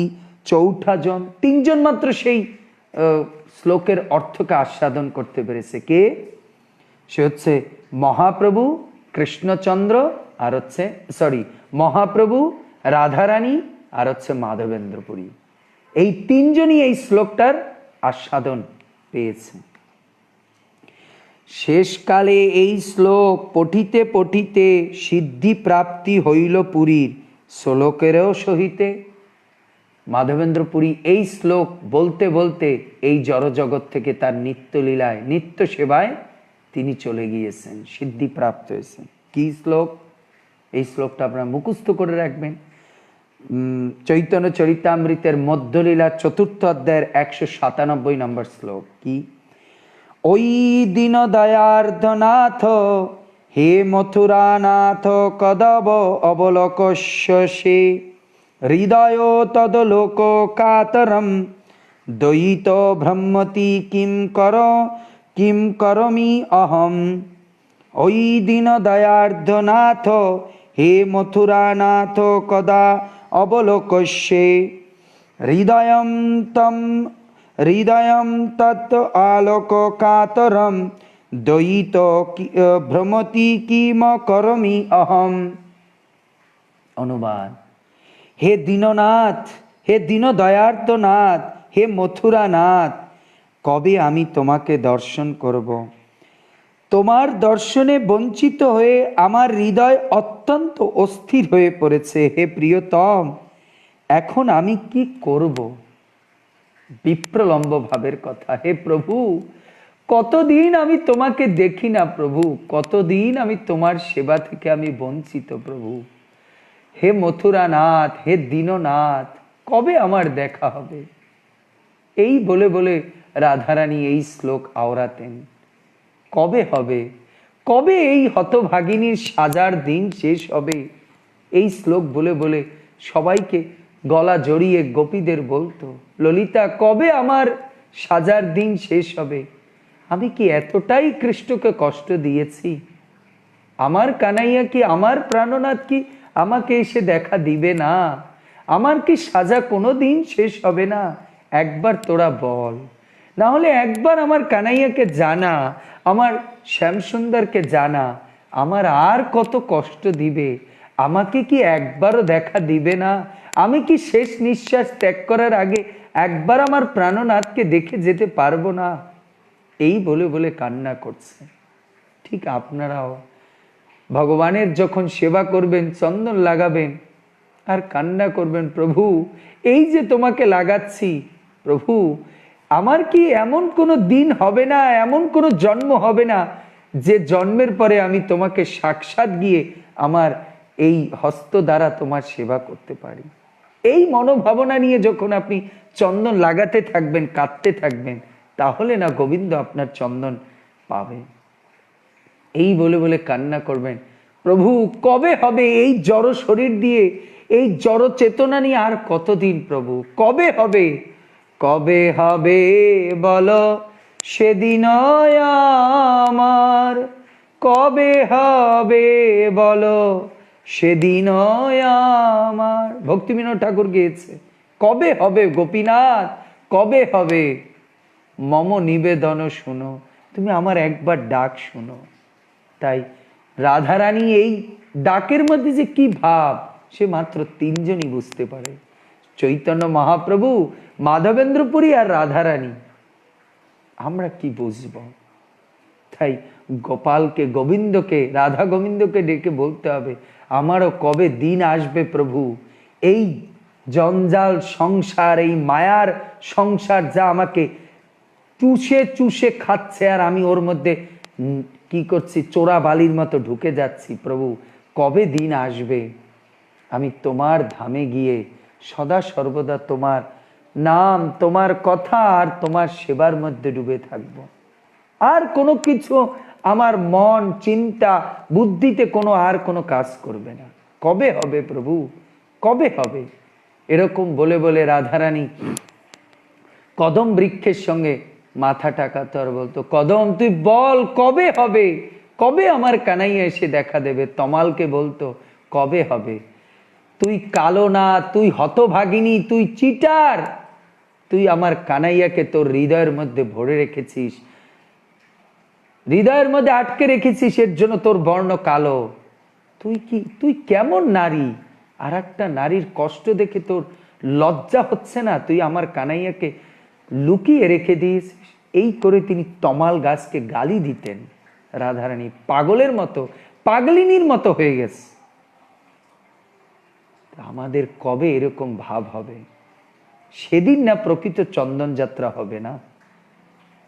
চৌঠা জন। তিনজন মাত্র সেই শ্লোকের অর্থকে আস্বাদন করতে পেরেছে। কে? সে হচ্ছে মহাপ্রভু, কৃষ্ণচন্দ্র, আর হচ্ছে মহাপ্রভু, রাধারানী, আর হচ্ছে মাধবেন্দ্রপুরী। এই তিনজনই এই শ্লোকটার আস্বাদন পেয়েছে। শেষকালে এই শ্লোক পঠিতে পঠিতে সিদ্ধি প্রাপ্তি হইল পুরীর শ্লোকেরও সহিতে। মাধবেন্দ্রপুরী এই শ্লোক বলতে বলতে এই জড়জগৎ থেকে তার নিত্যলীলায়, নিত্য সেবায় তিনি চলে গিয়েছেন, সিদ্ধি প্রাপ্ত হয়েছেন। কি শ্লোক? এই শ্লোকটা আপনারা মুখস্থ করে রাখবেন। চৈতন্য চরিতামৃতের মধ্যলীলা 4th অধ্যায়ের 197 নম্বর শ্লোক। কি? ওই দীন দয়ার্ধনাথ হে মথুরানাথ, কদব অবলোকস্য সে হৃদয় তদলোক কাতরম, দ্বৈত ভ্রমতি কিম করমি অহম। ওই দীন দয়ার্ধনাথ হে মথুরানাথ, কদা অবলোকস্যে হৃদয়ম তৎ আলোক কাতরম, দ্বৈত ভ্রমতি কিম করমি অহম। অনুবাদ: হে দীননাথ, হে দীন দয়ার্থনাথ, হে মথুরানাথ, কবে আমি তোমাকে দর্শন করব? তোমার দর্শনে বঞ্চিত হয়ে আমার হৃদয় অত্যন্ত অস্থির হয়ে পড়েছে। হে প্রিয়তম, এখন আমি কি করব? বিপ্রলম্ব ভাবের কথা। হে প্রভু, কতদিন আমি তোমাকে দেখি না প্রভু, কতদিন আমি তোমার সেবা থেকে আমি বঞ্চিত প্রভু। হে মথুরানাথ, হে দীননাথ, কবে আমার দেখা হবে? এই বলে বলে রাধারানী এই শ্লোক আওড়াতেন। কবে হবে? কবে এই হতভাগিনীর সাজার দিন শেষ হবে? এই শ্লোক বলে বলে সবাইকে গলা জড়িয়ে গোপীদের বলতো, ললিতা, কবে আমার সাজার দিন শেষ হবে? আমি কি এতটাই কৃষ্ণকে কষ্ট দিয়েছি? আমার কানাইয়া কি, আমার প্রাণনাথ কি আমাকে এসে দেখা দিবে না? আমার কি সাজা কোনো দিন শেষ হবে না? একবার তোরা বল, না হলে একবার আমার কানাইয়াকে জানা, আমার শ্যামসুন্দরকে জানা, আমার আর কত কষ্ট দিবে? আমাকে কি একবারও দেখা দিবে না? আমি কি শেষ নিঃশ্বাস ত্যাগ করার আগে একবার আমার প্রাণনাথকে দেখে যেতে পারবো না? এই বলে বলে কান্না করছে। ঠিক আপনারাও ভগবানের যখন সেবা করবেন, চন্দন লাগাবেন আর কান্না করবেন, প্রভু এই যে তোমাকে লাগাচ্ছি, প্রভু আমার কি এমন কোনো দিন হবে না, এমন কোনো জন্ম হবে না যে জন্মের পরে আমি তোমাকে সাক্ষাৎ গিয়ে আমার এই হস্ত দ্বারা তোমার সেবা করতে পারি। এই মনোভাবনা নিয়ে যখন আপনি চন্দন লাগাতে থাকবেন, কাঁদতে থাকবেন, তাহলে না গোবিন্দ আপনার চন্দন পাবে। এই বলে বলে কান্না করবেন, প্রভু কবে হবে এই জড় শরীর দিয়ে, এই জড় চেতনা নিয়ে আর কতদিন প্রভু, কবে হবে, কবে হবে বলো সেদিন আমার, কবে হবে বলো সেদিন আমার। ভক্তিবিনোদ ঠাকুর গেয়েছে, কবে হবে গোপীনাথ, কবে হবে, মম নিবেদন শুনো, তুমি আমার একবার ডাক শুনো। তাই রাধারানী এই ডাকের মধ্যে যে কি ভাব, সে মাত্র তিনজনই বুঝতে পারে, চৈতন্য মহাপ্রভু, মাধবেন্দ্রপুরী আর রাধারানী। আমরা কি বুঝবো? তাই গোপালকে, গোবিন্দকে, রাধা গোবিন্দকে ডেকে বলতে হবে, আমারও কবে দিন আসবে প্রভু, এই জঞ্জাল সংসার, এই মায়ার সংসার যা আমাকে চুষে চুষে খাচ্ছে, আর আমি ওর মধ্যে কি করছি, চোরা বালির মতো ঢুকে যাচ্ছি। প্রভু কবে দিন আসবে আমি তোমার ধামে গিয়ে সদা সর্বদা তোমার নাম, তোমার কথা আর তোমার সেবার মধ্যে ডুবে থাকব, আর কোনো কিছু আমার মন, চিন্তা, বুদ্ধিতে আর কোনো কাজ করবে না। কবে হবে প্রভু, কবে হবে? এরকম বলে বলে রাধারানী কদম বৃক্ষের সঙ্গে মাথা টাকাতো আর বলতো, কদম তুই বল কবে হবে, কবে আমার কানাইয়া এসে দেখা দেবে। তমালকে বলতো, কবে হবে? তুই কালো না, তুই হতভাগিনী, তুই চিটার, তুই আমার কানাইয়াকে তোর হৃদয়ের মধ্যে ভরে রেখেছিস, হৃদয়ের মধ্যে আটকে রেখেছিস, এর জন্য তোর বর্ণ কালো। তুই কি, তুই কেমন নারী? আর একটা নারীর কষ্ট দেখে তোর লজ্জা হচ্ছে না? তুই আমার কানাইয়াকে লুকিয়ে রেখে দিয়েছিস। এই করে তিনি তমাল গাছকে গালি দিতেন। রাধারানী পাগলের মতো, পাগলিনীর মতো হয়ে গেছে। আমাদের কবে এরকম ভাব হবে? সেদিন না প্রকৃত চন্দন যাত্রা হবে না,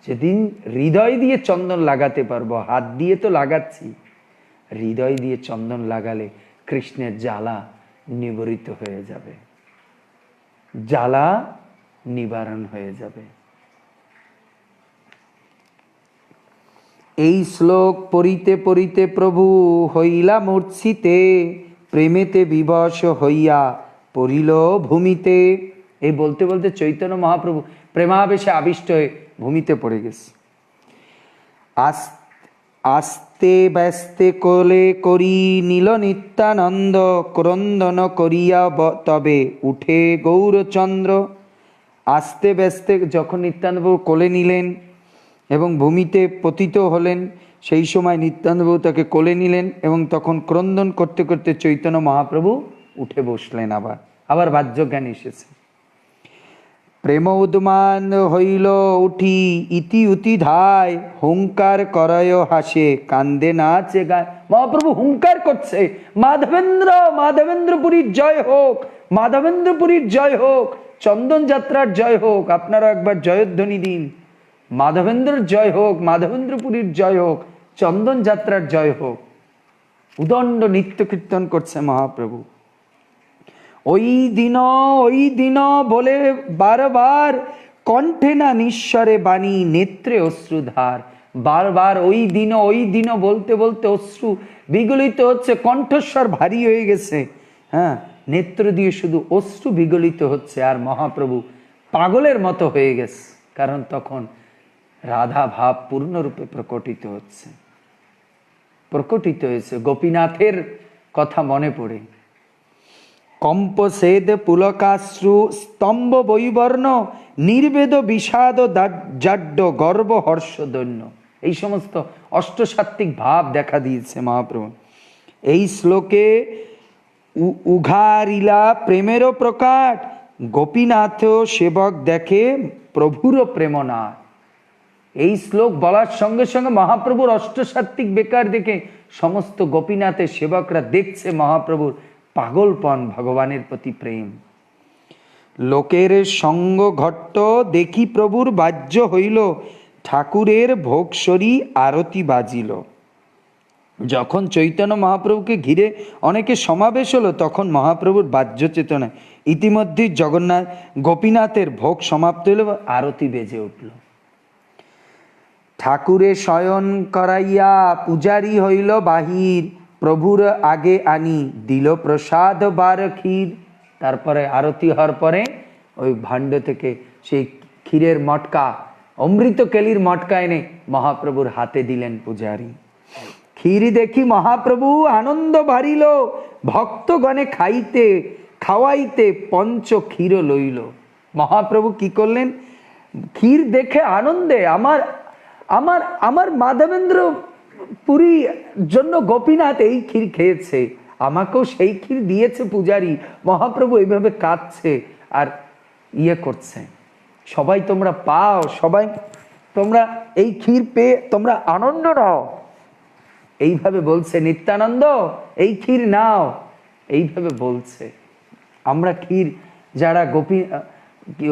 যেদিন হৃদয় দিয়ে চন্দন লাগাতে পারবো। হাত দিয়ে তো লাগাচ্ছি, হৃদয় দিয়ে চন্দন লাগালে কৃষ্ণের জ্বালা নিবারিত হয়ে যাবে, জ্বালা নিবারণ হয়ে যাবে। এই শ্লোক পড়িতে পড়িতে প্রভু হইলা মূর্ছিতে, প্রেমেতে বিবশ হইয়া পড়িল ভূমিতে। এই বলতে বলতে চৈতন্য মহাপ্রভু প্রেমাবেশে আবিষ্ট হয়ে ভূমিতে পড়ে গেছে। আস্তে ব্যস্তে কোলে করি নীল নিত্যানন্দ, ক্রন্দন করিয়া তবে উঠে গৌরচন্দ্র। আস্তে ব্যস্তে যখন নিত্যানন্দবাবু কোলে নিলেন এবং ভূমিতে পতিত হলেন, সেই সময় নিত্যানন্দবাবু তাকে কোলে নিলেন এবং তখন ক্রন্দন করতে করতে চৈতন্য মহাপ্রভু উঠে বসলেন। আবার বাহ্য জ্ঞান এসেছে। প্রেম উদ্মান হইল উঠি ইতি উতি ধায়, হুঙ্কার করয় হাসে কান্দে নাচে গায়। মহাপ্রভু হুঙ্কার করছে, মাধবেন্দ্র, মাধবেন্দ্রপুরীর জয় হোক, মাধবেন্দ্রপুরীর জয় হোক, চন্দন যাত্রার জয় হোক। আপনারা একবার জয়ধ্বনি দিন, মাধবেন্দ্রের জয় হোক, মাধবেন্দ্রপুরীর জয় হোক, চন্দন যাত্রার জয় হোক। উদণ্ড নিত্য কীর্তন করছে মহাপ্রভু। ওই দিন বলে বারবার, কণ্ঠে না নিঃস্বরে বাণী, নেত্রে অশ্রুধার। বারবার ওই দিন বলতে বলতে অশ্রু বিগলিত হচ্ছে, কণ্ঠস্বর ভারী হয়ে গেছে, হ্যাঁ, নেত্র দিয়ে শুধু অশ্রু বিগলিত হচ্ছে। আর মহাপ্রভু পাগলের মতো হয়ে গেছে, কারণ তখন রাধা ভাব পূর্ণরূপে প্রকটিত হচ্ছে, প্রকটিত হয়েছে। গোপীনাথের কথা মনে পড়ে, কম্পসেদ পুলকাশ্রু স্তম্ভ বৈবর্ণ, নির্বেদ বিষাদ জাড্য গর্ব হর্ষ দৈন্য। এই সমস্ত অষ্টসাত্ত্বিক ভাব দেখা দিয়েছে মহাপ্রভু। এই শ্লোকে উঘারিলা প্রেমেরও প্রকাট, গোপীনাথ সেবক দেখে প্রভুর প্রেমনাথ। এই শ্লোক বলার সঙ্গে সঙ্গে মহাপ্রভুর অষ্টসাত্ত্বিক বেকার দেখে সমস্ত গোপীনাথের সেবকরা দেখছে মহাপ্রভুর পাগলপন, ভগবানের প্রতি প্রেম। লোকের সঙ্গ ঘট্ট দেখি প্রভুর বাহ্য হইল, ঠাকুরের ভোগসরি আরতি বাজিল। যখন চৈতন্য মহাপ্রভুকে ঘিরে অনেকে সমাবেশ হলো, তখন মহাপ্রভুর বাহ্য চেতনায় ইতিমধ্যেই জগন্নাথ গোপীনাথের ভোগ সমাপ্ত হলো, আরতি বেজে উঠল। ঠাকুরে শয়ন করাইয়া পূজারি হইল বাহির, প্রভুর আগে আনি দিল প্রসাদ বার ক্ষীর। তারপরে আরতি হওয়ার পরে ওই ভাণ্ড থেকে সেই ক্ষীরের মটকা, অমৃত কেলির মটকা এনে মহাপ্রভুর হাতে দিলেন পূজারী। ক্ষীর দেখি মহাপ্রভু আনন্দ বাড়িল, ভক্তগণে খাইতে খাওয়াইতে পঞ্চ ক্ষীর লইল। মহাপ্রভু কি করলেন? ক্ষীর দেখে আনন্দে, আমার আমার আমার মাধবেন্দ্র পুরী জন্য গোপীনাথ এই ক্ষীর খেয়েছে, আমাকেও সেই ক্ষীর দিয়েছে পূজারী। মহাপ্রভু এইভাবে কাঁদছে আর করছে, সবাই তোমরা পাও, সবাই তোমরা এই ক্ষীর পেয়ে তোমরা আনন্দ নাও। এইভাবে বলছে নিত্যানন্দ, এই ক্ষীর নাও, এইভাবে বলছে। আমরা ক্ষীর যারা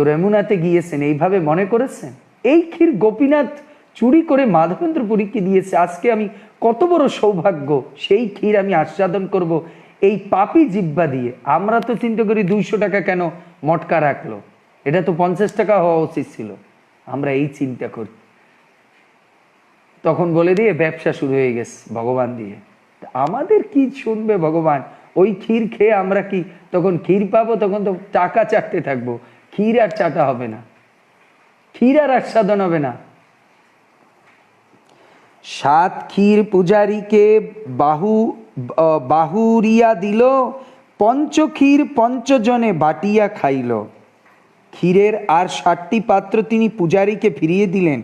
রেমুনাতে গিয়েছেন এইভাবে মনে করেছেন এই ক্ষীর গোপীনাথ চুরি করে মাধবেন্দ্র পুরীকে দিয়েছে। আজকে আমি কত বড় সৌভাগ্য, সেই ক্ষীর আমি আস্বাদন করব এই পাপী জিহ্বা দিয়ে। আমরা তো চিন্তা করি 200 টাকা কেন মটকা রাখলো, এটা তো 50 টাকা হওয়া উচিত ছিল, আমরা এই চিন্তা করি। তখন বলে দিয়ে ব্যবসা শুরু হয়ে গেছে ভগবান দিয়ে। আমাদের কি শুনবে ভগবান? ওই ক্ষীর খেয়ে আমরা কি তখন ক্ষীর পাবো? তখন তো টাকা চাটতে থাকবো, ক্ষীর আর চাটা হবে না, ক্ষীর আর আস্বাদন হবে না। 7 ক্ষীর পূজারীকে বাহুরিয়া দিল, পঞ্চ ক্ষীর পঞ্চজনে বাটিয়া খাইল। ক্ষীরের আর 60টি পাত্র তিনি পূজারীকে ফিরিয়ে দিলেন।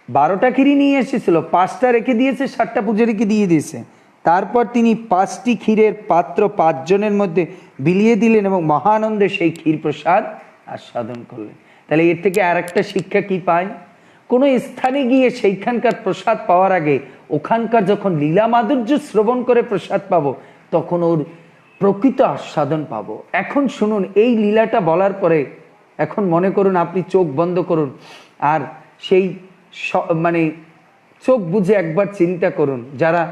12টা ক্ষীরই নিয়ে এসেছিল, 5টা রেখে দিয়েছে, 7টা পূজারীকে দিয়ে দিয়েছে। তারপর তিনি 5টি ক্ষীরের পাত্র 5 জনের মধ্যে বিলিয়ে দিলেন এবং মহানন্দে সেই ক্ষীর প্রসাদ আস্বাদন করলেন। তাহলে এর থেকে আর একটা শিক্ষা কি পায়? কোনো স্থানে গিয়ে সেইখানকার প্রসাদ পাওয়ার আগে ওখানকার যখন লীলা মাধুর্য শ্রবণ করে প্রসাদ পাবো, তখন ওর প্রকৃত আস্বাদন পাবো। এখন শুনুন, এই লীলাটা বলার পরে এখন মনে করুন আপনি চোখ বন্ধ করুন আর সেই মানে চোখ বুঝে একবার চিন্তা করুন, যারা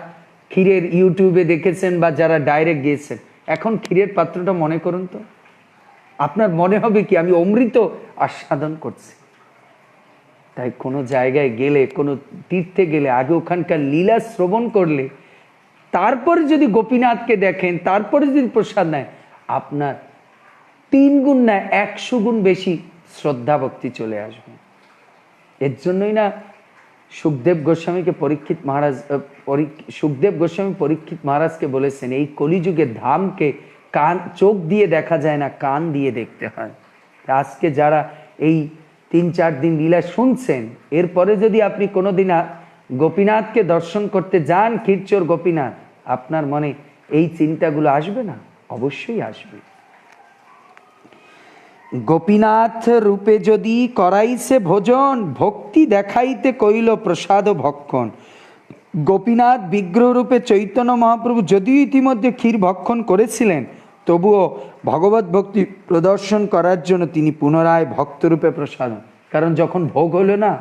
ক্ষীরের ইউটিউবে দেখেছেন বা যারা ডাইরেক্ট গিয়েছেন, এখন ক্ষীরের পাত্রটা মনে করুন তো, আপনার মনে হবে কি আমি অমৃত আস্বাদন করছি। তাই কোনো জায়গায় গেলে, কোনো তীর্থে গেলে আগে ওখানকার লীলা শ্রবণ করলে, তারপরে যদি গোপীনাথকে দেখেন, তারপরে যদি প্রসাদ নেয়, আপনার 3 গুণ না 100 গুণ বেশি শ্রদ্ধা ভক্তি চলে আসবে। এর জন্যই না সুখদেব গোস্বামীকে পরীক্ষিত মহারাজকে বলেছেন, এই কলিযুগের ধামকে চোখ দিয়ে দেখা যায় না, কান দিয়ে দেখতে হয়। আজকে যারা এই 3-4 দিন লীলা শুনছেন, এরপরে যদি আপনি কোনোদিন গোপীনাথকে দর্শন করতে যান, ক্ষীরচোর গোপীনাথ, আপনার মনে এই চিন্তাগুলো আসবে না? অবশ্যই আসবে। গোপীনাথ রূপে যদি করাইছে ভোজন, ভক্তি দেখাইতে কইল প্রসাদ ভক্ষণ। গোপীনাথ বিগ্রহ রূপে চৈতন্য মহাপ্রভু যদিও ইতিমধ্যে ক্ষীর ভক্ষণ করেছিলেন, তবুও ভগবত ভক্তি প্রদর্শন করার জন্য তিনি পুনরায় ভক্তরূপে প্রসাদন। কারণ যখন ভোগ হলো না,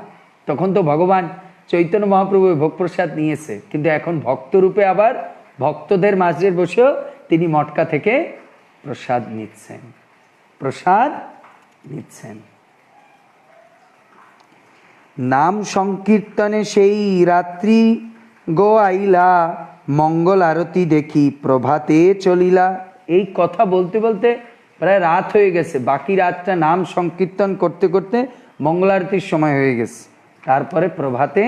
তখন তো ভগবান চৈতন্য মহাপ্রভু ভোগ প্রসাদ নিয়েছে, কিন্তু এখন ভক্তরূপে আবার ভক্তদের মাঝে বসেও তিনি মটকা থেকে প্রসাদ নিচ্ছেন। নাম সংকীর্তনে সেই রাত্রি গো আইলা, মঙ্গল আরতি দেখি প্রভাতে চলিলা। এই কথা বলতে বলতে প্রায় রাত হয়ে গেছে, বাকি রাতটা নাম সংকীর্তন করতে করতে মঙ্গল আরতির সময় হয়ে গেছে। তারপরে প্রভাতে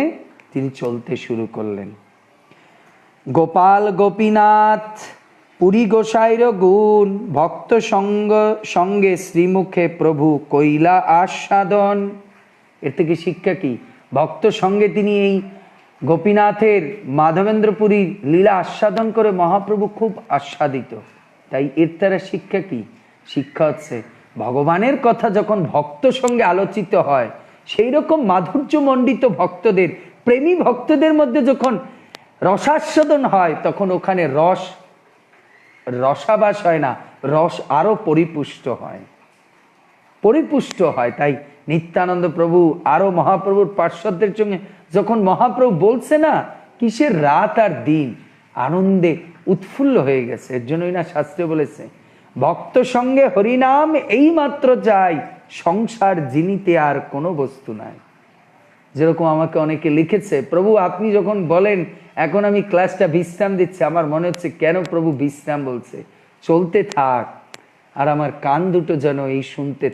তিনি চলতে শুরু করলেন। গোপাল গোপীনাথ পুরী গোসাইর গুণ, ভক্ত সঙ্গে শ্রীমুখে প্রভু কইলা আস্বাদন। এর থেকে শিক্ষা কি? ভক্ত সঙ্গে তিনি এই গোপীনাথের মাধবেন্দ্রপুরীর লীলা আস্বাদন করে মহাপ্রভু খুব আস্বাদিত। তাই এর দ্বারা শিক্ষা কি? শিক্ষা হচ্ছে ভগবানের কথা যখন ভক্ত সঙ্গে আলোচিত হয়, সেই রকম মাধুর্যমণ্ডিত ভক্তদের, প্রেমী ভক্তদের মধ্যে যখন রসাস্বাদন হয়, তখন ওখানে রসাবাস হয় না, রস আরো পরিপুষ্ট হয়। তাই নিত্যানন্দ প্রভু আরো মহাপ্রভুর পার্শ্বদের সঙ্গে যখন মহাপ্রভু বলছে না, কিসের রাত আর দিন, আনন্দে উৎফুল্ল হয়ে গেছে। এর জন্যই না শাস্ত্রে বলেছে, ভক্ত সঙ্গে হরিনাম এই মাত্র চাই, সংসার জিনিতে আর কোনো বস্তু নাই। যেরকম আমাকে অনেকে লিখেছে, প্রভু আপনি যখন বলেন এখন আমি ক্লাসটা বিশ্রাম দিচ্ছি, আমার মনে হচ্ছে কেন প্রভু বিশ্রাম বলছে, চলতে থাক। আর আমার কান দুটো যেন এই শুনতে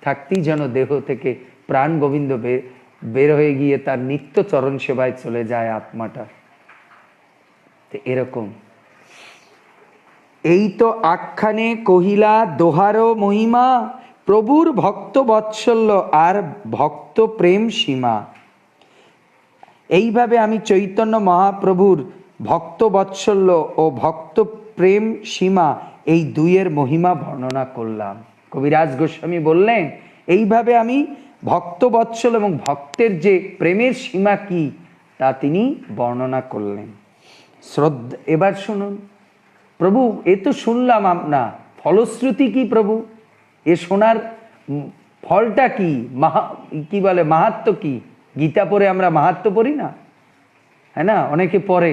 থাকতেই যেন দেহ থেকে প্রাণ গোবিন্দ বের হয়ে গিয়ে তার নিত্য চরণ সেবায় চলে যায় আত্মাটা। এরকম এই তো আখ্যানে কহিলা দোহারো মহিমা, প্রভুর ভক্ত বৎসল্য আর ভক্ত প্রেম সীমা। এইভাবে আমি চৈতন্য মহাপ্রভুর ভক্ত বৎসল্য ও ভক্ত প্রেম সীমা এই দুইয়ের মহিমা বর্ণনা করলাম। কবিরাজ গোস্বামী বললেন এইভাবে আমি ভক্ত বৎসল এবং ভক্তের যে প্রেমের সীমা কি তা তিনি বর্ণনা করলেন। শ্রদ্ধা, এবার শুনুন প্রভু, এ তো শুনলাম আপনা, ফলশ্রুতি কি প্রভু? এ শোনার ফলটা কি, কি বলে মাহাত্ম্য কি? গীতা পড়ে আমরা মাহাত্ম্য পড়ি না, হ্যাঁ না? অনেকে পড়ে,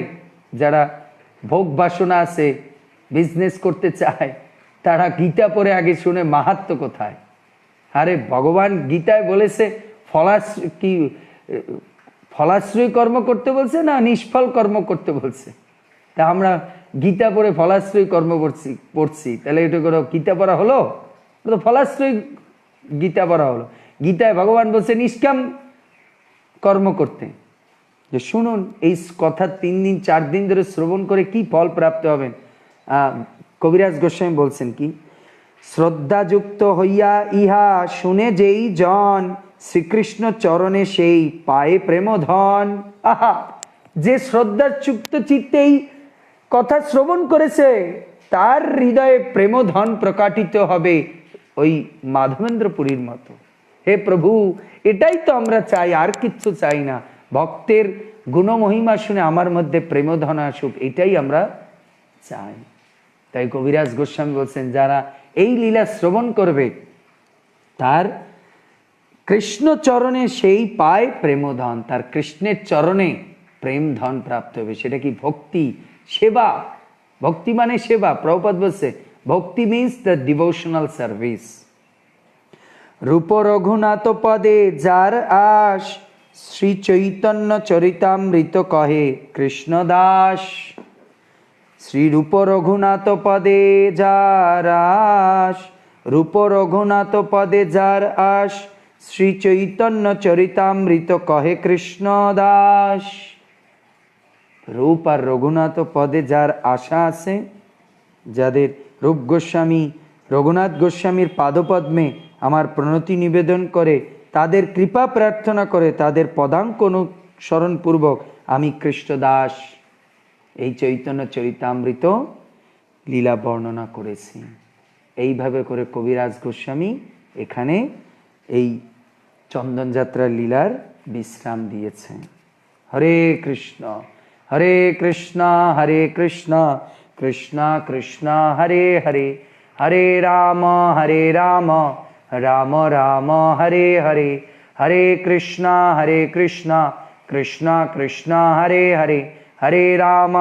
যারা ভোগ বাসনা আছে, বিজনেস করতে চায়, তারা গীতা পড়ে আগে শুনে মাহাত্ম্য কোথায়। আরে ভগবান গীতায় বলেছে ফলাশ্রয়ী কর্ম করতে বলছে না নিষ্ফল কর্ম করতে বলছে? তা আমরা গীতা পড়ে ফলাশ্রয়ী কর্ম পড়ছি, তাহলে এটা করে গীতা পড়া হলো? তো ফলাশ্রয়ী গীতা পড়া হলো। গীতায় ভগবান বলছে নিষ্কাম কর্ম করতে। যে শুনুন, এই কথা 3 দিন 4 দিন ধরে শ্রবণ করে কি ফল প্রাপ্ত হবেন। কবিরাজ গোস্বামী বলছেন কি, শ্রদ্ধাযুক্ত হইয়া ইহা শুনে যেই জন, শ্রীকৃষ্ণ চরণে সেই পায়ে প্রেমধন। আহা, যে শ্রদ্ধাযুক্ত চিত্তে এই কথা শ্রবণ করেছে, তার হৃদয়ে প্রেমধন প্রকাটিত হবে ওই মাধবেন্দ্রপুরীর মতো। হে প্রভু, এটাই তো আমরা চাই, আর কিচ্ছু চাই না। ভক্তের গুণমহিমা শুনে আমার মধ্যে প্রেমধন আসুক, এটাই আমরা চাই। তাই কবিরাজ গোস্বামী বলছেন, যারা এই লীলা শ্রবণ করবে তার কৃষ্ণ চরণে সেই পায় প্রেমধন, তার কৃষ্ণের চরণে প্রেম ধন প্রাপ্ত হবে। সেটা কি? ভক্তি, সেবা। ভক্তি মানে সেবা। প্রভুপাদ বলছে ভক্তি মিন্স দ্য ডিভোশনাল সার্ভিস। রূপ রঘুনাথ পদে যার আশ, শ্রী চৈতন্য চরিতামৃত কহে কৃষ্ণদাস। শ্রী রূপ রঘুনাথ পদে যার আশ, রূপ রঘুনাথ পদে যার আশ, শ্রী চৈতন্য চরিতামৃত কহে কৃষ্ণদাস। রূপ আর রঘুনাথ পদে যার আশা আছে, যাদের রূপ গোস্বামী রঘুনাথ গোস্বামীর পাদপদ্মে আমার প্রণতি নিবেদন করে, তাদের কৃপা প্রার্থনা করে, তাদের পদাঙ্ক অনুসরণপূর্বক আমি কৃষ্ণদাস এই চৈতন্য চরিতামৃত লীলা বর্ণনা করেছি। এইভাবে করে কবিরাজ গোস্বামী এখানে এই চন্দনযাত্রার লীলার বিশ্রাম দিয়েছে। হরে কৃষ্ণ হরে কৃষ্ণ হরে কৃষ্ণ কৃষ্ণ কৃষ্ণ হরে হরে, হরে রাম রাম রাম হরে হরে, হরে কৃষ্ণ কৃষ্ণ কৃষ্ণ হরে হরে, হরে রাম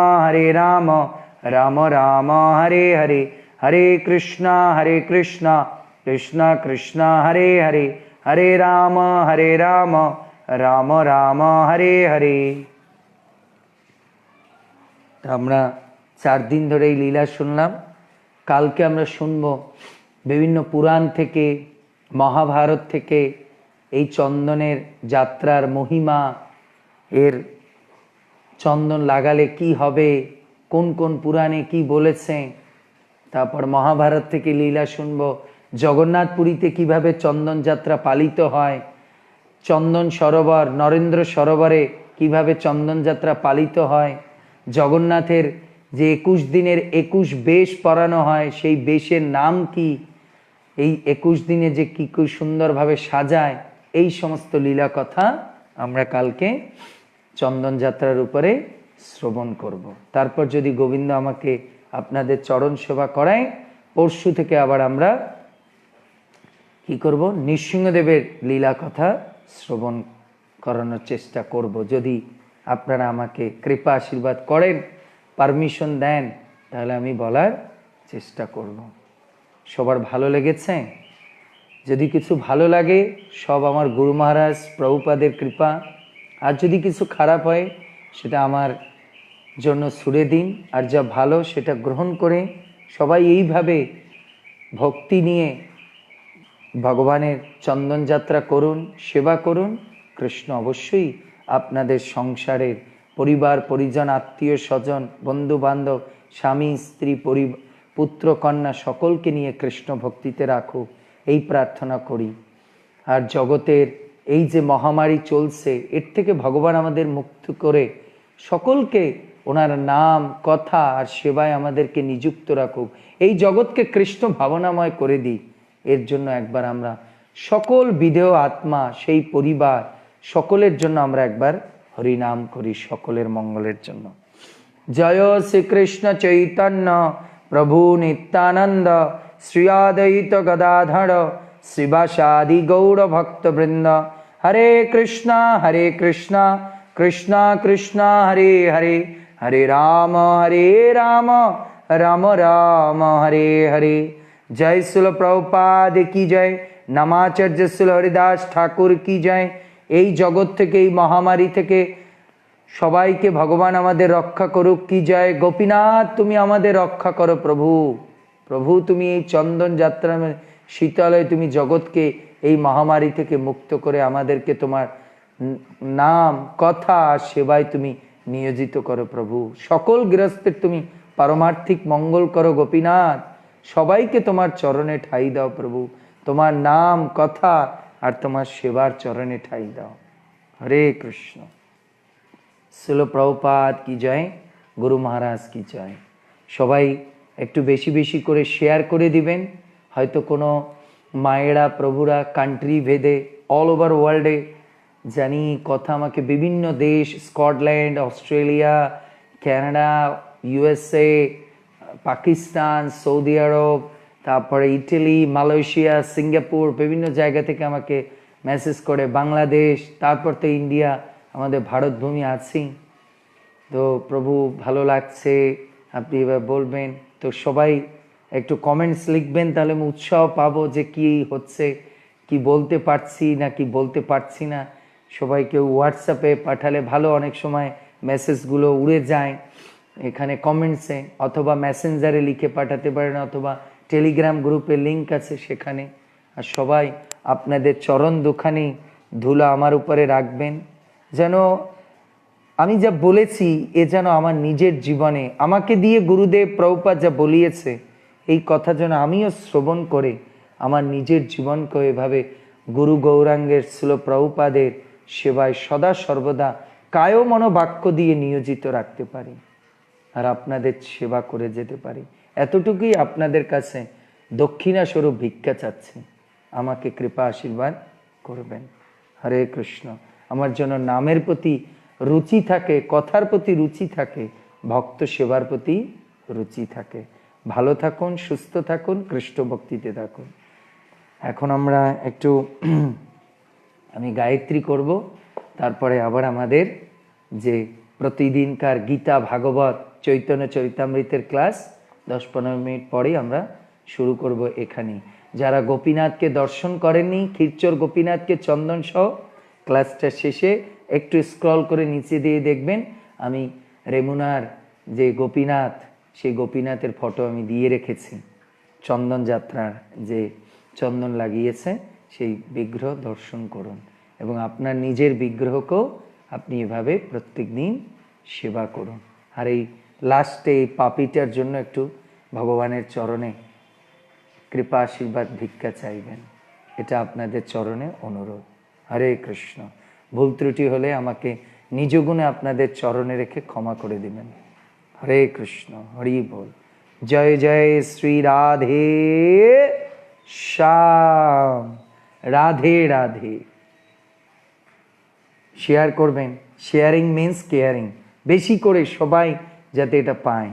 রাম রাম হরে হরে, হরে কৃষ্ণ কৃষ্ণ কৃষ্ণ হরে হরে, হরে রাম রাম রাম হরে হরে। আমরা 4 দিন ধরে এই লীলা শুনলাম। কালকে আমরা শুনব বিভিন্ন পুরাণ থেকে, মহাভারত থেকে এই চন্দনের যাত্রার মহিমা, এর চন্দন লাগালে কি হবে, কোন কোন পুরাণে কি বলেছে। তারপর মহাভারত থেকে লীলা শুনব জগন্নাথপুরীতে কিভাবে চন্দন যাত্রা পালিত হয়, চন্দন সরোবর নরেন্দ্র সরোবরে কিভাবে চন্দন যাত্রা পালিত হয়, জগন্নাথের যে 21 দিনের 21 বেশ পরানো হয় সেই বেশের নাম কি, এই 21 দিনে যে কি সুন্দরভাবে সাজায়, এই সমস্ত লীলা কথা আমরা কালকে চন্দন যাত্রার উপরে শ্রবণ করব। তারপর যদি গোবিন্দ আমাকে আপনাদের চরণ সেবা করায়, পরশু থেকে আবার আমরা কি করব, নৃসিংহদেবের লীলা কথা শ্রবণ করানোর চেষ্টা করব, যদি আপনারা আমাকে কৃপা আশীর্বাদ করেন, পারমিশন দেন, তাহলে আমি বলার চেষ্টা করব। সবার ভালো লেগেছে? যদি কিছু ভালো লাগে সব আমার গুরু মহারাজ প্রভুপাদের কৃপা, আর যদি কিছু খারাপ হয় সেটা আমার জন্য ছুড়ে দিন, আর যা ভালো সেটা গ্রহণ করে সবাই এইভাবে ভক্তি নিয়ে ভগবানের চন্দন যাত্রা করুন, সেবা করুন। কৃষ্ণ অবশ্যই আপনাদের সংসারের পরিবার পরিজন, আত্মীয় স্বজন, বন্ধু বান্ধব, স্বামী স্ত্রী, পুত্র কন্যা সকলকে নিয়ে কৃষ্ণ ভক্তিতে রাখুক, এই প্রার্থনা করি। আর জগতের এই যে মহামারী চলছে, এর থেকে ভগবান আমাদের মুক্ত করে সকলকে ওনার নাম কথা আর সেবায় আমাদেরকে নিযুক্ত রাখুক, এই জগৎকে কৃষ্ণ ভাবনাময় করে দিই। এর জন্য একবার আমরা সকল বিধেয় আত্মা, সেই পরিবার সকলের জন্য আমরা একবার হরিনাম করি, সকলের মঙ্গলের জন্য। জয় শ্রীকৃষ্ণ চৈতন্য প্রভু নিত্যানন্দ, শ্রী অদ্বৈত গদাধর শ্রীবাসাদি গৌর ভক্তবৃন্দ। হরে কৃষ্ণ কৃষ্ণ কৃষ্ণ হরে হরে, হরে রাম রাম রাম হরে হরে। জয় শিল প্রভুপাদ কি জয়, নামাচার্য শিল হরিদাস ঠাকুর কি জয়। এই জগৎ থেকে, এই মহামারী থেকে সবাইকে ভগবান আমাদের রক্ষা করুক কি জয়। গোপীনাথ তুমি আমাদের রক্ষা করো প্রভু। প্রভু তুমি এই চন্দন যাত্রা শীতলয় তুমি জগৎকে এই মহামারী থেকে মুক্ত করে আমাদেরকে তোমার নাম কথা সেবায় তুমি নিয়োজিত করো প্রভু। সকল গৃহস্থের তুমি পারমার্থিক মঙ্গল করো গোপীনাথ। সবাইকে তোমার চরণে ঠাই দাও প্রভু, তোমার নাম কথা আর তোমার সেবার চরণে ঠাই দাও। হরে কৃষ্ণ। শিল প্রভুপাদ কি জয়, গুরু মহারাজ কি জয়। সবাই একটু বেশি বেশি করে শেয়ার করে দিবেন। হয়তো কোনো মায়েরা প্রভুরা কান্ট্রি ভেদে অল ওভার ওয়ার্ল্ডে জানি কথা আমাকে বিভিন্ন দেশ, Scotland, Australia, Canada, USA, Pakistan, Saudi Arab, তারপরে ইটালি, মালয়েশিয়া, সিঙ্গাপুর, বিভিন্ন জায়গা থেকে আমাকে মেসেজ করে, বাংলাদেশ, তারপর তো ইন্ডিয়া, আমাদের ভারতভূমি আছি। তো প্রভু ভালো লাগছে, আপনি এবার বলবেন। তো সবাই একটু কমেন্টস লিখবেন, তাহলে আমি উৎসাহ পাবো যে কি হচ্ছে, কি বলতে পারছি না কি বলতে পারছি না। সবাই কেউ হোয়াটসঅ্যাপে পাঠালে ভালো, অনেক সময় মেসেজগুলো উড়ে যায় এখানে কমেন্টসে, অথবা মেসেঞ্জারে লিখে পাঠাতে পারেন, অথবা টেলিগ্রাম গ্রুপে লিঙ্ক আছে সেখানে। আর সবাই আপনাদের চরণ দুখানি ধুলা আমার উপরে রাখবেন, যেন আমি যা বলেছি এ যেন আমার নিজের জীবনে, আমাকে দিয়ে গুরুদেব প্রভুপাদ যা বলিয়েছে এই কথা যেন আমিও শ্রবণ করে আমার নিজের জীবনকে এভাবে গুরু গৌরাঙ্গের শিল প্রভুপাদের সেবায় সদা সর্বদা কায় মনোবাক্য দিয়ে নিয়োজিত রাখতে পারি, আর আপনাদের সেবা করে যেতে পারি। এতটুকুই আপনাদের কাছে দক্ষিণা স্বরূপ ভিক্ষা চাচ্ছি, আমাকে কৃপা আশীর্বাদ করবেন। হরে কৃষ্ণ। আমার জন্য নামের প্রতি রুচি থাকে, কথার প্রতি রুচি থাকে, ভক্ত সেবার প্রতি রুচি থাকে। ভালো থাকুন, সুস্থ থাকুন, কৃষ্ণ ভক্তিতে থাকুন। এখন আমরা একটু আমি গায়ত্রী করব, তারপরে আবার আমাদের যে প্রতিদিনকার গীতা ভাগবত চৈতন্য চরিতামৃতের ক্লাস 10-15 মিনিট পরেই আমরা শুরু করব এখানেই। যারা গোপীনাথকে দর্শন করেননি, ক্ষীরচোর গোপীনাথকে চন্দন সহ, ক্লাসটা শেষে একটু স্ক্রল করে নিচে দিয়ে দেখবেন আমি রেমুনার যে গোপীনাথ, সেই গোপীনাথের ফটো আমি দিয়ে রেখেছি। চন্দন যাত্রার যে চন্দন লাগিয়েছে সেই বিগ্রহ দর্শন করুন, এবং আপনার নিজের বিগ্রহকেও আপনি এভাবে প্রত্যেক দিন সেবা করুন। আর এই লাস্টে এই পাপিটার জন্য একটু ভগবানের চরণে কৃপা আশীর্বাদ ভিক্ষা চাইবেন, এটা আপনাদের চরণে অনুরোধ। হরে কৃষ্ণ। ভুল ত্রুটি হলে আমাকে নিজ গুণে আপনাদের চরণে রেখে ক্ষমা করে দিবেন। হরে কৃষ্ণ। হরি বল। জয় জয় শ্রী রাধে শ্যাম। রাধে রাধে। শেয়ার করবেন, শেয়ারিং মিন্স কেয়ারিং, বেশি করে সবাই যাতে এটা পায়।